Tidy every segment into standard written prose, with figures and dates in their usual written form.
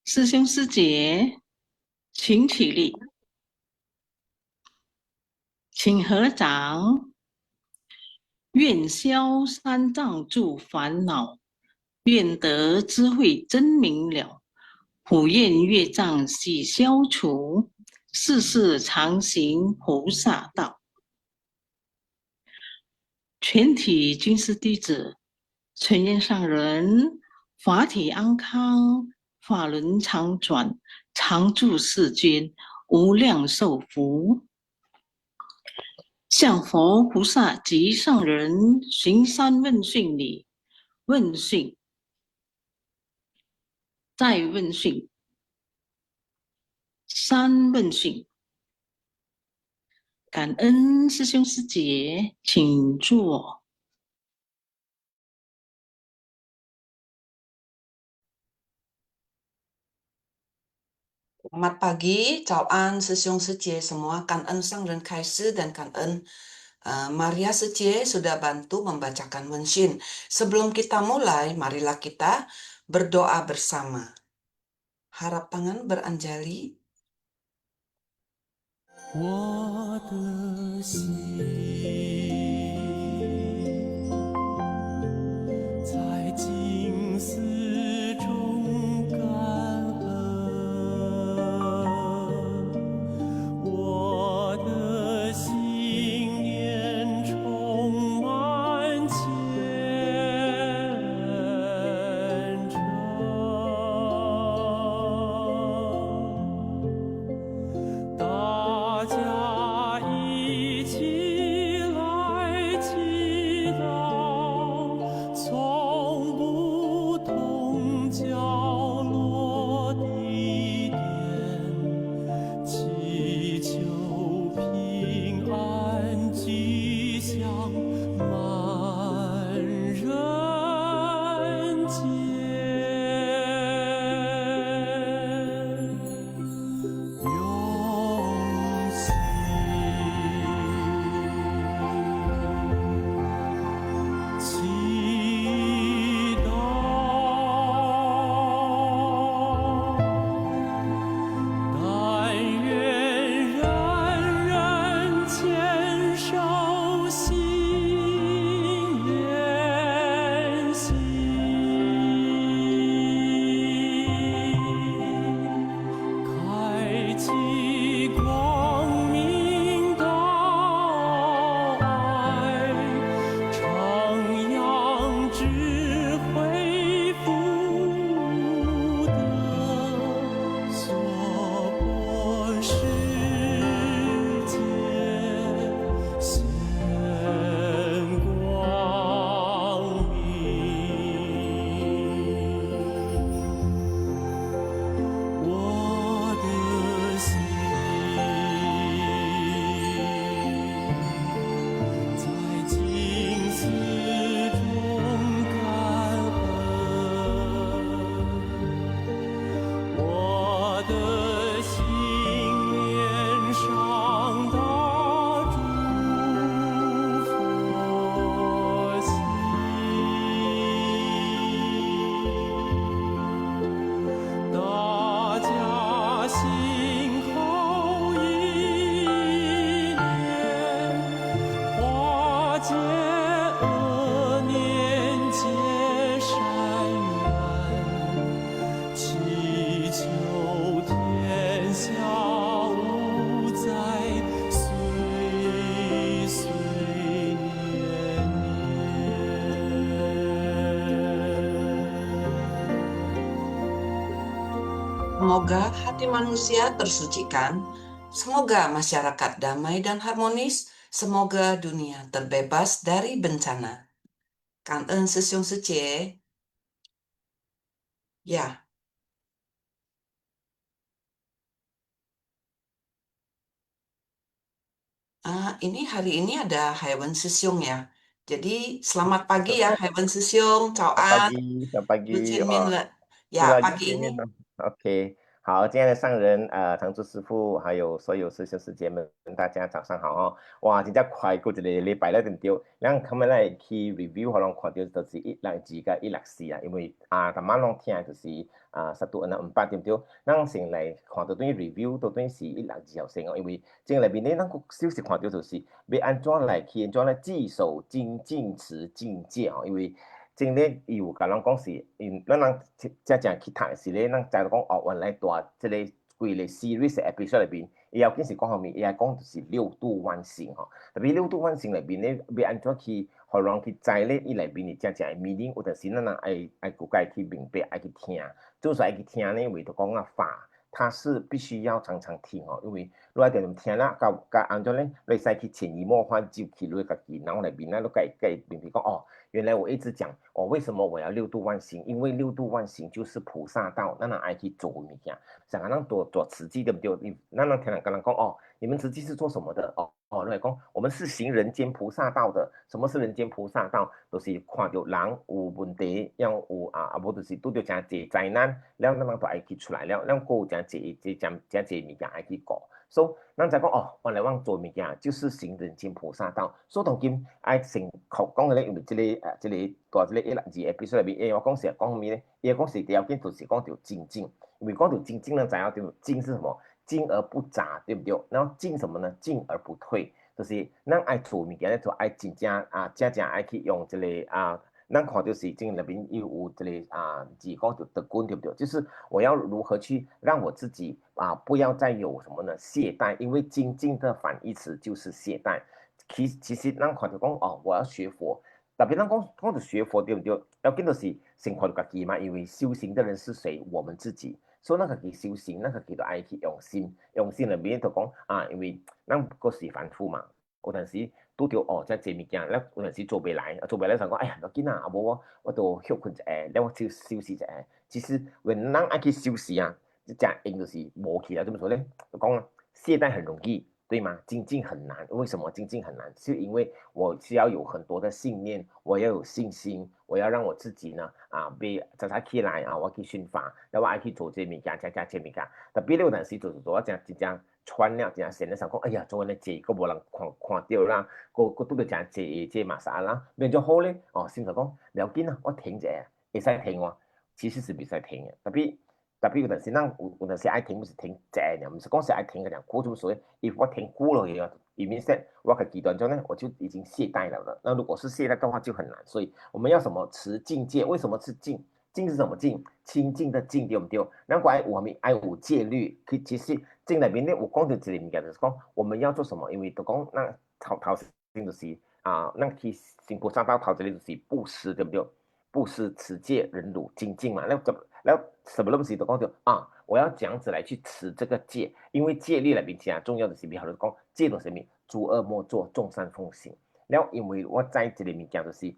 师兄师姐，请起立，请合掌。愿消三障诸烦恼，愿得智慧真明了。普愿业障悉消除，世世常行菩萨道。全体军师弟子，纯愿上人，法体安康，法轮常转，常住世间，无量寿福。向佛菩萨及上人行三问讯礼，问讯，再问讯，三问讯。感恩师兄师姐，请坐。Selamat pagi, An Sesiong Secie semua. Kangen Sang Ren Kaisi dan kangen Maria Secie sudah bantu membacakan wenshin. Sebelum kita mulai, marilah kita berdoa bersama. Harap tangan beranjali. 我的心在静思中感恩，我的心念充满虔诚。大家一起来祈祷，从不同角落地点，祈求平安吉祥满人间。Semoga hati manusia tersucikan, semoga masyarakat damai dan harmonis, semoga dunia terbebas dari bencana. Kangen Sesiong Secie. Ya, ini hari ini ada Hewan Sesiong ya. Jadi selamat pagi ya Hewan Sesiong, Selamat An, pagi, selamat pagi. Lucien Oh, Minle. Ya, Selamat pagi ini Oke. 好，亲爱的上人，常驻师傅，还有所有师兄师姐们，大家早上好哦！哇，真正快過一個禮拜了，對唔對？咱今日來去 review，可能看到就是162甲164啊，因為昨晚攏聽就是1258對唔對？咱先來看到對 review，到底是162後先哦，因為正裏邊咧，咱小時看到就是要安怎來去安怎來自守精進持境界哦，因為正咧，伊有甲咱講是，咱人真正去讀是咧，咱知道講哦，原來大即個規個 series 嘅 episode 裏邊，伊有緊是講後面，伊係講就是六度萬行吼。特別六度萬行裏邊咧，要安怎去，互人去知咧，伊裏邊嘅真正嘅 meaning，有陣時咱人愛顧家去明白，愛去聽，就是愛去聽咧，為着講法。它是必須要常常聽哦，因為你喺度聽啦，甲安怎咧，你使去潛移默化就去你家己腦裏邊咧，你計明白講哦，原來我一直講哦，為什麼我要六度萬行？因為六度萬行就是菩薩道，咱人愛去做物件，像咱做慈濟對不對？咱人聽人跟人講哦，你們慈濟是做什麼的？哦，你講我們是行人間菩薩道的。什麼是人間菩薩道？就是看到人有問題，要有無就是拄到真濟災難，了咱人就愛去出來了，咱個有真濟物件愛去講。所以咱就講哦，原來我做物件就是行人間菩薩道。所以當今愛成講嘅咧，因為這個162 episode 裏邊，我講是講咩咧？伊講是條件就是講條精進，因為講條精進呢，知道對唔？精是什麼？進而不雜，對不對？然後進什麼呢？進而不退，就是咱愛做物件咧，就愛真正愛去用這個咱看就是經裏邊有這個字講就德觀，對不對？就是我要如何去讓我自己不要再有什麼呢？懈怠，因為精進的反義詞就是懈怠。其實咱看就講哦，我要學佛，特別咱講就學佛，對不對？要見到是先看到自己嘛，因為修行的人是誰？我們自己。所以咱家己修行，咱家己就愛去用心裏面就講因為咱個是凡夫嘛，有陣時拄到哦，即係做物件，咧有陣時做袂來就講，哎呀，要緊啊，無我就休困一下，了我休息一下。其實when咱愛去休息即係應就是無去啦，怎麼說咧？就講懈怠很容易。對嗎？精進很難，為什麼精進很難？是因為我需要有很多的信念，我要有信心，我要讓我自己呢被早起來我去訓法，然後我去做這物件，這物件。特別有陣時就是做真穿了，真閒的時候講，哎呀，做呢這個無人看到啦，個拄到真這嘛啥啦，變咗好咧，心就講不要緊啊，我停一下，會使停喎，其實是唔使停嘅，特別有陣時，咱有陣時愛停，不是停一下，唔是講是愛停個兩過咁所以，if 我停過了嘅，means that 我個極端中呢，我就已經懈怠了。那如果是懈怠的話，就很難。所以我們要什麼持境界？為什麼是境？境是什麼境？清淨的境，對唔對？難怪我們愛有戒律。其實境裏面呢，我講到這裡面就是講，我們要做什麼？因為都講那頭先就是那去行菩薩道頭這裡就是布施，對唔對？布施、持戒、忍辱、精進嘛，然後什麼東西都講到我要這樣子來去持這個戒，因為戒律裏邊其實重要的是咩？好多講戒到什麼？諸惡莫作，眾善奉行。然後因為我在這裡面講的是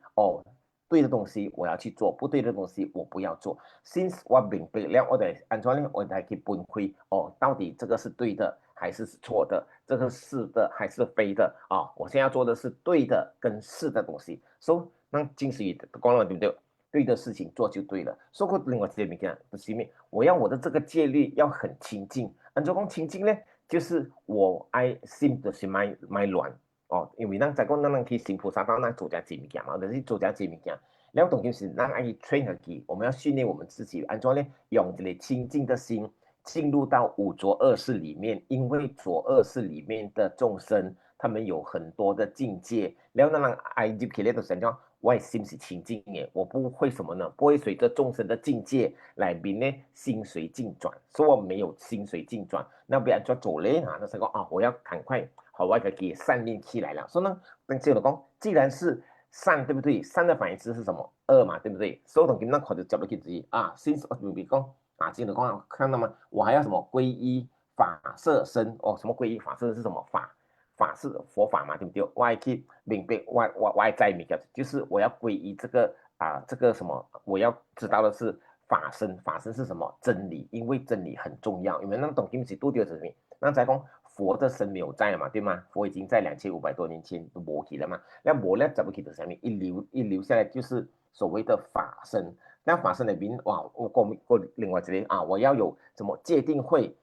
對的東西我要去做，不對的東西我不要做。Since 我明白了，我得按照呢，我得去分析到底這個是對的還是錯的，這個是的還是非的我現在要做的是對的跟是的東西。所以那經師講了對不對？對的事情做就對了。說過另外這裡面就是咩？我要我的這個戒律要很清淨。按照講清淨呢，就是我愛心就是買亂因為咱在講咱去行菩薩道，咱做這些物件嘛，就是做這些物件。然後重點是咱愛去 train 自己，我們要訓練我們自己，按照呢用這個清淨的心進入到五濁惡世裡面，因為濁惡世裡面的眾生，他們有很多的境界。然後咱愛入去呢，就想講我的心是清淨嘅，我不會什麼呢？不會隨着眾生的境界來面呢心隨境轉，所以我沒有心隨境轉。那別人做做咧那想講我要趕快好我給善念起來了。所以呢，等於就講，既然是善，對不對？善的反義詞是什麼？惡嘛，對不對？所以同今日佢就接落去自己since 我比如講之前就講看到嗎？我還要什麼皈依法攝身什麼皈依法攝身是什麼法？法是佛法嘛，對不對？我愛去明白，我愛在明白，就是我要皈依這個這個什麼？我要知道的是法身，法身是什麼？真理，因為真理很重要。因為那懂經是都掉什麼？那再講佛的身沒有在了嘛，對嗎？佛已經在2500多年前都沒去了嘛。那沒呢，怎麼去到什麼？一留下來就是所謂的法身。那法身里面哇，我另外一个啊，我要有什么界定会，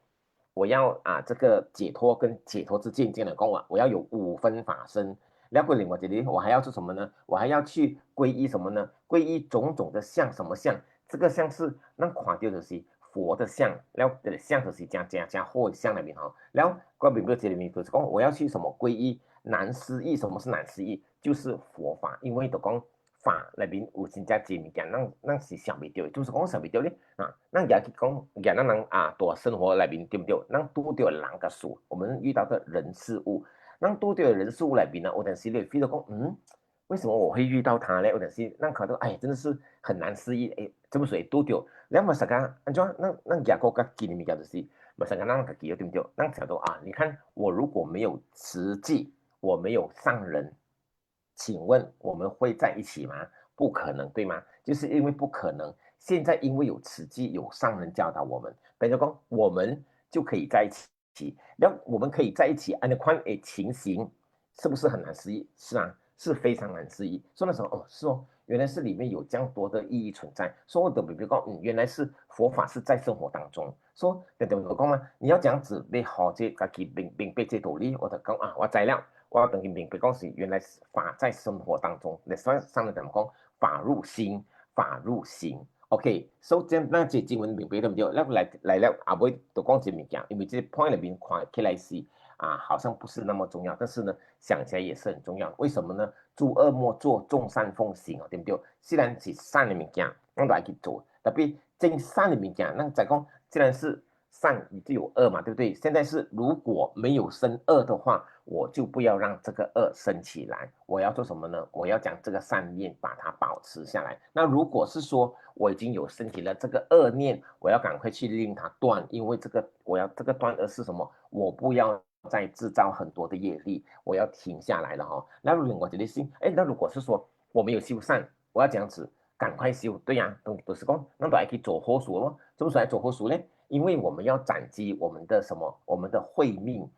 我要这个解脱跟解脱之间这样的讲我要有5分法身。然后另外一个我还要做什么呢？我还要去皈依什么呢？皈依种种的相，什么相？这个相是咱看到就是佛的相，然后相就是加好的相里面哈。然后我明白这里面就是讲我要去什么皈依南思义，什么是南思义？就是佛法，因为就讲法里面有真正侪物件，咱是想不到，就是讲想不到咧啊。咱也去讲，咱人大生活里面对不对？咱拄到人个事，我们遇到的人事物，咱拄到的人事物里面呢，有阵时你会 feel 到讲为什么我会遇到他呢？有阵时咱看到哎，真的是很难思议，哎，怎么说拄到？然后嘛，实讲安怎咱亚国甲记的物件就是，嘛实讲咱家己对不对？咱想到你看我如果没有慈济，我没有上人。请问我们会在一起吗？不可能，对吗？就是因为不可能。现在因为有慈济，有上人教导我们，等于说我们就可以在一起。然后我们可以在一起，按照宽情形，是不是很难思议？是啊，是非常难思议。说那时候是哦，原来是里面有这样多的意义存在。说我的比如讲，原来是佛法是在生活当中。说等等我讲嘛，你要这样子你好这自己明白这道理，我就讲我知了。我要等于明白讲是原来法在生活当中，那所以上面怎么讲？法入心，法入行。OK， 所以这经文明白对不对？来了阿尾就讲这物件，因为这 point 里面看起来是好像不是那么重要，但是呢想起来也是很重要。为什么呢？诸恶莫作，众善奉行对不对？虽然是善的物件，咱来去做，特别真善的物件，咱再讲，既然是善，你就有恶嘛，对不对？现在是如果没有生恶的话，我就不要让这个恶生起来。我要做什么呢？我要将这个善念把它保持下来。那如果是说我已经有升起了这个恶念，我要赶快去令它断，因为我要这个断恶是什么？我不要再制造很多的业力，我要停下来了哈。那另外一个是，那如果是说我没有修善，我要这样子赶快修，对呀，都是讲，那都还可以做好事咯。怎么说来做好事呢？因为我们要斩击我们的什么？我们的慧命，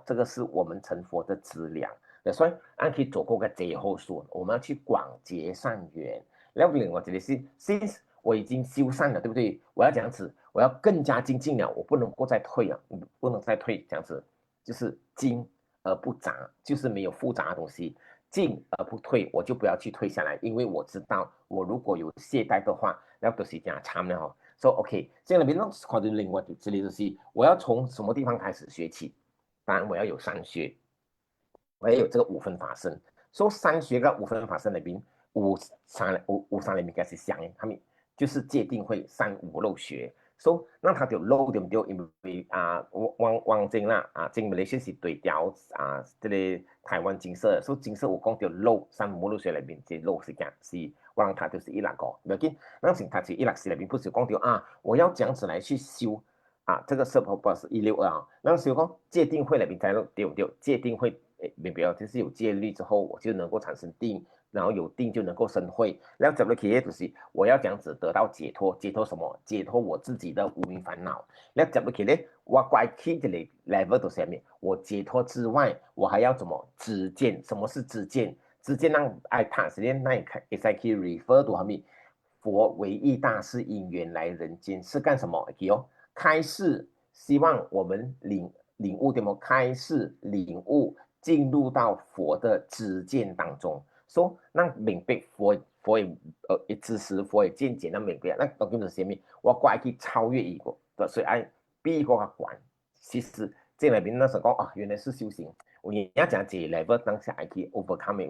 这个是我们成佛的资粮。所以可以做过个最好事，我们要去广结善缘。然后另外一个是 since 我已经修善了，对不对？我要这样子，我要更加精进了，我不能够再退了，不能再退，这样子就是精而不杂，就是没有复杂的东西。进而不退，我就不要去退下来，因为我知道我如果有懈怠的话，那都是这样惨的哈。So OK， 这样里面看到另外这里就是我要从什么地方开始学起？当然我要有三学，我要有这个5分法身。所以3学跟5分法身里面，五三里面开始想，他们就是界定会3、5漏学。所以那他就漏对不对？因为王晶啦晶马来西亚是对调这个台湾金色，所以金色我讲到漏3、5漏学里面，这漏是讲是我让他就是160个，不要紧，那是他是160里面不是讲到我要这样子来去修这个是不是162啊？那时候讲界定会里面才对不对？界定会明白就是有戒律之后，我就能够产生定。然后有定就能够生慧，然后怎么去就是我要这样子得到解脱，解脱什么？解脱我自己的无明烦恼。然后怎么去呢？我怪去这里 level 到下面，我解脱之外，我还要怎么知见？什么是知见？知见让爱谈时间，那也可以 refer 到后面，佛为义大士因缘来人间是干什么？开示，希望我们领悟什么？开示领悟，进入到佛的知见当中。所以，咱明白佛的知识，佛的见解，咱明白，咱当今是什么？我过去超越一个，所以比一个较悬。其实这里面那时候讲原来是修行。有人讲这 level 当下可以 overcome，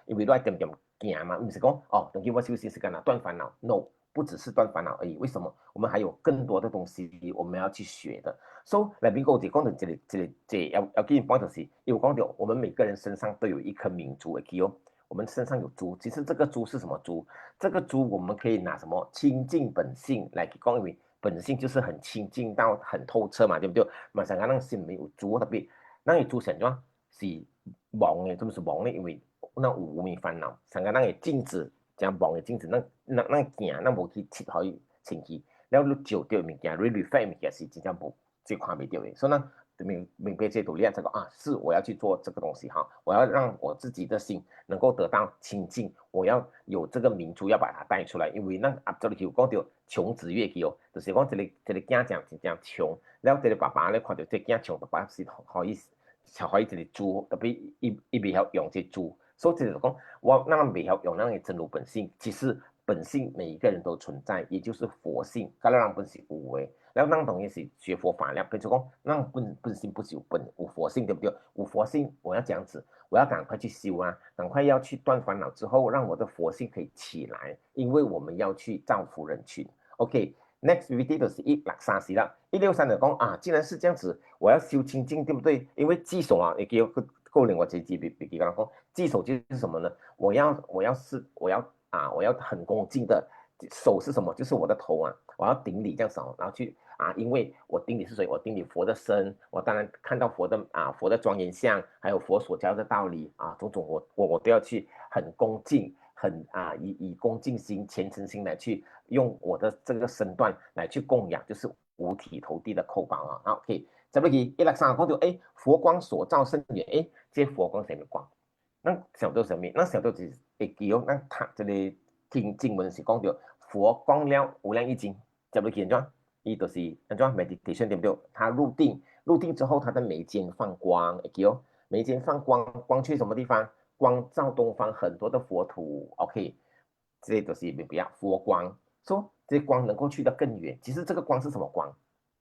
因为都点点行嘛，不是讲当今我修行是干哪断烦恼 ？No， 不只是断烦恼而已。为什么？我们还有更多的东西我们要去学的。所以里面我就讲到这要给你point就是，因为讲到我们每个人身上都有一颗明珠的基哦。我们身上有珠，其实这个珠是什么珠？这个珠我们可以拿什么清净本性来讲，因为本性就是很清净到很透彻嘛，对不对？马上让心没有珠，特别那珠成咗是妄的，怎么是妄呢？因为那无明烦恼，上个那个镜子，将妄的镜子，那镜，那无去切开清气，然后你照到物件 ，reflect 物件是真正无，即看袂到的，所以呢。明白这道理，这个是我要去做这个东西哈，我要让我自己的心能够得到清净，我要有这个民族要把它带出来，因为这里就讲到穷子越去就是讲这里囝讲真正穷，然后这里爸爸咧看到这囝穷，爸爸是可以这里猪，特别一未晓用这猪，所以就是讲我未晓用真如本性，其实本性每一个人都存在，也就是佛性，噶咱人本是有的。然后咱当然是学佛法了，比如讲，咱本性不是有佛性，对不对？有佛性，我要这样子，我要赶快去修啊，赶快要去断烦恼之后，让我的佛性可以起来，因为我们要去造福人群。OK，next PPT 就是130啦，163就讲既然是这样子，我要修清净，对不对？因为记手也给够另外这几笔给刚讲，记手就是什么呢？我要很恭敬的手是什么？就是我的头我要顶礼这样手，然后去。因为我顶礼是谁？我顶礼佛的身，我当然看到佛的庄严相，还有佛所教的道理种种我都要去很恭敬，以恭敬心、虔诚心来去用我的这个身段来去供养，就是五体投地的叩报OK， 这里163讲到佛光所照甚远，这佛光什么光？咱想到什么？咱想到就是会记咱读这里经文是讲到佛光了无量易经，这里见怎？就是meditation 对不对？他入定之后，他的眉间放光，眉间放光，光去什么地方？光照东方很多的佛土 ，OK， 这就是不要佛光，说这光能够去到更远。其实这个光是什么光？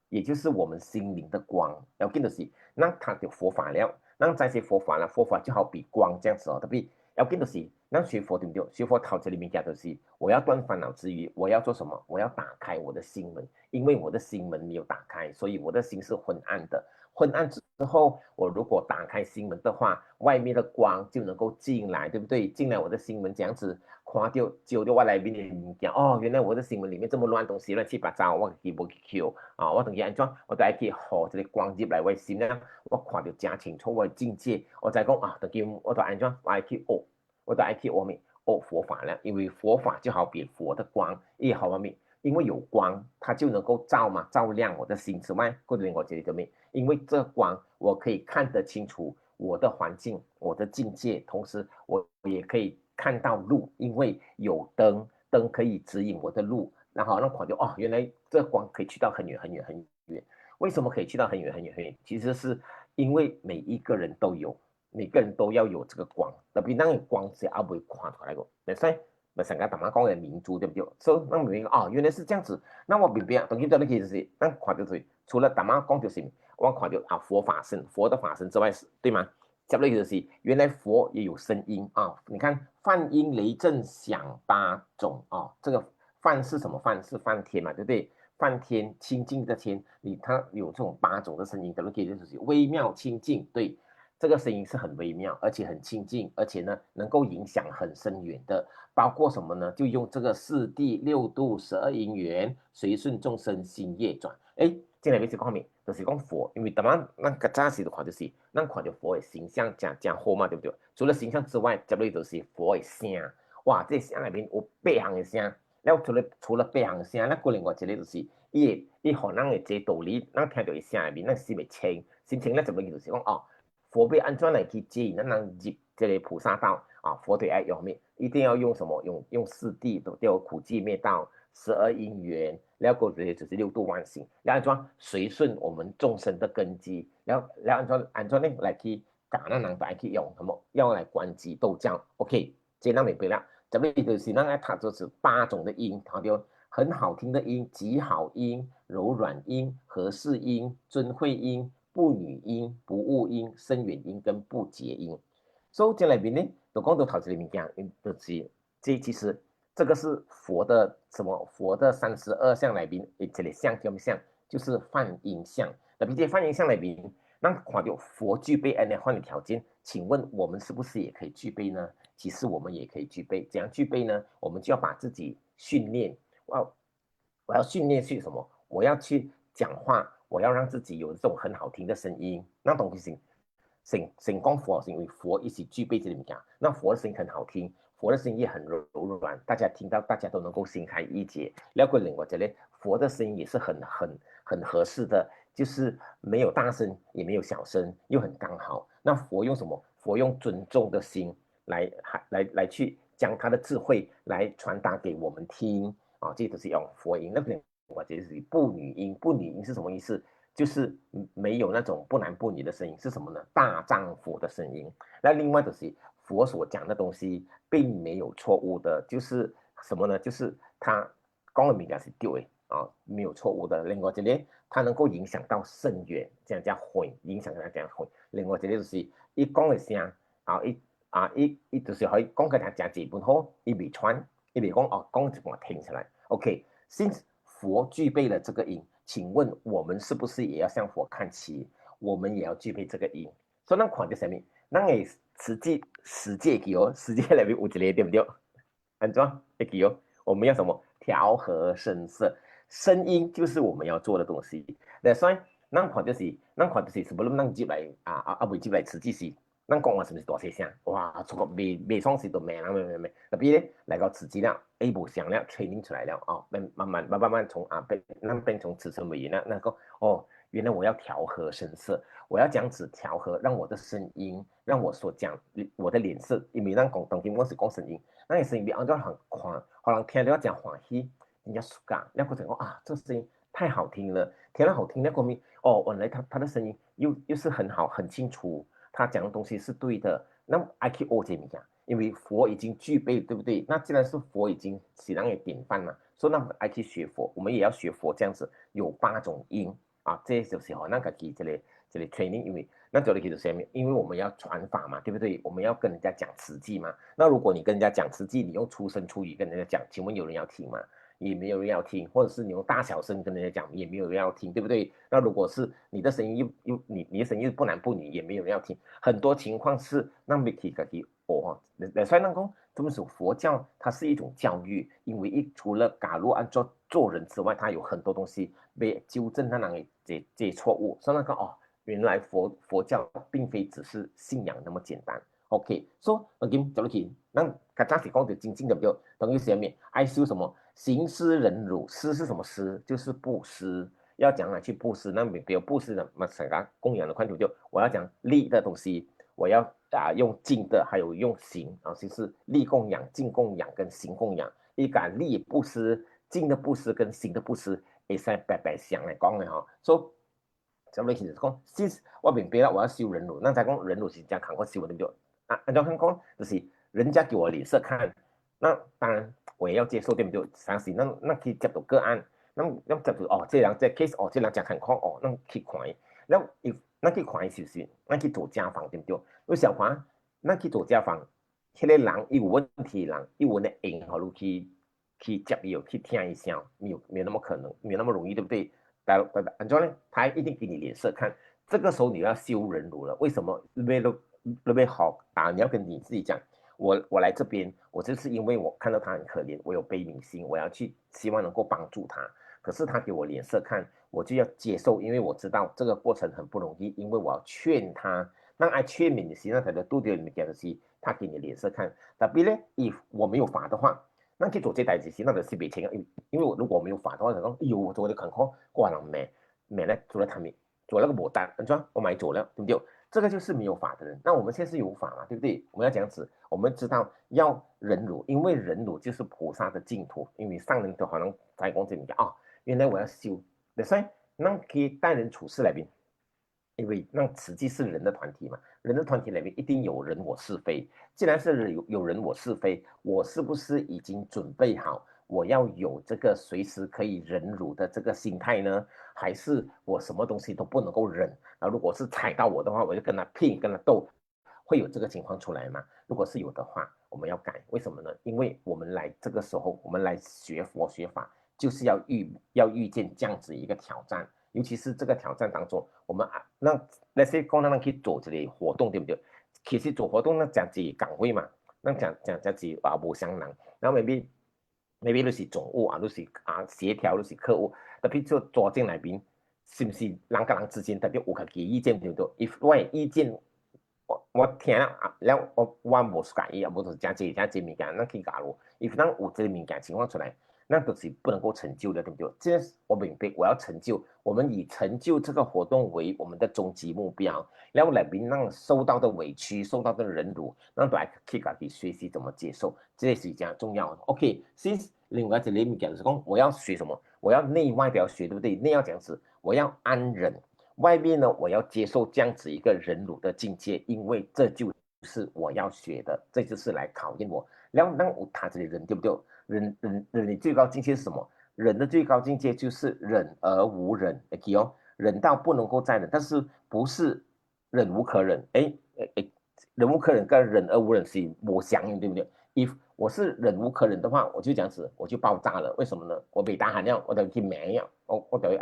也就是我们心灵的光。要紧的是，那他的佛法了，那这些佛法佛法就好比光这样子特别要紧的是。那学佛对不对？学佛讨这里面讲的是，我要断烦恼之余，我要做什么？我要打开我的心门，因为我的心门没有打开，所以我的心是昏暗的。昏暗之后，我如果打开心门的话，外面的光就能够进来，对不对？进来我的心门这样子，看到照到我里面的物件，原来我的心门里面这么乱东西，乱七八糟，我自己没去捡我等于安怎？我就要去这个光入来我的心呢，我看到真清楚我的境界，我再讲等于我就安怎？我要去我的 IT 佛法了，因为佛法就好比佛的光，也好因为有光，它就能够照亮我的心之外，或者我这里的面，因为这光我可以看得清楚我的环境、我的境界，同时我也可以看到路，因为有灯可以指引我的路，然后让看到原来这光可以去到很远很远很远。为什么可以去到很远很远很远？其实是因为每一个人都有。每个人都要有这个光，特别那个光是也未看出来的，所以我想跟大家讲的明珠对不对？所以咱明白原来是这样子。那我明白，等于在那其实是咱看到是除了大家讲就是，我看到佛法身，佛的法身之外，对吗？接来就是原来佛也有声音你看梵音雷震响8种这个梵是什么梵？是梵天嘛，对不对？梵天清净的天，它有这种8种的声音，等于就是微妙清净，对。这个声音是很微妙，而且很清净，而且呢，能够影响很深远的，包括什么呢？就用这个4谛6度12因缘，随顺众生心业转。这里面是讲咩？就是讲佛，因为咱个早时就看就是，咱看到佛的形象真好嘛，对不对？除了形象之外，接来就是佛的声。哇，这声里面有8项的声，然后除了8项的声，那个另外一个就是伊互咱的这道理，咱听到伊声里面，咱心会清，心清咧，接来就是讲佛被安怎来去接引咱人入这个菩萨道佛对爱用咩？一定要用什么？用4谛都苦集灭道，12因缘，然后就是6度万行，然后安怎随顺我们众生的根基，然后安怎呢来去教咱人来去用什么？要来观机斗教 ，OK， 这咱明白了。这里就是咱来读就是8种的音，它就很好听的音，极好音、柔软音、和适音、尊慧音。不语音、不误音、深远音跟不结音，所以这里面呢，就讲到头这里面讲，就是其实这个是佛的什么？佛的32相里面，这里相叫什么相？就是梵音相。那并且梵音相里面，那看到佛具备安的换的条件，请问我们是不是也可以具备呢？其实我们也可以具备，怎样具备呢？我们就要把自己训练，我要训练去什么？我要去讲话。我要让自己有这种很好听的声音，那东西成功佛是因为佛一起具备这里面讲，那佛的声音很好听，佛的声音也很柔软，大家听到大家都能够心开意解。另外一个佛的声音也是很合适的，就是没有大声也没有小声，又很刚好。那佛用什么？佛用尊重的心来去将他的智慧来传达给我们听啊，这都是用佛音。那边我觉得是不女音，不女音是什么意思？就是没有那种不男不女的声音，是什么呢？大丈夫的声音。那另外就是佛所讲的东西并没有错误的，就是什么呢？就是他讲的物件是对的啊，没有错误的。另外一个，它能够影响到甚远，这样叫会影响到这样会。另外一个就是伊讲的声啊，伊就是可以讲个讲基本好，伊未穿，伊未讲哦，讲一半停下来。OK，since佛具备了这个音，请问我们是不是也要向佛看齐？我们也要具备这个音。所以咱看到什么？咱的世界记哦，世界里面有一个对不对？安怎会记哦？我们要什么？调和声色，声音就是我们要做的东西。所以咱看就是是不论咱接来未接来实际是。咱讲话是不是大声声？哇，出国未爽时就骂人，特别咧来到自己了，无想了 training 出来了哦，慢慢从变从此生为言了，那个哦，原来我要调和声色，我要这样子调和，让我的声音，让我所讲我的脸色，因为咱讲当今我是讲声音，咱的声音比按照很宽，可能听了真欢喜，人家舒感，然后讲啊，这声音太好听了，听了好听，那个面哦，原来他的声音又是很好，很清楚。他讲的东西是对的，那爱去学这物件，因为佛已经具备，对不对？那既然是佛已经是人的典范嘛，所以那爱去学佛，我们也要学佛这样子，有8种音啊，这就是那个这里 training， 因为那这里就是什么？因为我们要传法嘛，对不对？我们要跟人家讲慈济嘛。那如果你跟人家讲慈济，你用出声出语跟人家讲，请问有人要听吗？也没有人要听，或者是你用大小声跟人家讲，也没有人要听，对不对？那如果是你的声音你的声音又不男不女，也没有人要听。很多情况是让媒体自己所以那讲，这么说佛教它是一种教育，因为除了假如按照做人之外，它有很多东西被纠正它那这错误。所以那个原来佛教并非只是信仰那么简单。OK，so again， 走落去，咱较早是讲到精进对不对？等于什么？爱修什么？行施忍辱，施是什么施？就是布施。要讲来去布施，那比如布施的，嘛，什么供养的宽度就我要讲利的东西，我要用敬的，还有用行啊，就是利供养、敬供养跟行供养。一讲利布施、敬的布施跟行的布施，会使白白相来讲的哈。所以，咁你其實講，先我明白啦，我要修忍辱，那再講忍辱是這樣看我修的對不對？按照看講，就是人家給我臉色看，那當然我也要接受，對不對？相信那去接到個案，那接到哦，這人這 case 哦，這人真看況哦，那去看，那去看是不是？那去做家訪，對不對？有時候看，那去做家訪，迄個人有問題的人，有的應好路去接伊，去聽一下，沒有那麼可能，沒有那麼容易，對不對？按照呢，他一定給你臉色看，這個時候你要修忍辱了。為什麼？特別好啊！你要跟你自己講，我來這邊，我就是因為我看到他很可憐，我有悲憫心，我要去希望能夠幫助他。可是他給我臉色看，我就要接受，因為我知道這個過程很不容易，因為我要勸他。那愛勸勉的時候，他的度掉裡面講的是，他給你臉色看。特別呢，if我沒有法的話，那去做這代志時，那就是袂清啊。因為如果我沒有法的話，就講，哎呦，我做的很好，掛人罵呢，做了他們做那個牡丹，你說我買做了，對不對？這個就是沒有法的人。那我們現在是有法嘛，對不對？我們要這樣子，我們知道要忍辱，因為忍辱就是菩薩的淨土。因為上人都可能在講這裡講，原來我要修，所以那可以待人處事裏邊，因為那慈濟是人的團體嘛，人的團體裏面一定有人我是非。既然是有人我是非，我是不是已經準備好？我要有這個隨時可以忍辱的這個心態呢？還是我什麼東西都不能夠忍？如果是踩到我的話，我就跟他拼，跟他鬥，會有這個情況出來嗎？如果是有的話，我們要改。為什麼呢？因為我們來這個時候，我們來學佛學法，就是要遇見這樣子一個挑戰。尤其是這個挑戰當中，我們那些功能可以做這類活動，對不對？其實做活動那講是崗位嘛，那講是無相能，然後maybe 都是總務啊，都是協調，都是客戶，特別就做進來邊，是不是人跟人之間特別有佢嘅意見對唔對？ if 我嘅意見我聽了然後我無介意啊，無就是講這物件，咱去搞咯。if 咱有這個物件情況出來，那都是不能够成就的，对不对？这我明白，我要成就，我们以成就这个活动为我们的终极目标，然后来面让受到的委屈、受到的忍辱，让大家去自己学习怎么接受，这是这样重要的。OK， since 另外一个物件就是讲，我要学什么？我要内外都要学，对不对？内要这样子，我要安忍；外面呢，我要接受这样子一个忍辱的境界，因为这就是我要学的，这就是来考验我。然后让我他这里忍，对不对？忍的最高境界是什么？忍的最高境界就是忍而无忍 ，OK 哦，忍到不能够再忍，但是不是忍无可忍？忍无可忍跟忍而无忍是我相应，对不对？if 我是忍无可忍的话，我就这样子，我就爆炸了。为什么呢？我被打喊了，我等于去命呀，我等于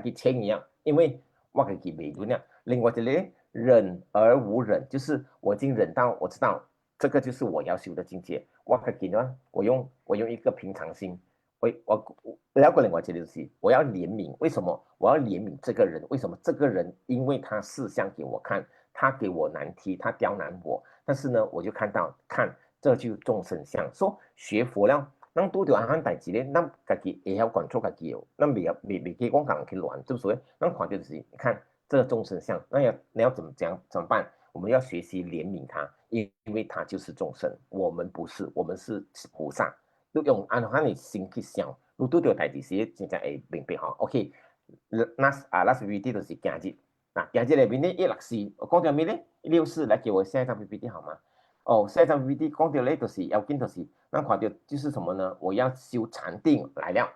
去清一样，因为我可以没了。另外这里忍而无忍，就是我已经忍到我知道这个就是我要修的境界。我可以呢，我用一个平常心，我了解另外这里是我要怜悯。为什么我要怜悯这个人？为什么这个人因为他示相给我看，他给我难题，他刁难我，但是呢，我就看这就众生相。说学佛了，咱拄到安代志咧，咱自己会晓管束自己哦，咱未去讲人去乱，对不对？咱看就是你看这个众生相，那要怎么办？我们要学习怜悯他，因为他就是众生，我们不是，我们是菩萨。你用安怎的心去想，你拄到代志时，真正会明白吼。OK，last video 就是今日，今日里面咧164，我講到咩咧？164來給我下一張 PPT 好嗎？下一張 PPT 講到咧就是要緊就是，咱看到就是什麼呢？我要修禪定來了，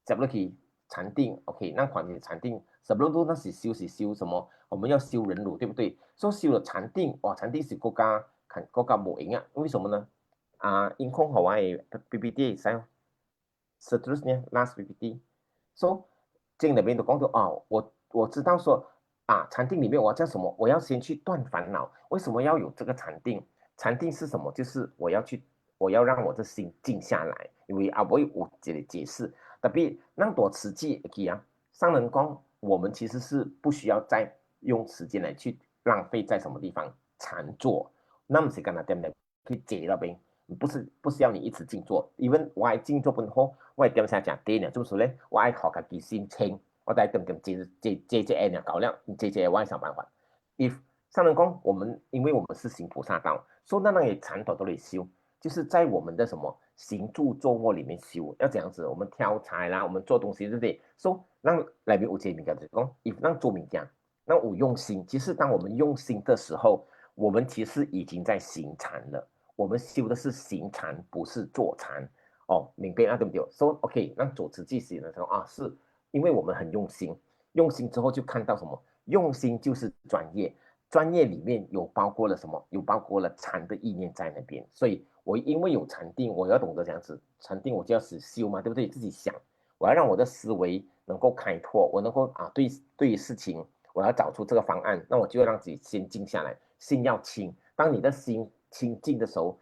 接落去禪定 ，OK， 咱看到禪定。sebelum tu 那是修什麼？我們要修忍辱，對不對？所以修了禪定，哇，禪定是國家冇用啊？為什麼呢？因空好啊 ，PPT saya seterusnya last PPT， so 這裡面都講到我知道說禪定裡面我要叫什麼？我要先去斷煩惱。為什麼要有這個禪定？禪定是什麼？就是我要讓我的心靜下來，因為我有這裡解釋，特別讓多實際上人講。我們其實是不需要再用時間來去浪費在什麼地方禪坐，那麼是跟他點來去解那邊，不是要你一直靜坐，因為我愛靜坐本好，我點下講對呢，就是咧，我愛學自己心清，我帶點解呢搞了，解我愛想辦法。if 上人講我們因為我們是行菩薩道，所以那也禪道都嚟修，就是在我們的什麼行住坐臥裡面修，要這樣子，我們挑菜啦，我們做東西，對不對？所以讓裡面有這物件就是講，讓做物件，讓有用心。其實當我們用心的時候，我們其實已經在行禪了。我們修的是行禪，不是坐禪。明白啊，對不對？所以 OK， 讓左慈濟寫的時候是因為我們很用心，用心之後就看到什麼？用心就是專業，專業裡面有包括了什麼？有包括了禪的意念在那邊，所以我因為有禪定，我要懂得這樣子，禪定我就要修嘛，對不對？自己想，我要讓我的思維能夠開拓，我能夠對於事情，我要找出這個方案，那我就要讓自己先靜下來，心要清。當你的心清靜的時候，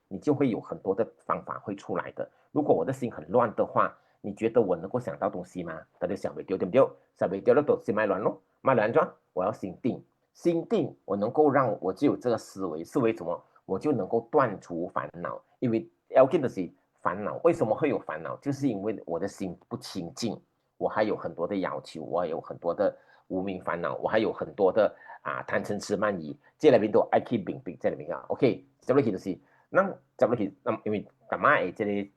你就會有很多的方法會出來的。如果我的心很亂的話，你覺得我能夠想到東西嗎？大家想不到，對不對？想不到了就先賣亂咯，賣亂咗，我要心定，心定我能夠讓我就有這個思維什麼？我就能夠斷除煩惱，因為要緊的是煩惱。為什麼會有煩惱？就是因為我的心不清淨，我還有很多的要求，我還有很多的無明煩惱，我還有很多的貪嗔痴慢疑，這裏面都愛去明白這裏面OK， 接落去就是接落去，因為幹嘛誒？這裡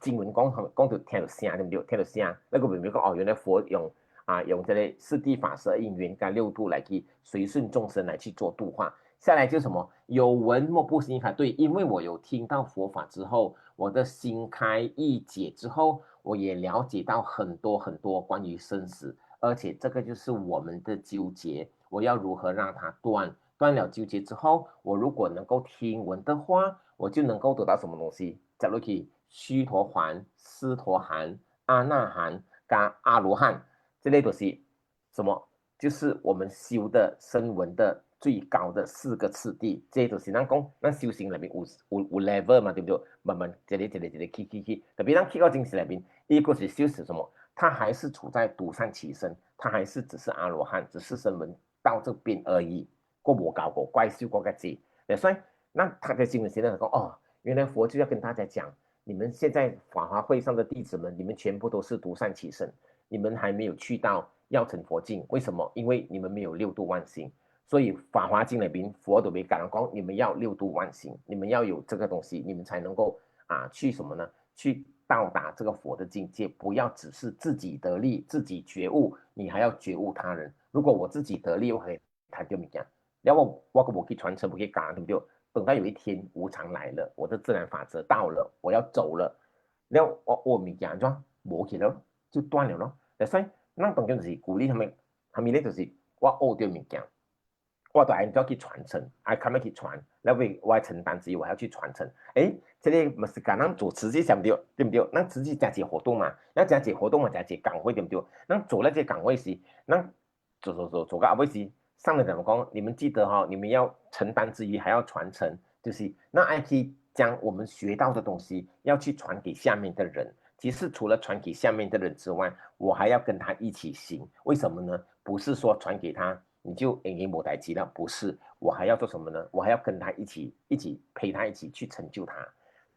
經文講到聽到聲，對不對？聽到聲，那個明白講原來佛用這裡四諦法十二因緣跟六度來去隨順眾生來去做度化。下來就是什麼？有聞莫不信法。對，因為我有聽到佛法之後，我的心開意解之後，我也了解到很多很多關於生死，而且這個就是我們的糾結，我要如何讓它斷了糾結之後，我如果能夠聽聞的話，我就能夠得到什麼東西？接落去，須陀洹、斯陀含、阿那含加阿羅漢，這類都是什麼？就是我們修的聲聞的最高的4個次第，這就是咱講，咱修行裡面有 level 嘛，對不對？慢慢這裡去，特別咱去到精神裡面，一個是修持什麼？他還是處在獨善其身，他還是只是阿羅漢，只是聲聞到這邊而已，過無搞過怪修過個字。所以那他的經文寫得講，原來佛就要跟大家講，你们现在法华会上的弟子们，你们全部都是独善其身，你们还没有去到要成佛境，为什么？因为你们没有六度万行。所以法华经里边，佛都没讲讲，你们要六度万行，你们要有这个东西，你们才能够去什么呢？去到达这个佛的境界，不要只是自己得利、自己觉悟，你还要觉悟他人。如果我自己得利，我可以谈对不对？然后我可以传承，我可以讲，对不对？等到有一天无常来了，我的自然法则到了，我要走了，然后我物件就冇去了，就断了咯。所以，咱当就是鼓励他们咧就是我学到物件。我都按照去传承，咁樣去傳，然後我承擔之餘，我還要去傳承。這個唔是講咱做慈濟對唔對？咱慈濟真係活動嘛，咱真係活動嘛，真係講會對唔對？咱做那些講會時，咱做個阿會時，上面怎麼講？你們記得哈，你們要承擔之餘，還要傳承，就是那愛去將我們學到的東西，要去傳給下面的人。其實除了傳給下面的人之外，我還要跟他一起行。為什麼呢？不是說傳給他。你就沒代誌了，不是，我還要做什麼呢？我還要跟他一起陪他一起去成就他。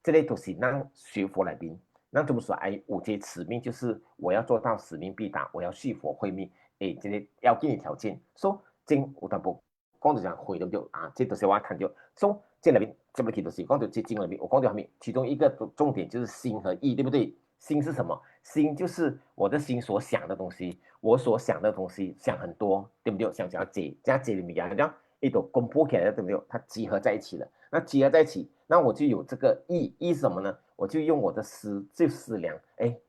這類都是咱學佛來賓，咱怎麼說？有這使命就是我要做到使命必達，我要續佛慧命。這個要給你條件。所以經有淡薄講到講會對不對啊？這都是我看到。所以這裏邊這麼提都是講到這經裏面，我講到後面，其中一個重點就是心和意，對不對？心是什麼？心就是我的心所想的東西，我所想的東西想很多，對不對？想這裡面講，這樣一朵公布起來，對不對？它集合在一起了。那集合在一起，那我就有這個意是什麼呢？我就用我的思量，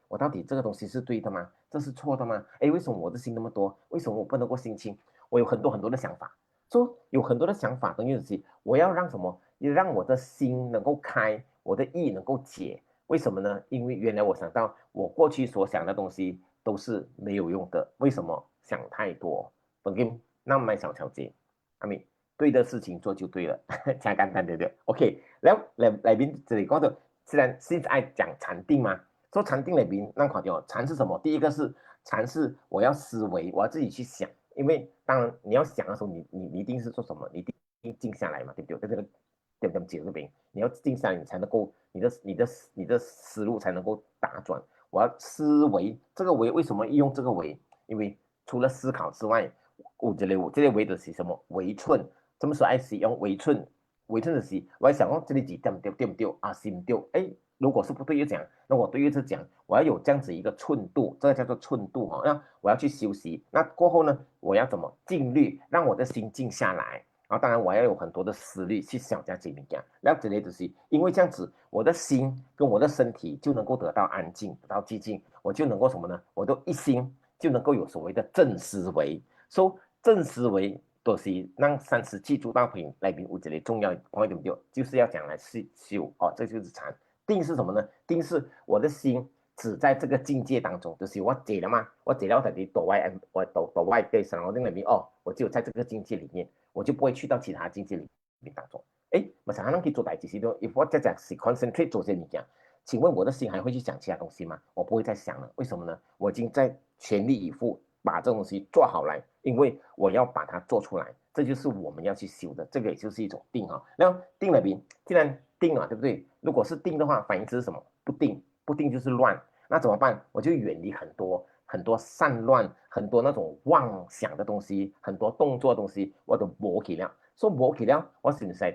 我到底這個東西是對的嗎？這是錯的嗎？為什麼我的心那麼多？為什麼我不能夠心清？我有很多的想法，說有很多的想法等於是我要讓什麼？讓我的心能夠開，我的意能夠解。為什麼呢？因為原來我想到我過去所想的東西都是沒有用的。為什麼？想太多。等於那麼小調節，對的事情做就對了，簡單對不對 ？OK， 然後來邊這裡講到，既然現在講禪定嘛，說禪定裡邊，那看到禪是什麼？第一個是禪是我要思維，我要自己去想。因為當然你要想的時候，你一定是做什麼？你一定靜下來嘛，對不對？在這個點解這邊，你要靜下來，你才能夠你的思路才能夠打轉。我要思維，這個維為什麼用這個維？因為除了思考之外，這裡維的是什麼？維寸。怎麼說愛使用維寸？維寸的是我想講這裡幾對不對啊？是唔對？如果是不對就講，那我對於這講，我要有這樣子一個寸度，這個叫做寸度哈。那我要去休息，那過後呢，我要怎麼靜慮，讓我的心靜下來。然後當然我要有很多的思慮去想這裡面講，然後這類就是因為這樣子，我的心跟我的身體就能夠得到安靜，得到寂靜，我就能夠什麼呢？我都一心就能夠有所謂的正思維。所以正思維都是讓37諸道品裡面有這類重要point對不對？就是要講來修哦，這就是禪。定是什麼呢？定是我的心只在這個境界當中，就是我解了嘛，我解了我的躲外對神羅定裡面哦，我只有在這個境界裡面。我就不會去到其他境界裡面當中。我想讓佢做大件事咯。如果再講是 concentrate 做些物件，請問我的心還會去想其他東西嗎？我不會再想了。為什麼呢？我已經在全力以赴把這東西做好來，因為我要把它做出來。這就是我們要去修的，這個也就是一種定哈。然後定裡邊，既然定了，對不對？如果是定的話，反義詞是什麼？不定，不定就是亂。那怎麼辦？我就遠離很多散亂，很多那種妄想的東西，很多動作的東西，我都冇去了。所以冇去了，我現在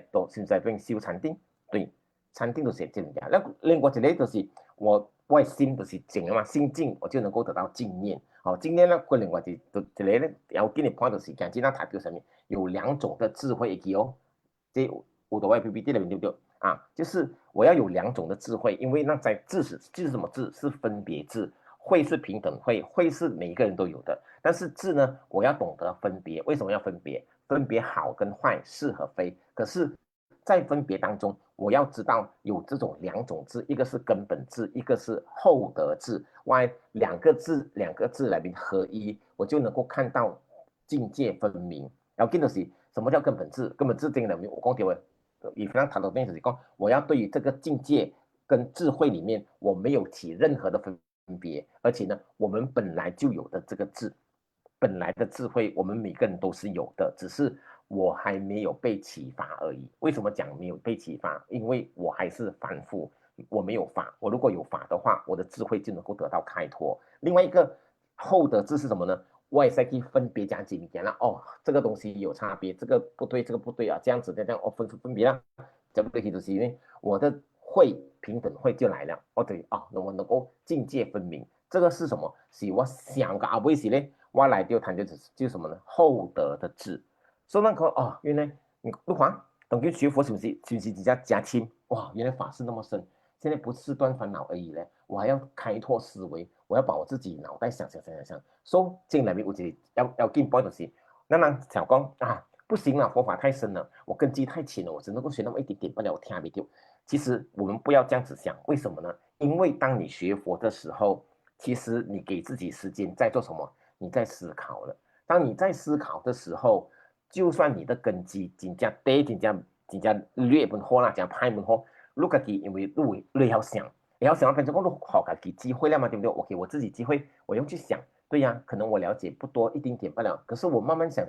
對修禪定，對禪定都是這樣。那另外一個就是我的心就是靜啊嘛，心靜我就能夠得到靜念。好，靜念呢，另外一個呢，要給你判斷時間，今天代表什麼？有兩種的智慧嘅哦，這有的外 PPT 裡面對不對啊？就是我要有兩種的智慧，因為那在智是什麼智？是分別智。慧是平等慧，慧是每一個人都有的，但是智呢，我要懂得分別。為什麼要分別？分別好跟壞，是和非。可是，在分別當中，我要知道有這種兩種智，一個是根本智，一個是後得智。兩個智來邊合一，我就能夠看到境界分明。然後見到是什麼叫根本智？根本智這個裡面我講掉了，以非常談到邊就是講，我要對於這個境界跟智慧裡面，我沒有起任何的分別，而且呢，我們本來就有的這個智，本來的智慧，我們每個人都是有的，只是我還沒有被啟發而已。為什麼講沒有被啟發？因為我還是凡夫，我没有法，我如果有法的话，我的智慧就能够得到开拓。另外一个厚德智是什么呢？我也是可以分别讲解你了哦，这个东西有差别，这个不对，这个不对啊，这样子的这样哦分别了，这不对就是因为我的会平等会就来了，哦对啊，我能够境界分明，这个是什么？是我想个阿不是呢，我来就谈就是什么呢？厚德的智，所以那个哦，原来你陆华等于学佛是不是比较加轻？哇，原来法是那么深。现在不是断烦恼而已呢，我还要开拓思维，我要把我自己脑袋想，所以进来面我自己要进步的是，那小光啊，不行了，佛法太深了，我根基太浅了，我只能够学那么一点点，不了我听不掉。其实我们不要这样子想，为什么呢？因为当你学佛的时候，其实你给自己时间在做什么？你在思考了。当你在思考的时候，就算你的根基真正低，真正劣本好啦，讲歹本好。如果因为你要想，你要想，反正我都好给机会了嘛，对不对？我给我自己机会，我用去想，对呀，可能我了解不多，一丁点不了，可是我慢慢想，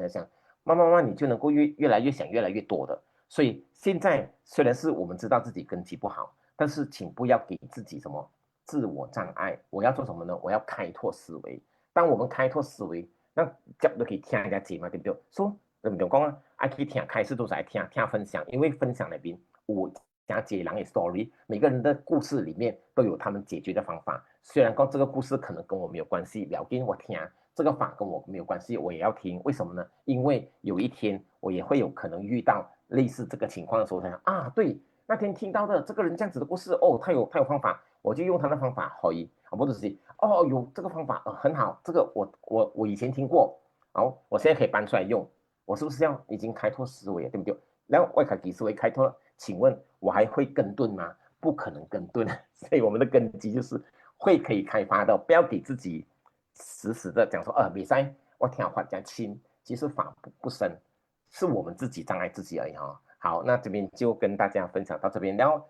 慢慢你就能够越来越想，越来越多的。所以现在虽然是我们知道自己根基不好，但是请不要给自己什么自我障碍。我要做什么呢？我要开拓思维。当我们开拓思维，那就都可以听人家讲嘛，对不对？说对不对？讲啊，爱去听，开始都是来听分享，因为分享那边我讲解人的 story， 每个人的故事里面都有他们解决的方法。虽然说这个故事可能跟我没有关系，了给我听，这个法跟我没有关系，我也要听。为什么呢？因为有一天我也会有可能遇到类似这个情况的时候，才想啊，对，那天听到的这个人这样子的故事，哦，他有方法，我就用他的方法可以，或者是哦，有这个方法，很好，这个我以前听过，好，我现在可以搬出来用，我是不是要已经开拓思维了，对不对？然后外卡给思维开拓了，请问我还会跟顿吗？不可能跟顿，所以我们的根基就是会可以开发的，不要给自己死死的讲说，比赛我听话讲轻，其实法不深，是我们自己障碍自己而已哈、哦。好，那这边就跟大家分享到这边，然后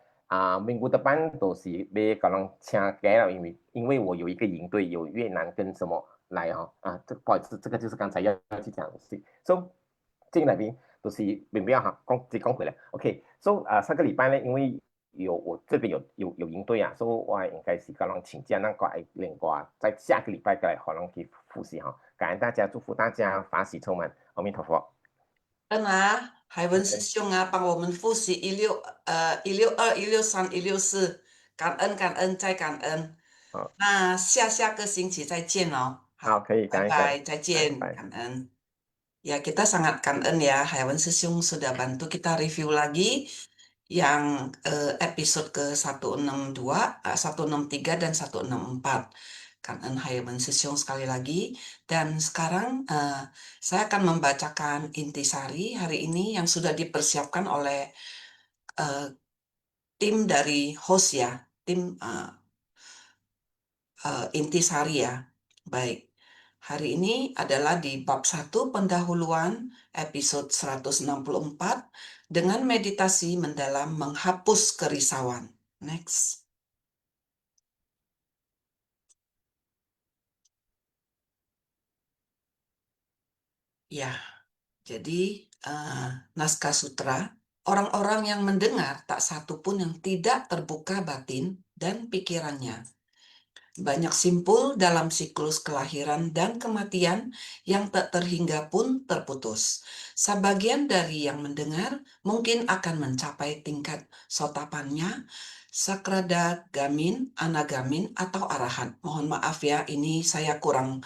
明古的班都是被可能请给了，因为我有一个营队，有越南跟什么来哈、哦、这不好意思，这个就是刚才要去讲的事，所以进那边都是明不要哈，讲回来，OK，so 上个礼拜呢，因为我这边有营队啊，所以我应该是可能请假，那个另外在下个礼拜来可能去复习哈，感恩大家，祝福大家法喜充满，阿弥陀佛。海文师兄啊，帮我们复习162、163、164，感恩再感恩。好，那下个星期再见哦。好，可以，拜拜，再见，拜拜。感恩。Ya, kita sangat kangen ya, Haiwan Sesiung sudah bantu kita review lagi yang episode ke-162, 163, dan 164. Kangen Haiwan Sesiung sekali lagi. Dan sekarang saya akan membacakan intisari hari ini yang sudah dipersiapkan oleh tim dari host ya, tim intisari ya. Baik. Hari ini adalah di bab 1 pendahuluan episode 164 dengan meditasi mendalam menghapus kerisauan. Next. Ya, jadi naskah sutra, orang-orang yang mendengar tak satu pun yang tidak terbuka batin dan pikirannya. Banyak simpul dalam siklus kelahiran dan kematian yang tak terhingga pun terputus. Sebagian dari yang mendengar mungkin akan mencapai tingkat sotapannya, sakrada gamin, anagamin, atau arahan. Mohon maaf ya, ini saya kurang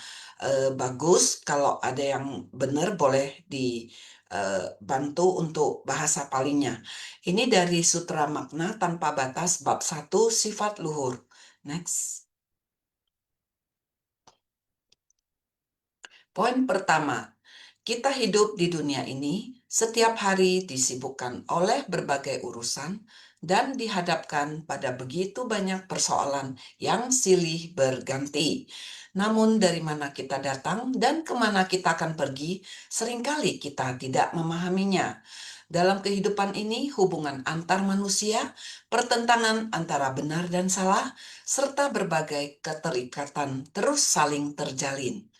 bagus. Kalau ada yang benar boleh dibantu untuk bahasa palingnya. Ini dari Sutra Makna Tanpa Batas bab 1 Sifat Luhur. Next. Poin pertama, kita hidup di dunia ini setiap hari disibukkan oleh berbagai urusan dan dihadapkan pada begitu banyak persoalan yang silih berganti. Namun dari mana kita datang dan kemana kita akan pergi, seringkali kita tidak memahaminya. Dalam kehidupan ini, hubungan antar manusia, pertentangan antara benar dan salah, serta berbagai keterikatan terus saling terjalin.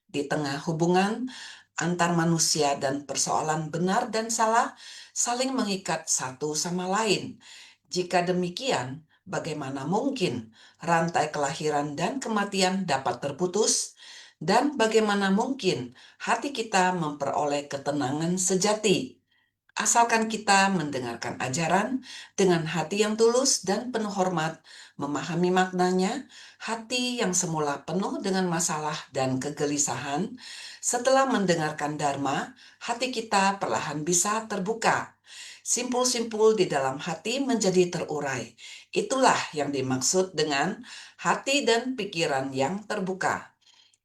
Di tengah hubungan antar manusia dan persoalan benar dan salah saling mengikat satu sama lain. Jika demikian, bagaimana mungkin rantai kelahiran dan kematian dapat terputus, dan bagaimana mungkin hati kita memperoleh ketenangan sejati. Asalkan kita mendengarkan ajaran dengan hati yang tulus dan penuh hormat, memahami maknanya, hati yang semula penuh dengan masalah dan kegelisahan, setelah mendengarkan Dharma, hati kita perlahan bisa terbuka. Simpul-simpul di dalam hati menjadi terurai. Itulah yang dimaksud dengan hati dan pikiran yang terbuka.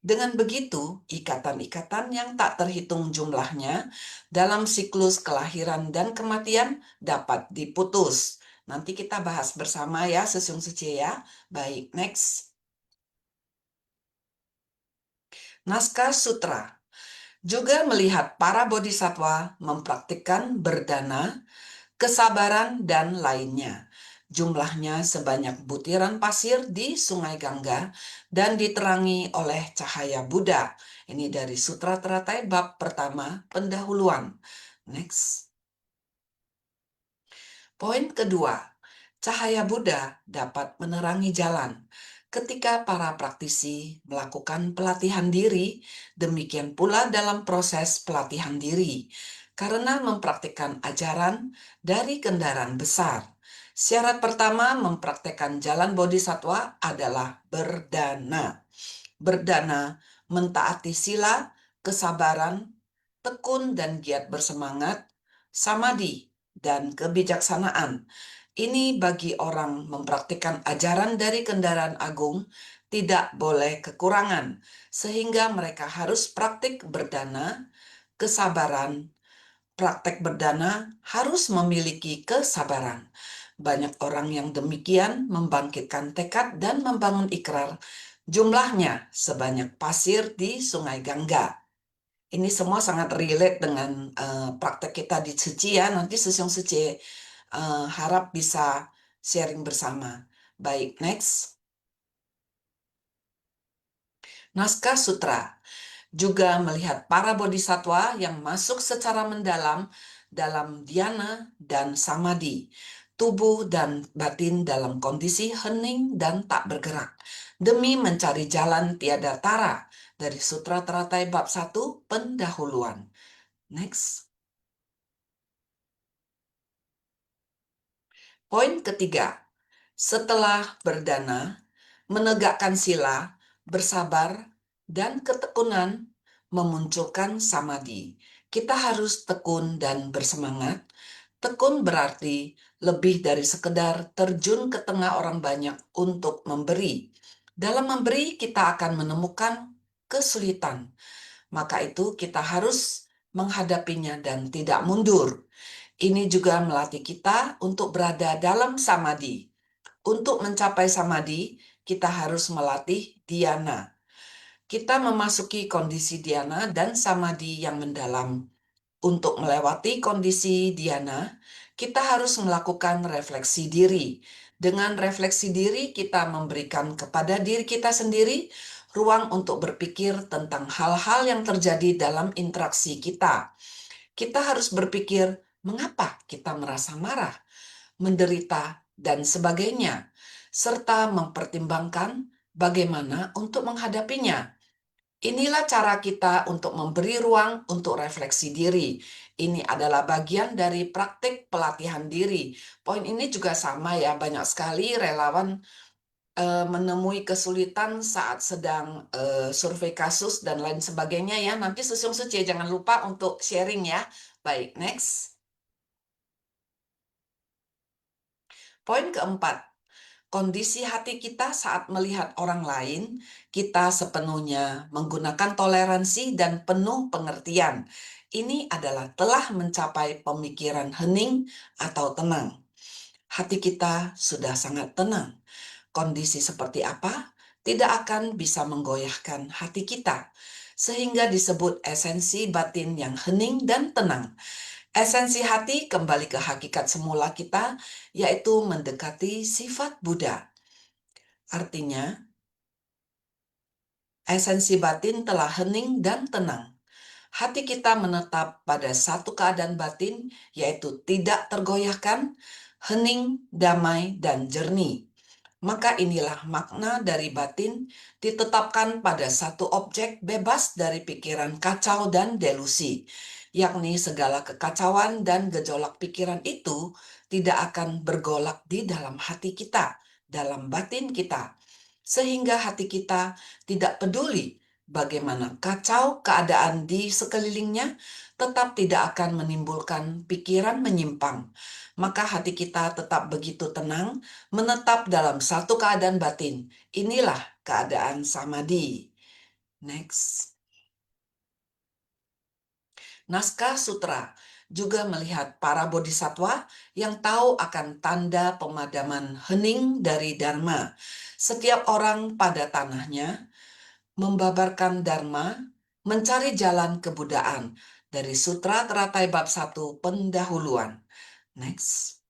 Dengan begitu, ikatan-ikatan yang tak terhitung jumlahnya dalam siklus kelahiran dan kematian dapat diputus. Nanti kita bahas bersama ya, Sesung Sece ya. Baik, next. Naskah Sutra juga melihat para bodhisattva mempraktikkan berdana, kesabaran, dan lainnya. Jumlahnya sebanyak butiran pasir di Sungai Gangga dan diterangi oleh cahaya Buddha. Ini dari Sutra Teratai bab pertama, pendahuluan. Next. Poin kedua, cahaya Buddha dapat menerangi jalan. Ketika para praktisi melakukan pelatihan diri, demikian pula dalam proses pelatihan diri, karena mempraktikkan ajaran dari kendaraan besar. Syarat pertama mempraktikkan jalan bodhisattva adalah berdana. Berdana mentaati sila, kesabaran, tekun dan giat bersemangat, samadhi, dan kebijaksanaan. Ini bagi orang mempraktikkan ajaran dari kendaraan agung tidak boleh kekurangan, sehingga mereka harus praktik berdana, kesabaran. Praktek berdana harus memiliki kesabaran. Banyak orang yang demikian membangkitkan tekad dan membangun ikrar. Jumlahnya sebanyak pasir di Sungai Gangga. Ini semua sangat relate dengan praktek kita di Suci ya. Nanti Sesung Suci harap bisa sharing bersama. Baik, next. Naskah Sutra juga melihat para bodhisattva yang masuk secara mendalam dalam dhyana dan samadhi, tubuh dan batin dalam kondisi hening dan tak bergerak, demi mencari jalan tiada tara, dari Sutra Teratai bab 1 pendahuluan. Next. Poin ketiga, setelah berdana, menegakkan sila, bersabar, dan ketekunan memunculkan samadhi. Kita harus tekun dan bersemangat. Tekun berarti lebih dari sekedar terjun ke tengah orang banyak untuk memberi. Dalam memberi, kita akan menemukan kesulitan. Maka itu kita harus menghadapinya dan tidak mundur. Ini juga melatih kita untuk berada dalam samadhi. Untuk mencapai samadhi, kita harus melatih dhyana. Kita memasuki kondisi dhyana dan samadhi yang mendalam. Untuk melewati kondisi dhyana, kita harus melakukan refleksi diri. Dengan refleksi diri, kita memberikan kepada diri kita sendiri ruang untuk berpikir tentang hal-hal yang terjadi dalam interaksi kita. Kita harus berpikir, mengapa kita merasa marah, menderita, dan sebagainya, serta mempertimbangkan bagaimana untuk menghadapinya. Inilah cara kita untuk memberi ruang untuk refleksi diri. Ini adalah bagian dari praktik pelatihan diri. Poin ini juga sama ya, banyak sekali relawan menemui kesulitan saat sedang survei kasus dan lain sebagainya ya. Nanti Sesung Suci jangan lupa untuk sharing ya. Baik, next. Poin keempat, kondisi hati kita saat melihat orang lain, kita sepenuhnya menggunakan toleransi dan penuh pengertian. Ini adalah telah mencapai pemikiran hening atau tenang. Hati kita sudah sangat tenang. Kondisi seperti apa tidak akan bisa menggoyahkan hati kita, sehingga disebut esensi batin yang hening dan tenang. Esensi hati kembali ke hakikat semula kita, yaitu mendekati sifat Buddha. Artinya, esensi batin telah hening dan tenang. Hati kita menetap pada satu keadaan batin, yaitu tidak tergoyahkan, hening, damai, dan jernih. Maka inilah makna dari batin ditetapkan pada satu objek bebas dari pikiran kacau dan delusi, yakni segala kekacauan dan gejolak pikiran itu tidak akan bergolak di dalam hati kita, dalam batin kita, sehingga hati kita tidak peduli bagaimana kacau keadaan di sekelilingnya, tetap tidak akan menimbulkan pikiran menyimpang. Maka hati kita tetap begitu tenang, menetap dalam satu keadaan batin. Inilah keadaan samadhi. Next. Naskah Sutra juga melihat para bodhisattva yang tahu akan tanda pemadaman hening dari Dharma. Setiap orang pada tanahnya membabarkan Dharma, mencari jalan kebudaan. Dari Sutra Teratai Bab 1 pendahuluan. Next.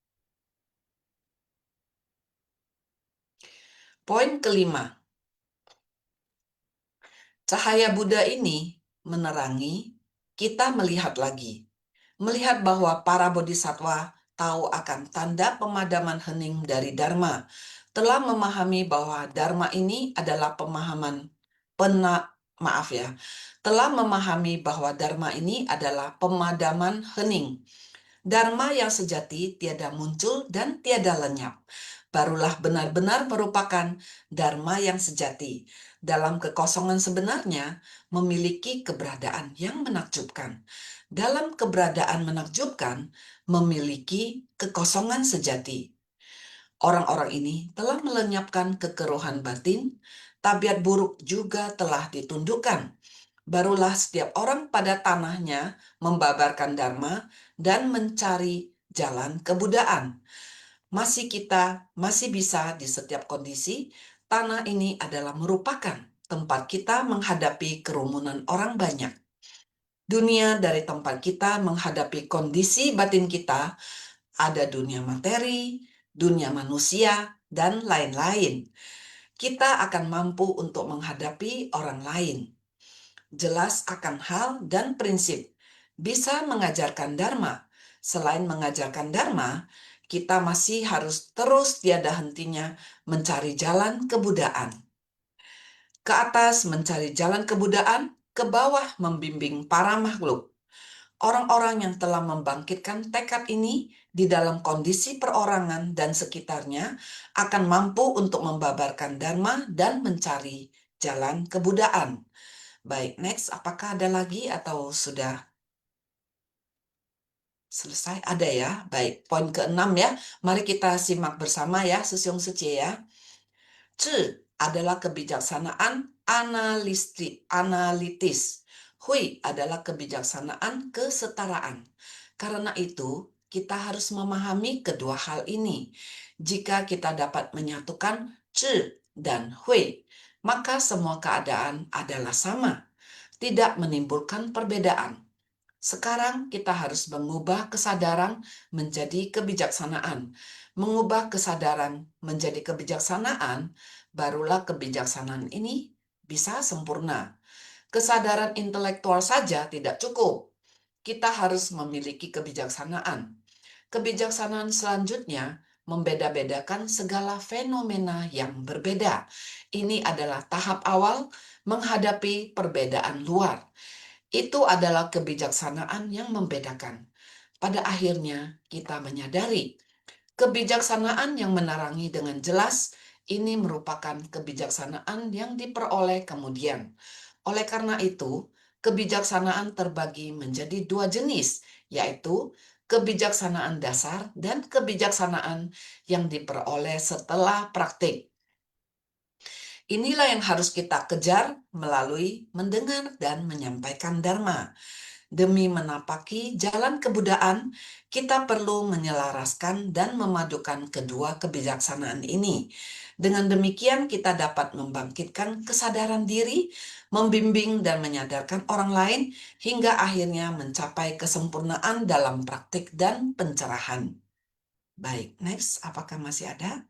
Poin kelima. Cahaya Buddha ini menerangi, kita melihat lagi. Melihat bahwa para bodhisattva tahu akan tanda pemadaman hening dari Dharma, telah memahami bahwa Dharma ini adalah telah memahami bahwa Dharma ini adalah pemadaman hening. Dharma yang sejati tiada muncul dan tiada lenyap. Barulah benar-benar merupakan Dharma yang sejati. Dalam kekosongan sebenarnya memiliki keberadaan yang menakjubkan. Dalam keberadaan menakjubkan memiliki kekosongan sejati. Orang-orang ini telah melenyapkan kekeruhan batin, tabiat buruk juga telah ditundukkan. Barulah setiap orang pada tanahnya membabarkan Dharma dan mencari jalan kebudaan. Masih bisa di setiap kondisi, tanah ini adalah merupakan tempat kita menghadapi kerumunan orang banyak. Dunia dari tempat kita menghadapi kondisi batin kita, ada dunia materi, dunia manusia, dan lain-lain. Kita akan mampu untuk menghadapi orang lain. Jelas akan hal dan prinsip, bisa mengajarkan Dharma. Selain mengajarkan Dharma, kita masih harus terus tiada hentinya mencari jalan kebudaan. Ke atas mencari jalan kebudaan, ke bawah membimbing para makhluk. Orang-orang yang telah membangkitkan tekad ini di dalam kondisi perorangan dan sekitarnya akan mampu untuk membabarkan Dharma dan mencari jalan kebudaan. Baik, next. Apakah ada lagi atau sudah selesai? Ada ya. Baik, poin ke-6 ya. Mari kita simak bersama ya, Susyong Suci ya. Zhi adalah kebijaksanaan analitis. Hui adalah kebijaksanaan kesetaraan. Karena itu, kita harus memahami kedua hal ini. Jika kita dapat menyatukan Zhi dan Hui, maka semua keadaan adalah sama, tidak menimbulkan perbedaan. Sekarang kita harus mengubah kesadaran menjadi kebijaksanaan. Mengubah kesadaran menjadi kebijaksanaan, barulah kebijaksanaan ini bisa sempurna. Kesadaran intelektual saja tidak cukup. Kita harus memiliki kebijaksanaan. Kebijaksanaan selanjutnya membeda-bedakan segala fenomena yang berbeda. Ini adalah tahap awal menghadapi perbedaan luar. Itu adalah kebijaksanaan yang membedakan. Pada akhirnya kita menyadari kebijaksanaan yang menerangi dengan jelas ini merupakan kebijaksanaan yang diperoleh kemudian. Oleh karena itu, kebijaksanaan terbagi menjadi dua jenis, yaitu kebijaksanaan dasar dan kebijaksanaan yang diperoleh setelah praktik. Inilah yang harus kita kejar melalui mendengar dan menyampaikan Dharma. Demi menapaki jalan kebudaan, kita perlu menyelaraskan dan memadukan kedua kebijaksanaan ini. Dengan demikian kita dapat membangkitkan kesadaran diri, membimbing dan menyadarkan orang lain, hingga akhirnya mencapai kesempurnaan dalam praktik dan pencerahan. Baik, next. Apakah masih ada?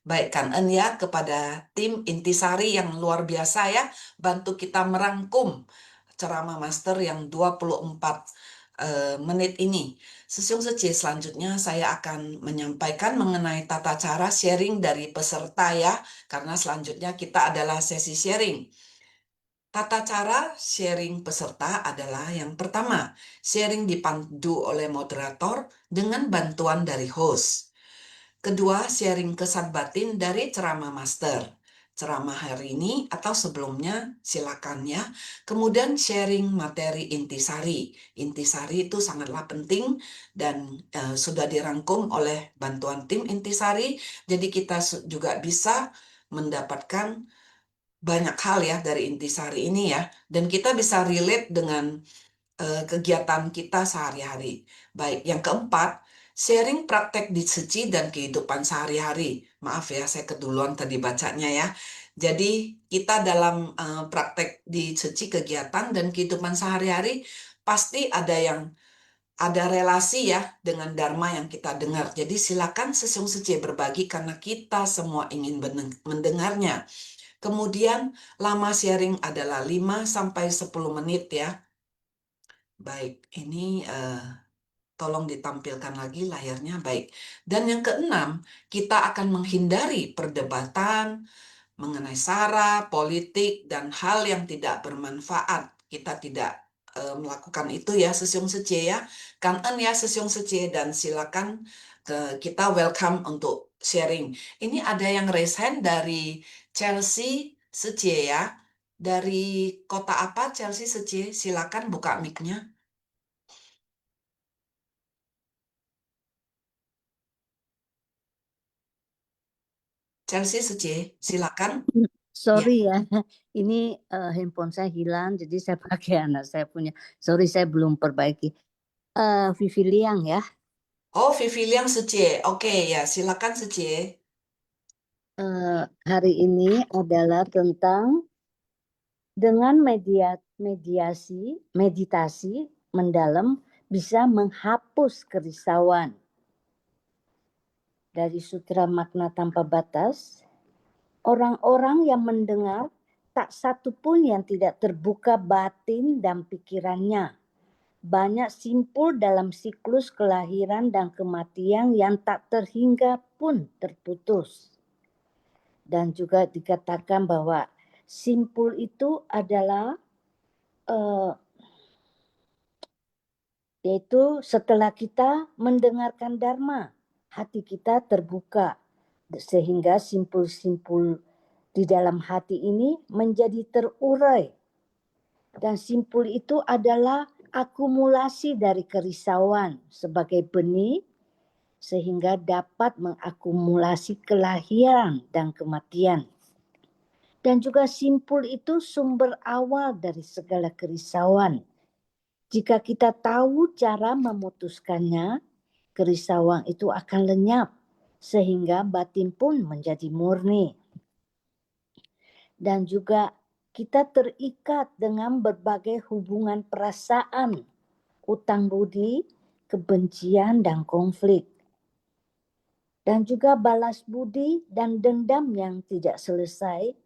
Baik, Kanen ya kepada tim Intisari yang luar biasa ya, bantu kita merangkum ceramah master yang 24 menit ini. Sesiung Sece, selanjutnya saya akan menyampaikan mengenai tata cara sharing dari peserta ya, karena selanjutnya kita adalah sesi sharing. Tata cara sharing peserta adalah yang pertama, sharing dipandu oleh moderator dengan bantuan dari host. Kedua, sharing kesan batin dari ceramah master. Ceramah hari ini atau sebelumnya silakan ya. Kemudian sharing materi intisari. Intisari itu sangatlah penting dan sudah dirangkum oleh bantuan tim intisari. Jadi kita juga bisa mendapatkan banyak hal ya dari intisari ini ya. Dan kita bisa relate dengan kegiatan kita sehari-hari. Baik, yang keempat, sharing praktek di suci dan kehidupan sehari-hari. Maaf ya, saya keduluan tadi bacanya ya. Jadi kita dalam praktek di suci kegiatan dan kehidupan sehari-hari pasti ada relasi ya dengan dharma yang kita dengar. Jadi silakan Sesiung Sece berbagi karena kita semua ingin mendengarnya. Kemudian lama sharing adalah 5-10 menit ya. Baik, ini tolong ditampilkan lagi layarnya. Baik. Dan yang keenam, kita akan menghindari perdebatan mengenai sara, politik, dan hal yang tidak bermanfaat. Kita tidak melakukan itu ya, Sesiung Sece ya. Kangen ya, Sesiung Sece, dan silakan kita welcome untuk sharing. Ini ada yang raise hand dari Chelsea Sece ya. Dari kota apa Chelsea Sece? Silakan buka mic-nya. Chelsea Sece, silakan. Sorry ya, ini handphone saya hilang, jadi saya pakai anak saya punya. Sorry, saya belum perbaiki. Vivi Liang ya. Oh, Vivi Liang Sece. Oke ya, silakan Sece. Hari ini adalah tentang dengan meditasi mendalam bisa menghapus kerisauan. Dari Sutra Makna Tanpa Batas, orang-orang yang mendengar tak satu pun yang tidak terbuka batin dan pikirannya. Banyak simpul dalam siklus kelahiran dan kematian yang tak terhingga pun terputus. Dan juga dikatakan bahwa simpul itu adalah yaitu setelah kita mendengarkan Dharma, hati kita terbuka sehingga simpul-simpul di dalam hati ini menjadi terurai. Dan simpul itu adalah akumulasi dari kerisauan sebagai benih sehingga dapat mengakumulasi kelahiran dan kematian. Dan juga simpul itu sumber awal dari segala kerisauan. Jika kita tahu cara memutuskannya, kerisauan itu akan lenyap sehingga batin pun menjadi murni. Dan juga kita terikat dengan berbagai hubungan perasaan, utang budi, kebencian dan konflik. Dan juga balas budi dan dendam yang tidak selesai,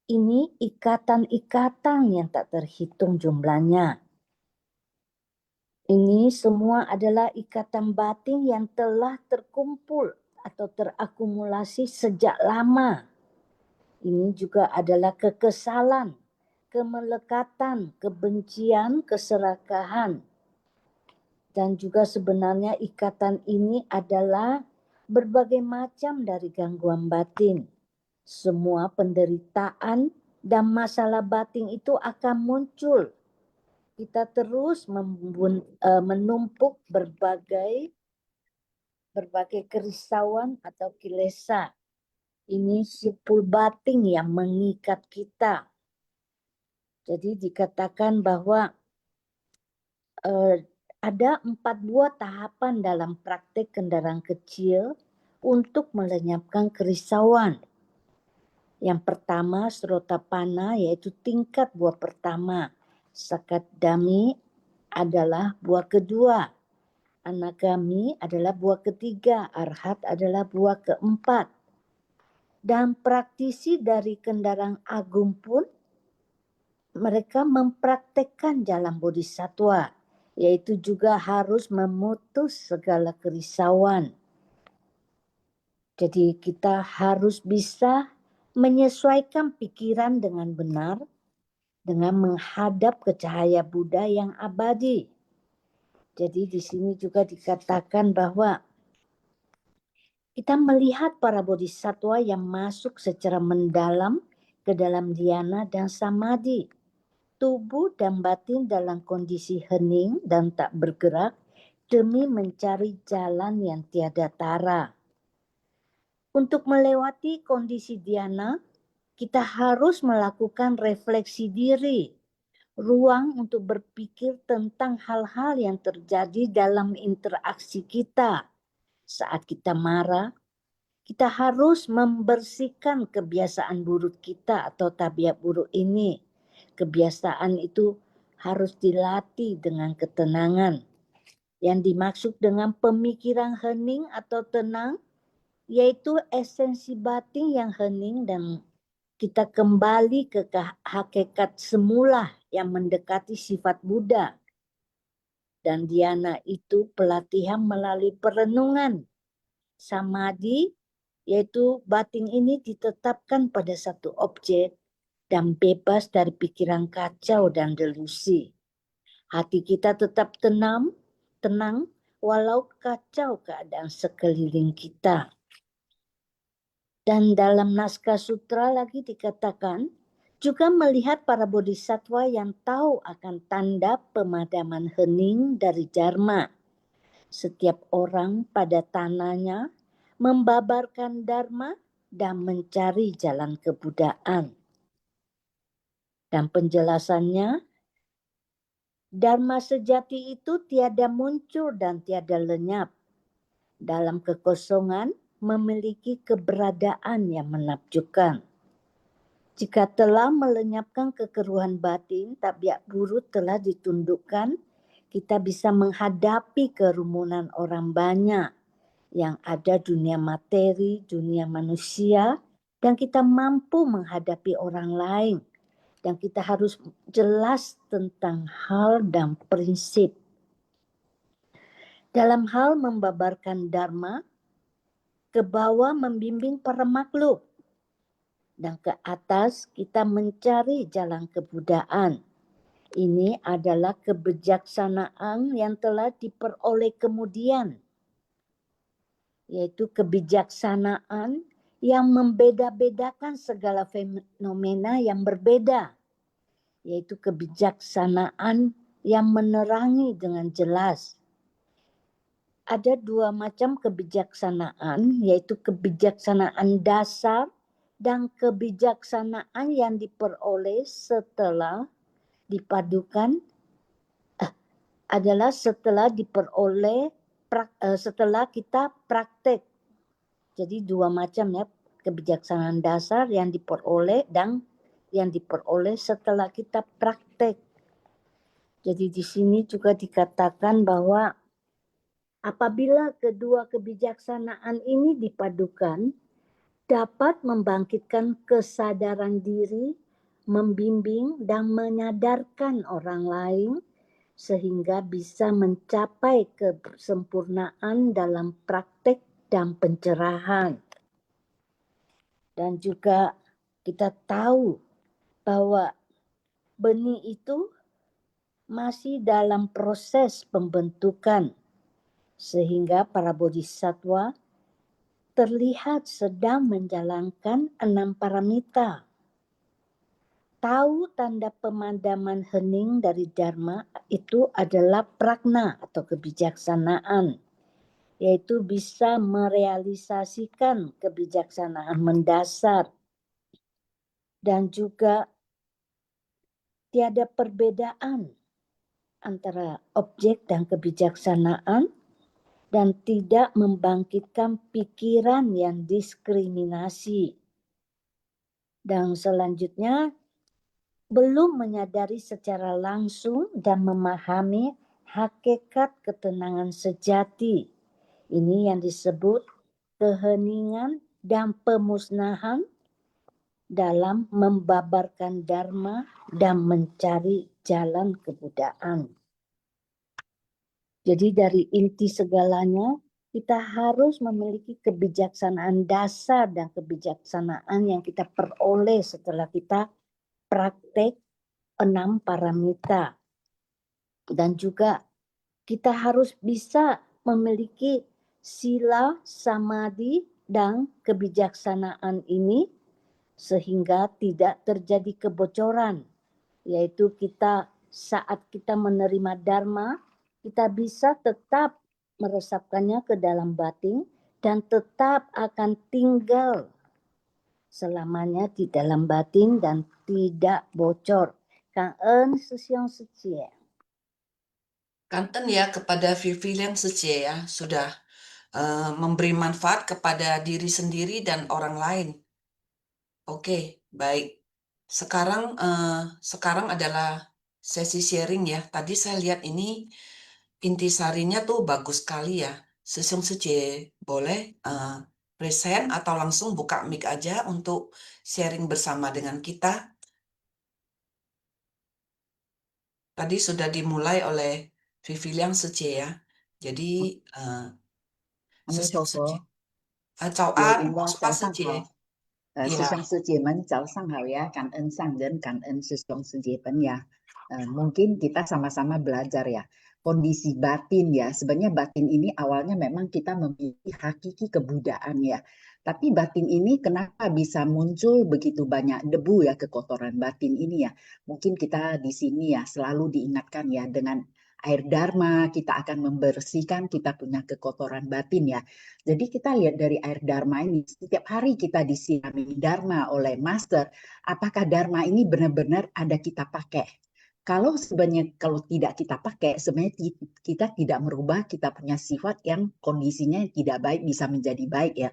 ini ikatan-ikatan yang tak terhitung jumlahnya. Ini semua adalah ikatan batin yang telah terkumpul atau terakumulasi sejak lama. Ini juga adalah kekesalan, kemelekatan, kebencian, keserakahan. Dan juga sebenarnya ikatan ini adalah berbagai macam dari gangguan batin. Semua penderitaan dan masalah batin itu akan muncul. Kita terus menumpuk berbagai kerisauan atau kilesa. Ini simpul batin yang mengikat kita. Jadi dikatakan bahwa ada 4 buah tahapan dalam praktek kendaraan kecil untuk melenyapkan kerisauan. Yang pertama Srotapana, yaitu tingkat buah pertama. Sakadami adalah buah kedua. Anagami adalah buah ketiga. Arhat adalah buah keempat. Dan praktisi dari kendaraan agung pun mereka mempraktekkan jalan bodhisattva. yaitu juga harus memutus segala kerisauan. Jadi kita harus bisa menyesuaikan pikiran dengan benar dengan menghadap ke cahaya Buddha yang abadi. Jadi di sini juga dikatakan bahwa kita melihat para bodhisattva yang masuk secara mendalam ke dalam dhyana dan samadhi. Tubuh dan batin dalam kondisi hening dan tak bergerak demi mencari jalan yang tiada tara. Untuk melewati kondisi dhyana, kita harus melakukan refleksi diri, ruang untuk berpikir tentang hal-hal yang terjadi dalam interaksi kita. Saat kita marah, kita harus membersihkan kebiasaan buruk kita atau tabiat buruk ini. Kebiasaan itu harus dilatih dengan ketenangan. Yang dimaksud dengan pemikiran hening atau tenang, yaitu esensi batin yang hening dan kita kembali ke hakikat semula yang mendekati sifat Buddha. Dan dhyana itu pelatihan melalui perenungan. Samadhi, yaitu batin ini ditetapkan pada satu objek dan bebas dari pikiran kacau dan delusi. Hati kita tetap tenang walau kacau keadaan sekeliling kita. Dan dalam naskah sutra lagi dikatakan, juga melihat para bodhisattva yang tahu akan tanda pemadaman hening dari dharma. Setiap orang pada tanahnya membabarkan dharma dan mencari jalan kebudaan. Dan penjelasannya, dharma sejati itu tiada muncul dan tiada lenyap. Dalam kekosongan memiliki keberadaan yang menakjubkan. Jika telah melenyapkan kekeruhan batin, tabiat buruk telah ditundukkan, kita bisa menghadapi kerumunan orang banyak yang ada dunia materi, dunia manusia, dan kita mampu menghadapi orang lain. Dan kita harus jelas tentang hal dan prinsip. Dalam hal membabarkan dharma, ke bawah membimbing para makhluk, dan ke atas kita mencari jalan kebudaan. Ini adalah kebijaksanaan yang telah diperoleh kemudian, yaitu kebijaksanaan yang membeda-bedakan segala fenomena yang berbeda, yaitu kebijaksanaan yang menerangi dengan jelas. Ada dua macam kebijaksanaan, yaitu kebijaksanaan dasar dan kebijaksanaan yang diperoleh setelah dipadukan adalah setelah diperoleh setelah kita praktek. Jadi dua macam ya, kebijaksanaan dasar yang diperoleh dan yang diperoleh setelah kita praktek. Jadi di sini juga dikatakan bahwa apabila kedua kebijaksanaan ini dipadukan, dapat membangkitkan kesadaran diri, membimbing dan menyadarkan orang lain, sehingga bisa mencapai kesempurnaan dalam praktek dan pencerahan. Dan juga kita tahu bahwa benih itu masih dalam proses pembentukan, sehingga para bodhisattva terlihat sedang menjalankan 6 paramita. Tahu tanda pemadaman hening dari dharma itu adalah prajna atau kebijaksanaan, yaitu bisa merealisasikan kebijaksanaan mendasar, dan juga tiada perbedaan antara objek dan kebijaksanaan, dan tidak membangkitkan pikiran yang diskriminasi. Dan selanjutnya, belum menyadari secara langsung dan memahami hakikat ketenangan sejati. Ini yang disebut keheningan dan pemusnahan dalam membabarkan dharma dan mencari jalan kebudaan. Jadi dari inti segalanya, kita harus memiliki kebijaksanaan dasar dan kebijaksanaan yang kita peroleh setelah kita praktek 6 paramita. Dan juga kita harus bisa memiliki sila, samadhi, dan kebijaksanaan ini sehingga tidak terjadi kebocoran, yaitu kita saat kita menerima dharma, kita bisa tetap meresapkannya ke dalam batin dan tetap akan tinggal selamanya di dalam batin dan tidak bocor. Cảm ơn sư siêu sư chị. Kanten ya kepada Vivi yang Secie ya, sudah memberi manfaat kepada diri sendiri dan orang lain. Oke, baik. Sekarang adalah sesi sharing ya. Tadi saya lihat ini intisarinya tuh bagus sekali ya. Sesiung Secie boleh present atau langsung buka mic aja untuk sharing bersama dengan kita. Tadi sudah dimulai oleh Vivi Liang Secie ya. Jadi Sesiung Secie. 早安，我是巴斯杰。师 Ya, 兄师姐们早上好呀，感恩上人，感恩师兄师姐们ya. Mungkin kita sama-sama belajar ya, kondisi batin ya. Sebenarnya batin ini awalnya memang kita memiliki hakiki kebudaan ya. Tapi batin ini kenapa bisa muncul begitu banyak debu ya, kekotoran batin ini ya. Mungkin kita di sini ya selalu diingatkan ya, dengan air dharma kita akan membersihkan kita punya kekotoran batin ya. Jadi kita lihat dari air dharma ini, setiap hari kita disirami dharma oleh master, apakah dharma ini benar-benar ada kita pakai? Kalau sebenarnya kalau tidak kita pakai, sebenarnya kita tidak merubah kita punya sifat yang kondisinya tidak baik bisa menjadi baik ya.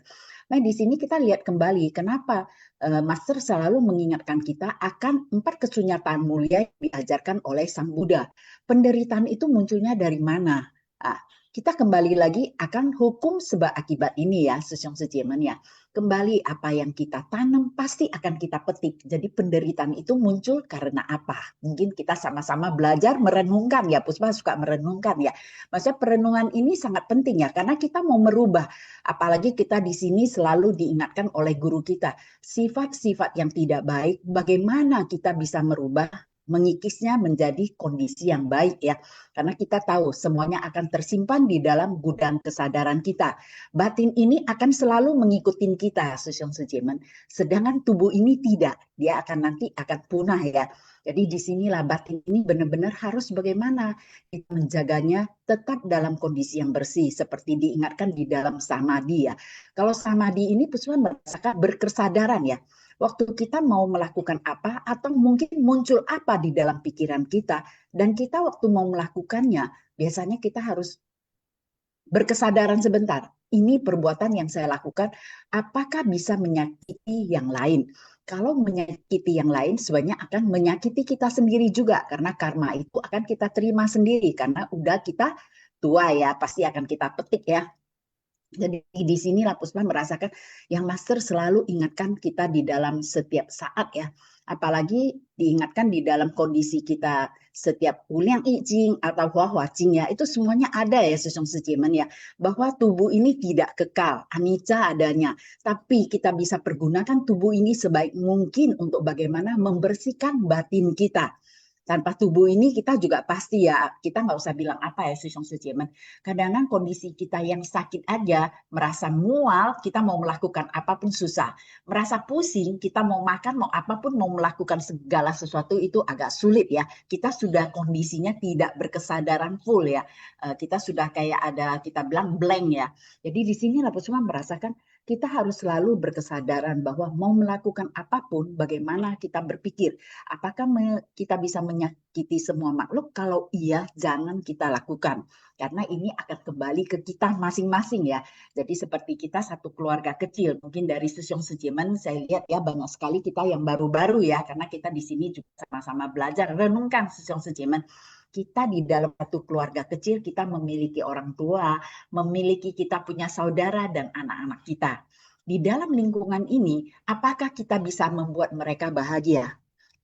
Nah di sini kita lihat kembali kenapa Master selalu mengingatkan kita akan 4 kesunyataan mulia yang diajarkan oleh Sang Buddha. Penderitaan itu munculnya dari mana? Kita kembali lagi akan hukum sebab akibat ini ya, Sesiong Sejemen ya. Kembali apa yang kita tanam pasti akan kita petik. Jadi penderitaan itu muncul karena apa? Mungkin kita sama-sama belajar merenungkan ya, Puspa suka merenungkan ya. Maksudnya perenungan ini sangat penting ya, karena kita mau merubah. Apalagi kita di sini selalu diingatkan oleh guru kita, sifat-sifat yang tidak baik, bagaimana kita bisa merubah, mengikisnya menjadi kondisi yang baik ya. Karena kita tahu semuanya akan tersimpan di dalam gudang kesadaran kita. Batin ini akan selalu mengikuti kita, Sesiong Sejemen. Sedangkan tubuh ini tidak, dia akan punah ya. Jadi disinilah batin ini benar-benar harus bagaimana kita menjaganya tetap dalam kondisi yang bersih, seperti diingatkan di dalam samadhi ya. Kalau samadhi ini Puspa merasakan berkesadaran ya. Waktu kita mau melakukan apa atau mungkin muncul apa di dalam pikiran kita, dan kita waktu mau melakukannya, biasanya kita harus berkesadaran sebentar. Ini perbuatan yang saya lakukan, apakah bisa menyakiti yang lain? Kalau menyakiti yang lain, sebenarnya akan menyakiti kita sendiri juga, karena karma itu akan kita terima sendiri, karena udah kita tua ya, pasti akan kita petik ya. Jadi di sini Puspa merasakan yang Master selalu ingatkan kita di dalam setiap saat ya. Apalagi diingatkan di dalam kondisi kita setiap Wuliang Ijing atau Hua Jing ya. Itu semuanya ada ya Sesiong Sejemen ya. Bahwa tubuh ini tidak kekal, anicca adanya. Tapi kita bisa pergunakan tubuh ini sebaik mungkin untuk bagaimana membersihkan batin kita. Tanpa tubuh ini kita juga pasti ya, kita nggak usah bilang apa ya Sesiong Sejemen. Kadang-kadang kondisi kita yang sakit aja, merasa mual, kita mau melakukan apapun susah. Merasa pusing, kita mau makan, mau apapun, mau melakukan segala sesuatu itu agak sulit ya. Kita sudah kondisinya tidak berkesadaran full ya. Kita sudah kayak ada, kita bilang blank ya. Jadi di sini Puspa merasakan kita harus selalu berkesadaran bahwa mau melakukan apapun, bagaimana kita berpikir. Apakah kita bisa menyakiti semua makhluk? Kalau iya, jangan kita lakukan. Karena ini akan kembali ke kita masing-masing ya. Jadi seperti kita satu keluarga kecil. Mungkin dari Sesiong Sejemen saya lihat ya banyak sekali kita yang baru-baru ya. Karena kita di sini juga sama-sama belajar. Renungkan Sesiong Sejemen. Kita di dalam satu keluarga kecil, kita memiliki orang tua, memiliki kita punya saudara dan anak-anak kita. Di dalam lingkungan ini, apakah kita bisa membuat mereka bahagia?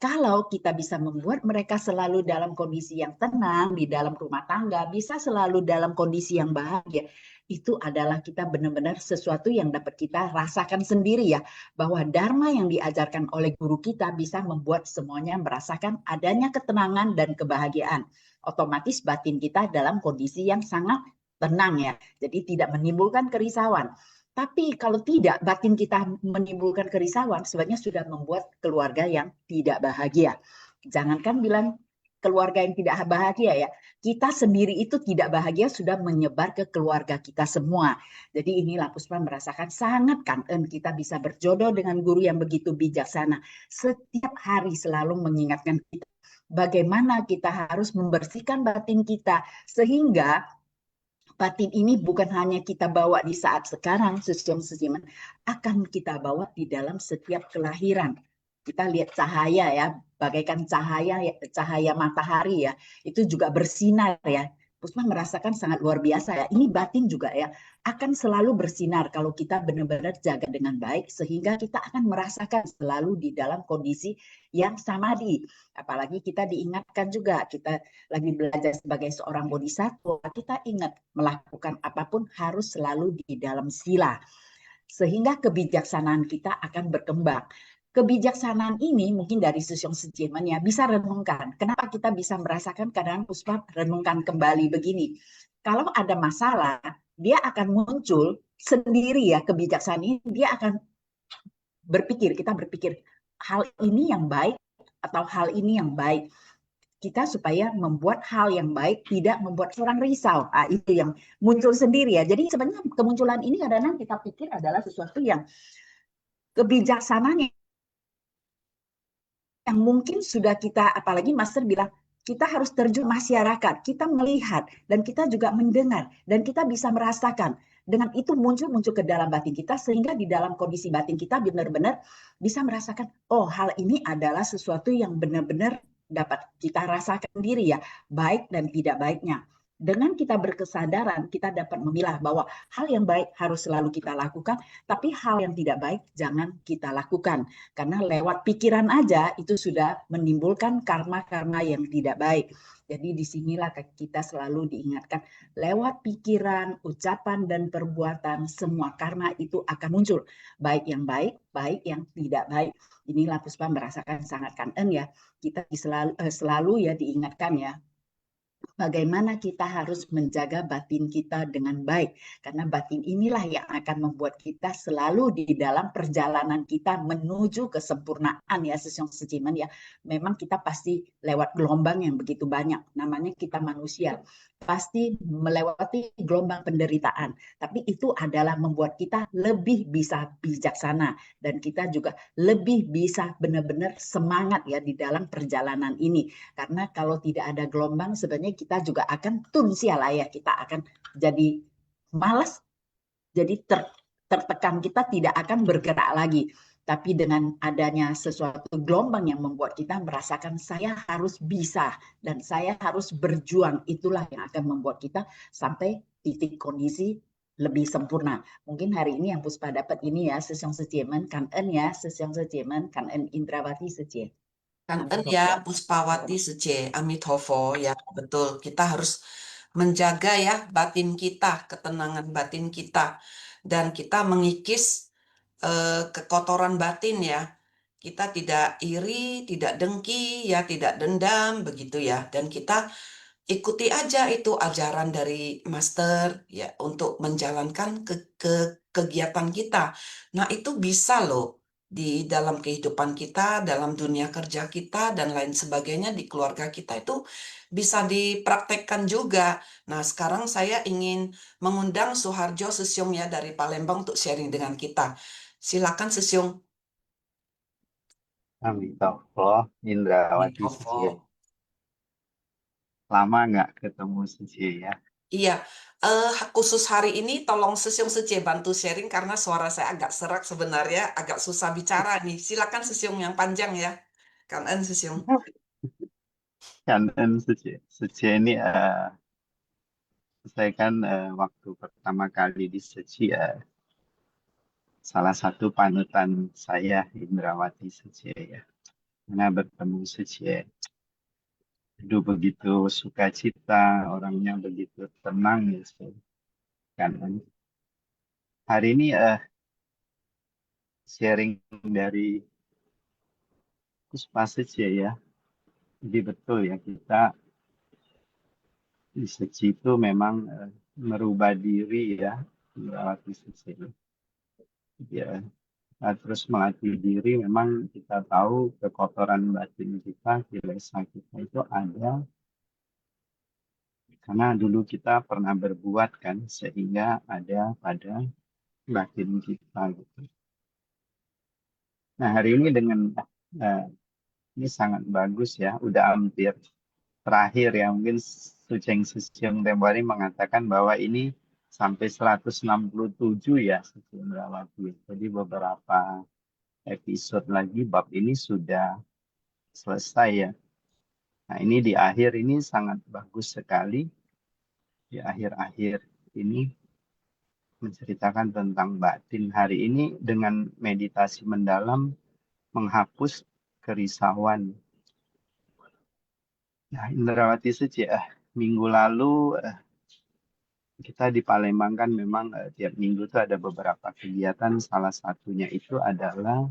Kalau kita bisa membuat mereka selalu dalam kondisi yang tenang, di dalam rumah tangga, bisa selalu dalam kondisi yang bahagia, itu adalah kita benar-benar sesuatu yang dapat kita rasakan sendiri ya, bahwa Dharma yang diajarkan oleh guru kita bisa membuat semuanya merasakan adanya ketenangan dan kebahagiaan. Otomatis batin kita dalam kondisi yang sangat tenang ya, jadi tidak menimbulkan kerisauan. Tapi kalau tidak, batin kita menimbulkan kerisauan, sebenarnya sudah membuat keluarga yang tidak bahagia. Jangankan bilang keluarga yang tidak bahagia ya, kita sendiri itu tidak bahagia sudah menyebar ke keluarga kita semua. Jadi inilah Puspa merasakan sangat kangen kita bisa berjodoh dengan guru yang begitu bijaksana. Setiap hari selalu mengingatkan kita bagaimana kita harus membersihkan batin kita sehingga batin ini bukan hanya kita bawa di saat sekarang, sesuai akan kita bawa di dalam setiap kelahiran. Kita lihat cahaya ya, bagaikan cahaya matahari ya, itu juga bersinar ya. Puspa merasakan sangat luar biasa ya. Ini batin juga ya, akan selalu bersinar kalau kita benar-benar jaga dengan baik, sehingga kita akan merasakan selalu di dalam kondisi yang samadhi. Apalagi kita diingatkan juga, kita lagi belajar sebagai seorang bodhisattva, kita ingat melakukan apapun harus selalu di dalam sila. Sehingga kebijaksanaan kita akan berkembang. Kebijaksanaan ini mungkin dari Susyong Sejeman ya bisa renungkan. Kenapa kita bisa merasakan kadang Puspa renungkan kembali begini. Kalau ada masalah, dia akan muncul sendiri ya kebijaksanaan ini. Dia akan berpikir, kita berpikir hal ini yang baik atau hal ini yang baik. Kita supaya membuat hal yang baik, tidak membuat orang risau. Itu yang muncul sendiri ya. Jadi sebenarnya kemunculan ini kadang-kadang kita pikir adalah sesuatu yang kebijaksanaan yang mungkin sudah kita, apalagi Master bilang, kita harus terjun masyarakat, kita melihat, dan kita juga mendengar, dan kita bisa merasakan. Dengan itu muncul ke dalam batin kita, sehingga di dalam kondisi batin kita benar-benar bisa merasakan, oh hal ini adalah sesuatu yang benar-benar dapat kita rasakan diri ya, baik dan tidak baiknya. Dengan kita berkesadaran, kita dapat memilah bahwa hal yang baik harus selalu kita lakukan, tapi hal yang tidak baik jangan kita lakukan. Karena lewat pikiran aja itu sudah menimbulkan karma-karma yang tidak baik. Jadi disinilah kita selalu diingatkan, lewat pikiran, ucapan, dan perbuatan, semua karma itu akan muncul. Baik yang baik, baik yang tidak baik. Inilah Puspa merasakan sangat kangen ya. Kita selalu ya diingatkan ya, bagaimana kita harus menjaga batin kita dengan baik. Karena batin inilah yang akan membuat kita selalu di dalam perjalanan kita menuju kesempurnaan ya, Susyong Sejiman ya. Memang kita pasti lewat gelombang yang begitu banyak. Namanya kita manusia. Pasti melewati gelombang penderitaan. Tapi itu adalah membuat kita lebih bisa bijaksana. Dan kita juga lebih bisa benar-benar semangat ya di dalam perjalanan ini. Karena kalau tidak ada gelombang sebenarnya kita juga akan tunsial ya, kita akan jadi malas, jadi tertekan, kita tidak akan bergerak lagi. Tapi dengan adanya sesuatu gelombang yang membuat kita merasakan saya harus bisa dan saya harus berjuang, itulah yang akan membuat kita sampai titik kondisi lebih sempurna. Mungkin hari ini yang Puspa dapat ini ya, Susyong Sejeman, kangen ya, Susyong Sejeman, kangen Indrawati Seje. Kangen ya Puspawati Suje, Amitofo ya, betul. Kita harus menjaga ya batin kita, ketenangan batin kita. Dan kita mengikis kekotoran batin ya. Kita tidak iri, tidak dengki, ya tidak dendam, begitu ya. Dan kita ikuti aja itu ajaran dari Master ya untuk menjalankan kegiatan kita. Nah, itu bisa loh di dalam kehidupan kita, dalam dunia kerja kita, dan lain sebagainya di keluarga kita itu bisa dipraktekkan juga. Nah, sekarang saya ingin mengundang Suharjo Susyong ya dari Palembang untuk sharing dengan kita. Silakan Susyong. Amitofo, Indrawati Amitofo. Suje. Lama nggak ketemu Suje ya? Iya, khusus hari ini tolong Susyong Suje bantu sharing karena suara saya agak serak sebenarnya, agak susah bicara nih. Silakan Susyong yang panjang ya. Kangen Susyong. Kangen Suje. Suje ini saya kan waktu pertama kali di Suje salah satu panutan saya Indrawati Suje ya. karena bertemu Sejie. Aduh, begitu sukacita, orangnya begitu tenang ya. Kan hari ini sharing dari Puspa Sejie ya. Jadi betul ya, kita di Sejie itu memang merubah diri ya, melewati Sejie. Ya, terus melatih diri, memang kita tahu kekotoran batin kita, kilesa kita itu ada karena dulu kita pernah berbuat kan, sehingga ada pada batin kita gitu. Nah, hari ini dengan ini sangat bagus ya, udah hampir terakhir ya, mungkin Suceng Suciung tempo hari mengatakan bahwa ini sampai 167 ya Suci Indrawati. Jadi beberapa episode lagi bab ini sudah selesai ya. Nah, ini di akhir ini sangat bagus sekali. Di akhir-akhir ini menceritakan tentang batin. Hari ini dengan meditasi mendalam menghapus kerisauan. Nah, Indrawati Suci, minggu lalu kita di Palembang kan memang tiap minggu itu ada beberapa kegiatan. Salah satunya itu adalah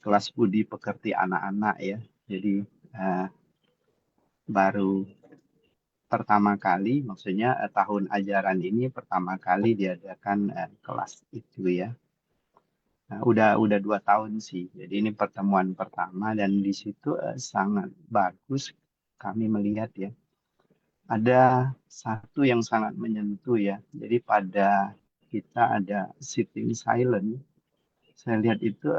kelas budi pekerti anak-anak ya. Jadi baru pertama kali, maksudnya tahun ajaran ini pertama kali diadakan kelas itu ya. Nah, udah 2 tahun sih. Jadi ini pertemuan pertama dan di situ sangat bagus kami melihat ya. Ada satu yang sangat menyentuh ya. Jadi pada kita ada sitting silent. Saya lihat itu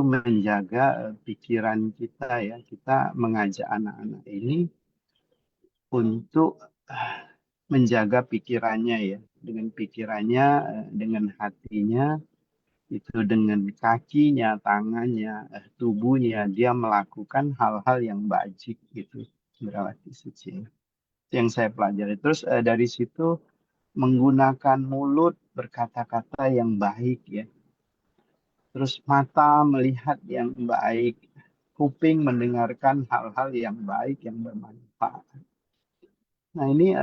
menjaga pikiran kita ya. Kita mengajak anak-anak ini untuk menjaga pikirannya ya. Dengan pikirannya, dengan hatinya, itu dengan kakinya, tangannya, tubuhnya, dia melakukan hal-hal yang bajik gitu. Indrawati Suci. Yang saya pelajari. Terus dari situ menggunakan mulut berkata-kata yang baik ya. Terus mata melihat yang baik, kuping mendengarkan hal-hal yang baik yang bermanfaat. Nah, ini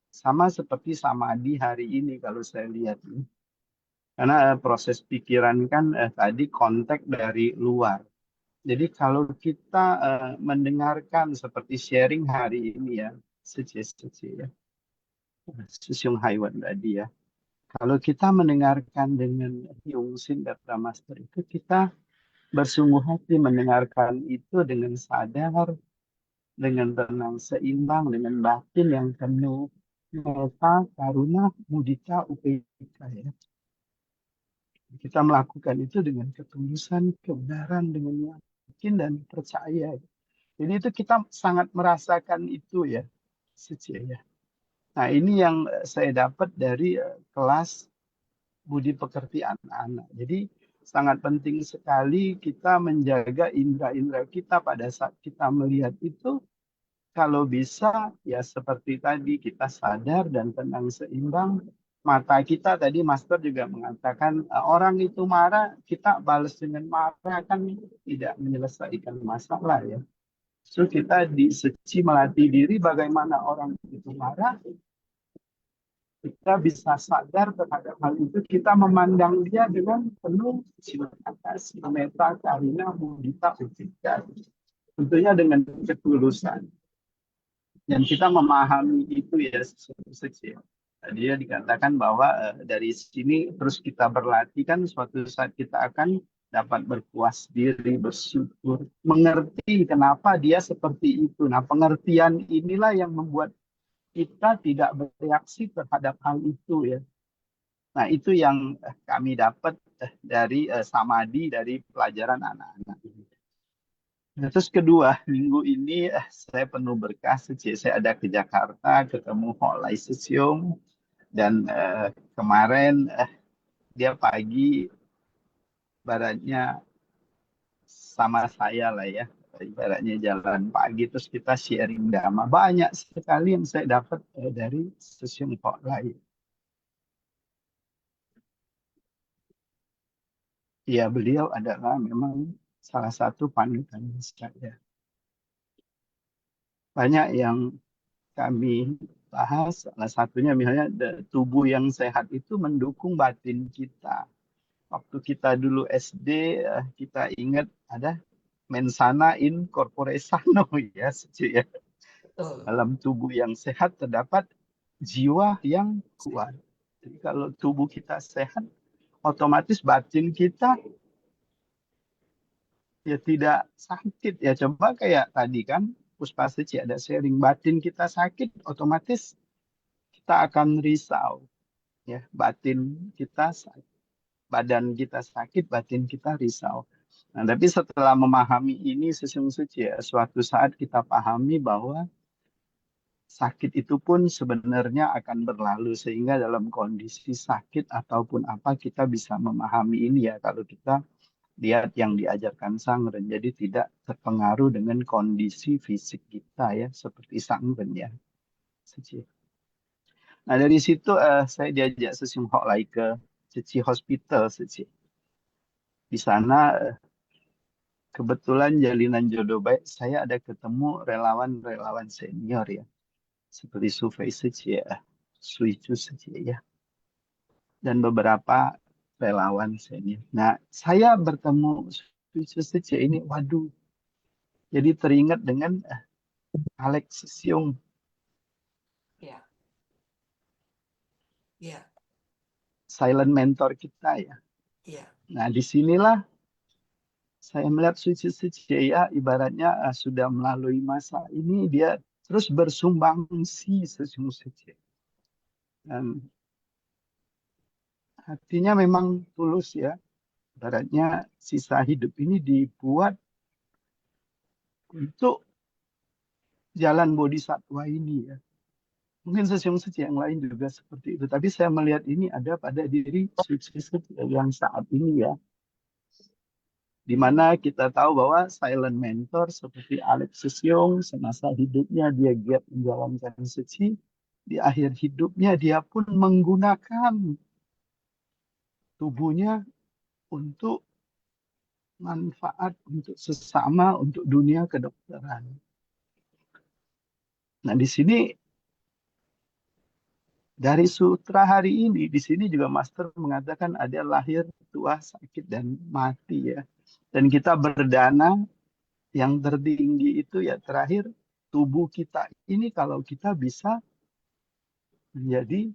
sama seperti samadhi hari ini kalau saya lihat ini. Karena proses pikiran kan tadi kontak dari luar. Jadi kalau kita mendengarkan seperti sharing hari ini ya, Suci ya, Suciung Haiwan tadi ya. Kalau kita mendengarkan dengan Yungsin Datra Master itu, kita bersungguh hati mendengarkan itu dengan sadar, dengan tenang, seimbang, dengan batin yang penuh metta, karuna, mudita, upekkha ya. Kita melakukan itu dengan ketulusan, kebenaran, dengan yakin dan percaya. Jadi itu kita sangat merasakan itu ya, Suci ya. Nah, ini yang saya dapat dari kelas budi pekerti anak-anak. Jadi sangat penting sekali kita menjaga indera-indera kita pada saat kita melihat itu. Kalau bisa ya seperti tadi, kita sadar dan tenang, seimbang. Mata kita tadi Master juga mengatakan orang itu marah, kita balas dengan marah kan tidak menyelesaikan masalah ya. So kita di Suci melatih diri bagaimana orang itu marah, kita bisa sadar terhadap hal itu, kita memandang dia dengan penuh cinta kasih, metta, karuna, mudita, upekkha. Tentunya dengan ketulusan. Dan kita memahami itu ya Suci. Dia dikatakan bahwa dari sini terus kita berlatih kan suatu saat kita akan dapat berpuas diri, bersyukur, mengerti kenapa dia seperti itu. Nah, pengertian inilah yang membuat kita tidak bereaksi terhadap hal itu ya. Nah, itu yang kami dapat dari samadhi, dari pelajaran anak-anak ini. Nah, terus kedua, minggu ini saya penuh berkah. Saya ada ke Jakarta, ketemu Holai Suciung, dan kemarin dia pagi, ibaratnya sama saya lah ya, ibaratnya jalan pagi, terus kita sharing dhamma. Banyak sekali yang saya dapat dari Suciung Holai. Ya, beliau adalah memang salah satu panutan saya. Banyak yang kami bahas, salah satunya misalnya tubuh yang sehat itu mendukung batin kita. Waktu kita dulu SD, kita ingat ada mens sana in corpore sano ya, ya. Betul. Dalam tubuh yang sehat terdapat jiwa yang kuat. Jadi kalau tubuh kita sehat, otomatis batin kita ya tidak sakit ya. Coba kayak tadi kan Puspa Seci ada sharing, batin kita sakit, otomatis kita akan risau ya, batin kita sakit. Badan kita sakit, batin kita risau. Nah, tapi setelah memahami ini sesungguhnya ya, suatu saat kita pahami bahwa sakit itu pun sebenarnya akan berlalu, sehingga dalam kondisi sakit ataupun apa kita bisa memahami ini ya, kalau kita lihat yang diajarkan Sangren, jadi tidak terpengaruh dengan kondisi fisik kita ya, seperti Sangren ya. Nah dari situ saya diajak Sesimbhok lagi ke Ceci Hospital Ceci. Di sana kebetulan jalinan jodoh baik, saya ada ketemu relawan-relawan senior ya, seperti Sufei Seci ya, Suicu Seci ya, dan beberapa relawan senior. Nah saya bertemu Suicu Seci ini, waduh, jadi teringat dengan Alex Siung. Ya. Ya. Silent mentor kita ya. Ya. Nah disinilah saya melihat Suci ya, ibaratnya sudah melalui masa ini, dia terus bersumbangsi sesungguhnya. Dan hatinya memang tulus ya. Ibaratnya sisa hidup ini dibuat untuk jalan bodhisatwa ini ya. Mungkin sesungguhnya yang lain juga seperti itu. Tapi saya melihat ini ada pada diri Suci yang saat ini ya. Di mana kita tahu bahwa silent mentor seperti Alex Siung, semasa hidupnya dia giat menjalankan suci, di akhir hidupnya dia pun menggunakan tubuhnya untuk manfaat untuk sesama, untuk dunia kedokteran. Nah di sini dari sutra hari ini, di sini juga Master mengatakan ada lahir, tua, sakit, dan mati ya. Dan kita berdana yang tertinggi itu ya terakhir tubuh kita ini, kalau kita bisa menjadi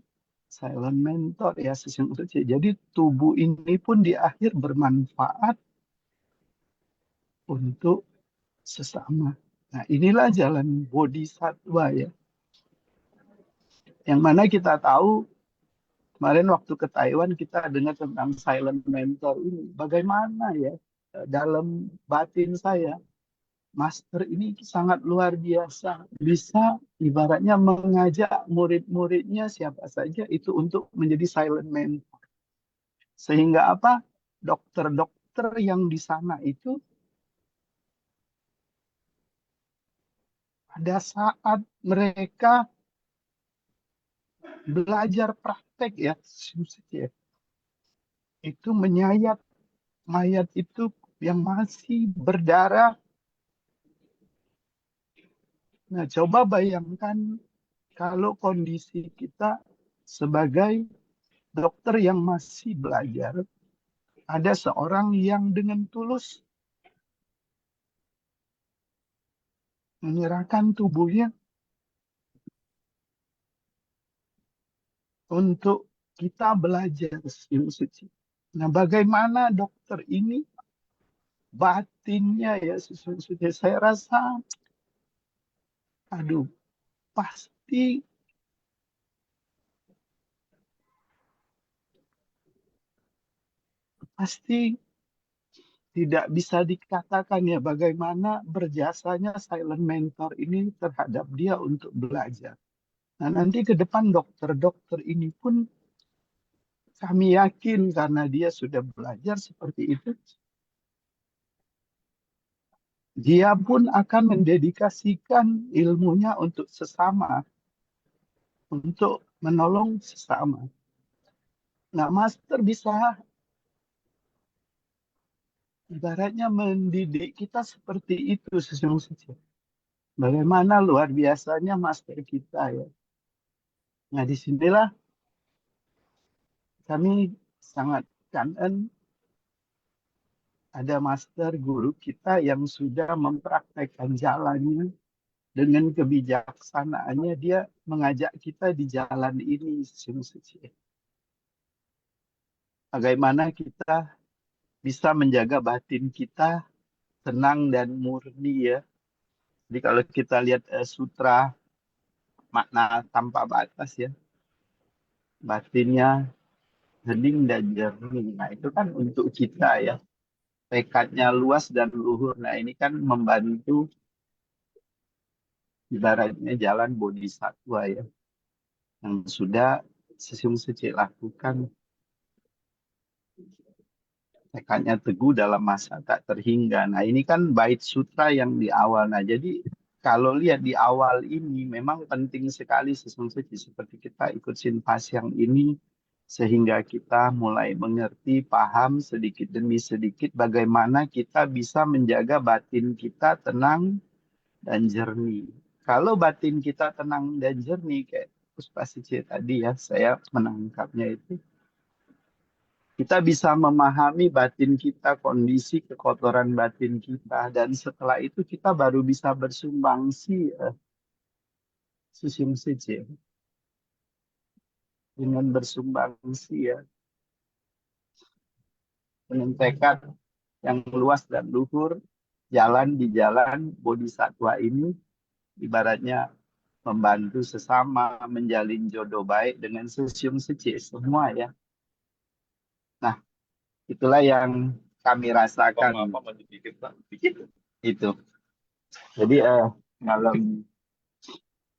silent mentor ya sesungguhnya. Jadi tubuh ini pun di akhir bermanfaat untuk sesama. Nah inilah jalan bodhisatwa ya. Yang mana kita tahu kemarin waktu ke Taiwan kita dengar tentang silent mentor ini. Bagaimana ya dalam batin saya, Master ini sangat luar biasa. Bisa ibaratnya mengajak murid-muridnya siapa saja itu untuk menjadi silent mentor. Sehingga apa? Dokter-dokter yang di sana itu pada saat mereka belajar praktek ya, itu menyayat mayat itu yang masih berdarah. Nah, coba bayangkan kalau kondisi kita sebagai dokter yang masih belajar, ada seorang yang dengan tulus menyerahkan tubuhnya untuk kita belajar ilmu suci. Nah, bagaimana dokter ini batinnya ya sesungguhnya saya rasa, aduh, pasti tidak bisa dikatakan ya bagaimana berjasanya silent mentor ini terhadap dia untuk belajar. Nah, nanti ke depan dokter-dokter ini pun kami yakin karena dia sudah belajar seperti itu, dia pun akan mendedikasikan ilmunya untuk sesama, untuk menolong sesama. Nah, Master bisa ibaratnya mendidik kita seperti itu Sesiung Sije. Bagaimana luar biasanya master kita ya. Nah, disinilah kami sangat kangen ada master guru kita yang sudah mempraktekkan jalannya dengan kebijaksanaannya, dia mengajak kita di jalan ini. Bagaimana kita bisa menjaga batin kita tenang dan murni ya. Jadi kalau kita lihat sutra makna tanpa batas ya, batinnya hening dan jernih. Nah itu kan untuk kita ya, tekadnya luas dan luhur. Nah ini kan membantu ibaratnya jalan bodhisatwa ya, yang sudah Sesiung Sije lakukan, tekadnya teguh dalam masa tak terhingga. Nah ini kan bait sutra yang di awal. Nah jadi kalau lihat di awal ini memang penting sekali Sesiung Sije seperti kita ikut Sinpasyang ini, sehingga kita mulai mengerti, paham sedikit demi sedikit bagaimana kita bisa menjaga batin kita tenang dan jernih. Kalau batin kita tenang dan jernih, kayak Puspa Sije tadi ya, saya menangkapnya itu, kita bisa memahami batin kita, kondisi kekotoran batin kita, dan setelah itu kita baru bisa bersumbangsi Sesiung Sije. Dengan bersumbangsi ya, dengan tekad yang luas dan luhur, jalan di jalan bodhisatwa ini ibaratnya membantu sesama, menjalin jodoh baik dengan Sesiung Sije semua ya. Nah, itulah yang kami rasakan. Itu. Jadi dalam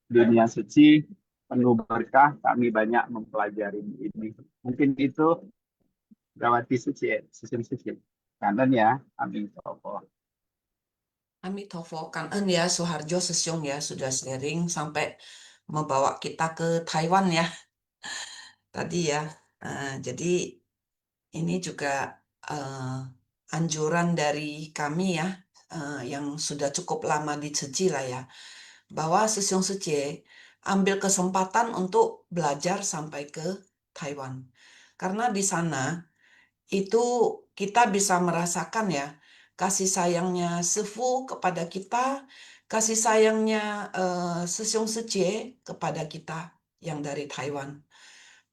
dunia suci penuh berkah, kami banyak mempelajari ini. Mungkin itu Gawati Sije, Sesiung Sije. Kanan ya, amin. Amitofo, kangen ya Soeharjo Sesiung ya sudah sharing sampai membawa kita ke Taiwan ya tadi ya. Jadi ini juga anjuran dari kami ya yang sudah cukup lama di Ceci lah ya, bahwa Sesiung Sije ambil kesempatan untuk belajar sampai ke Taiwan. Karena di sana itu kita bisa merasakan ya kasih sayangnya Sifu kepada kita, kasih sayangnya Sesiung Sije kepada kita yang dari Taiwan.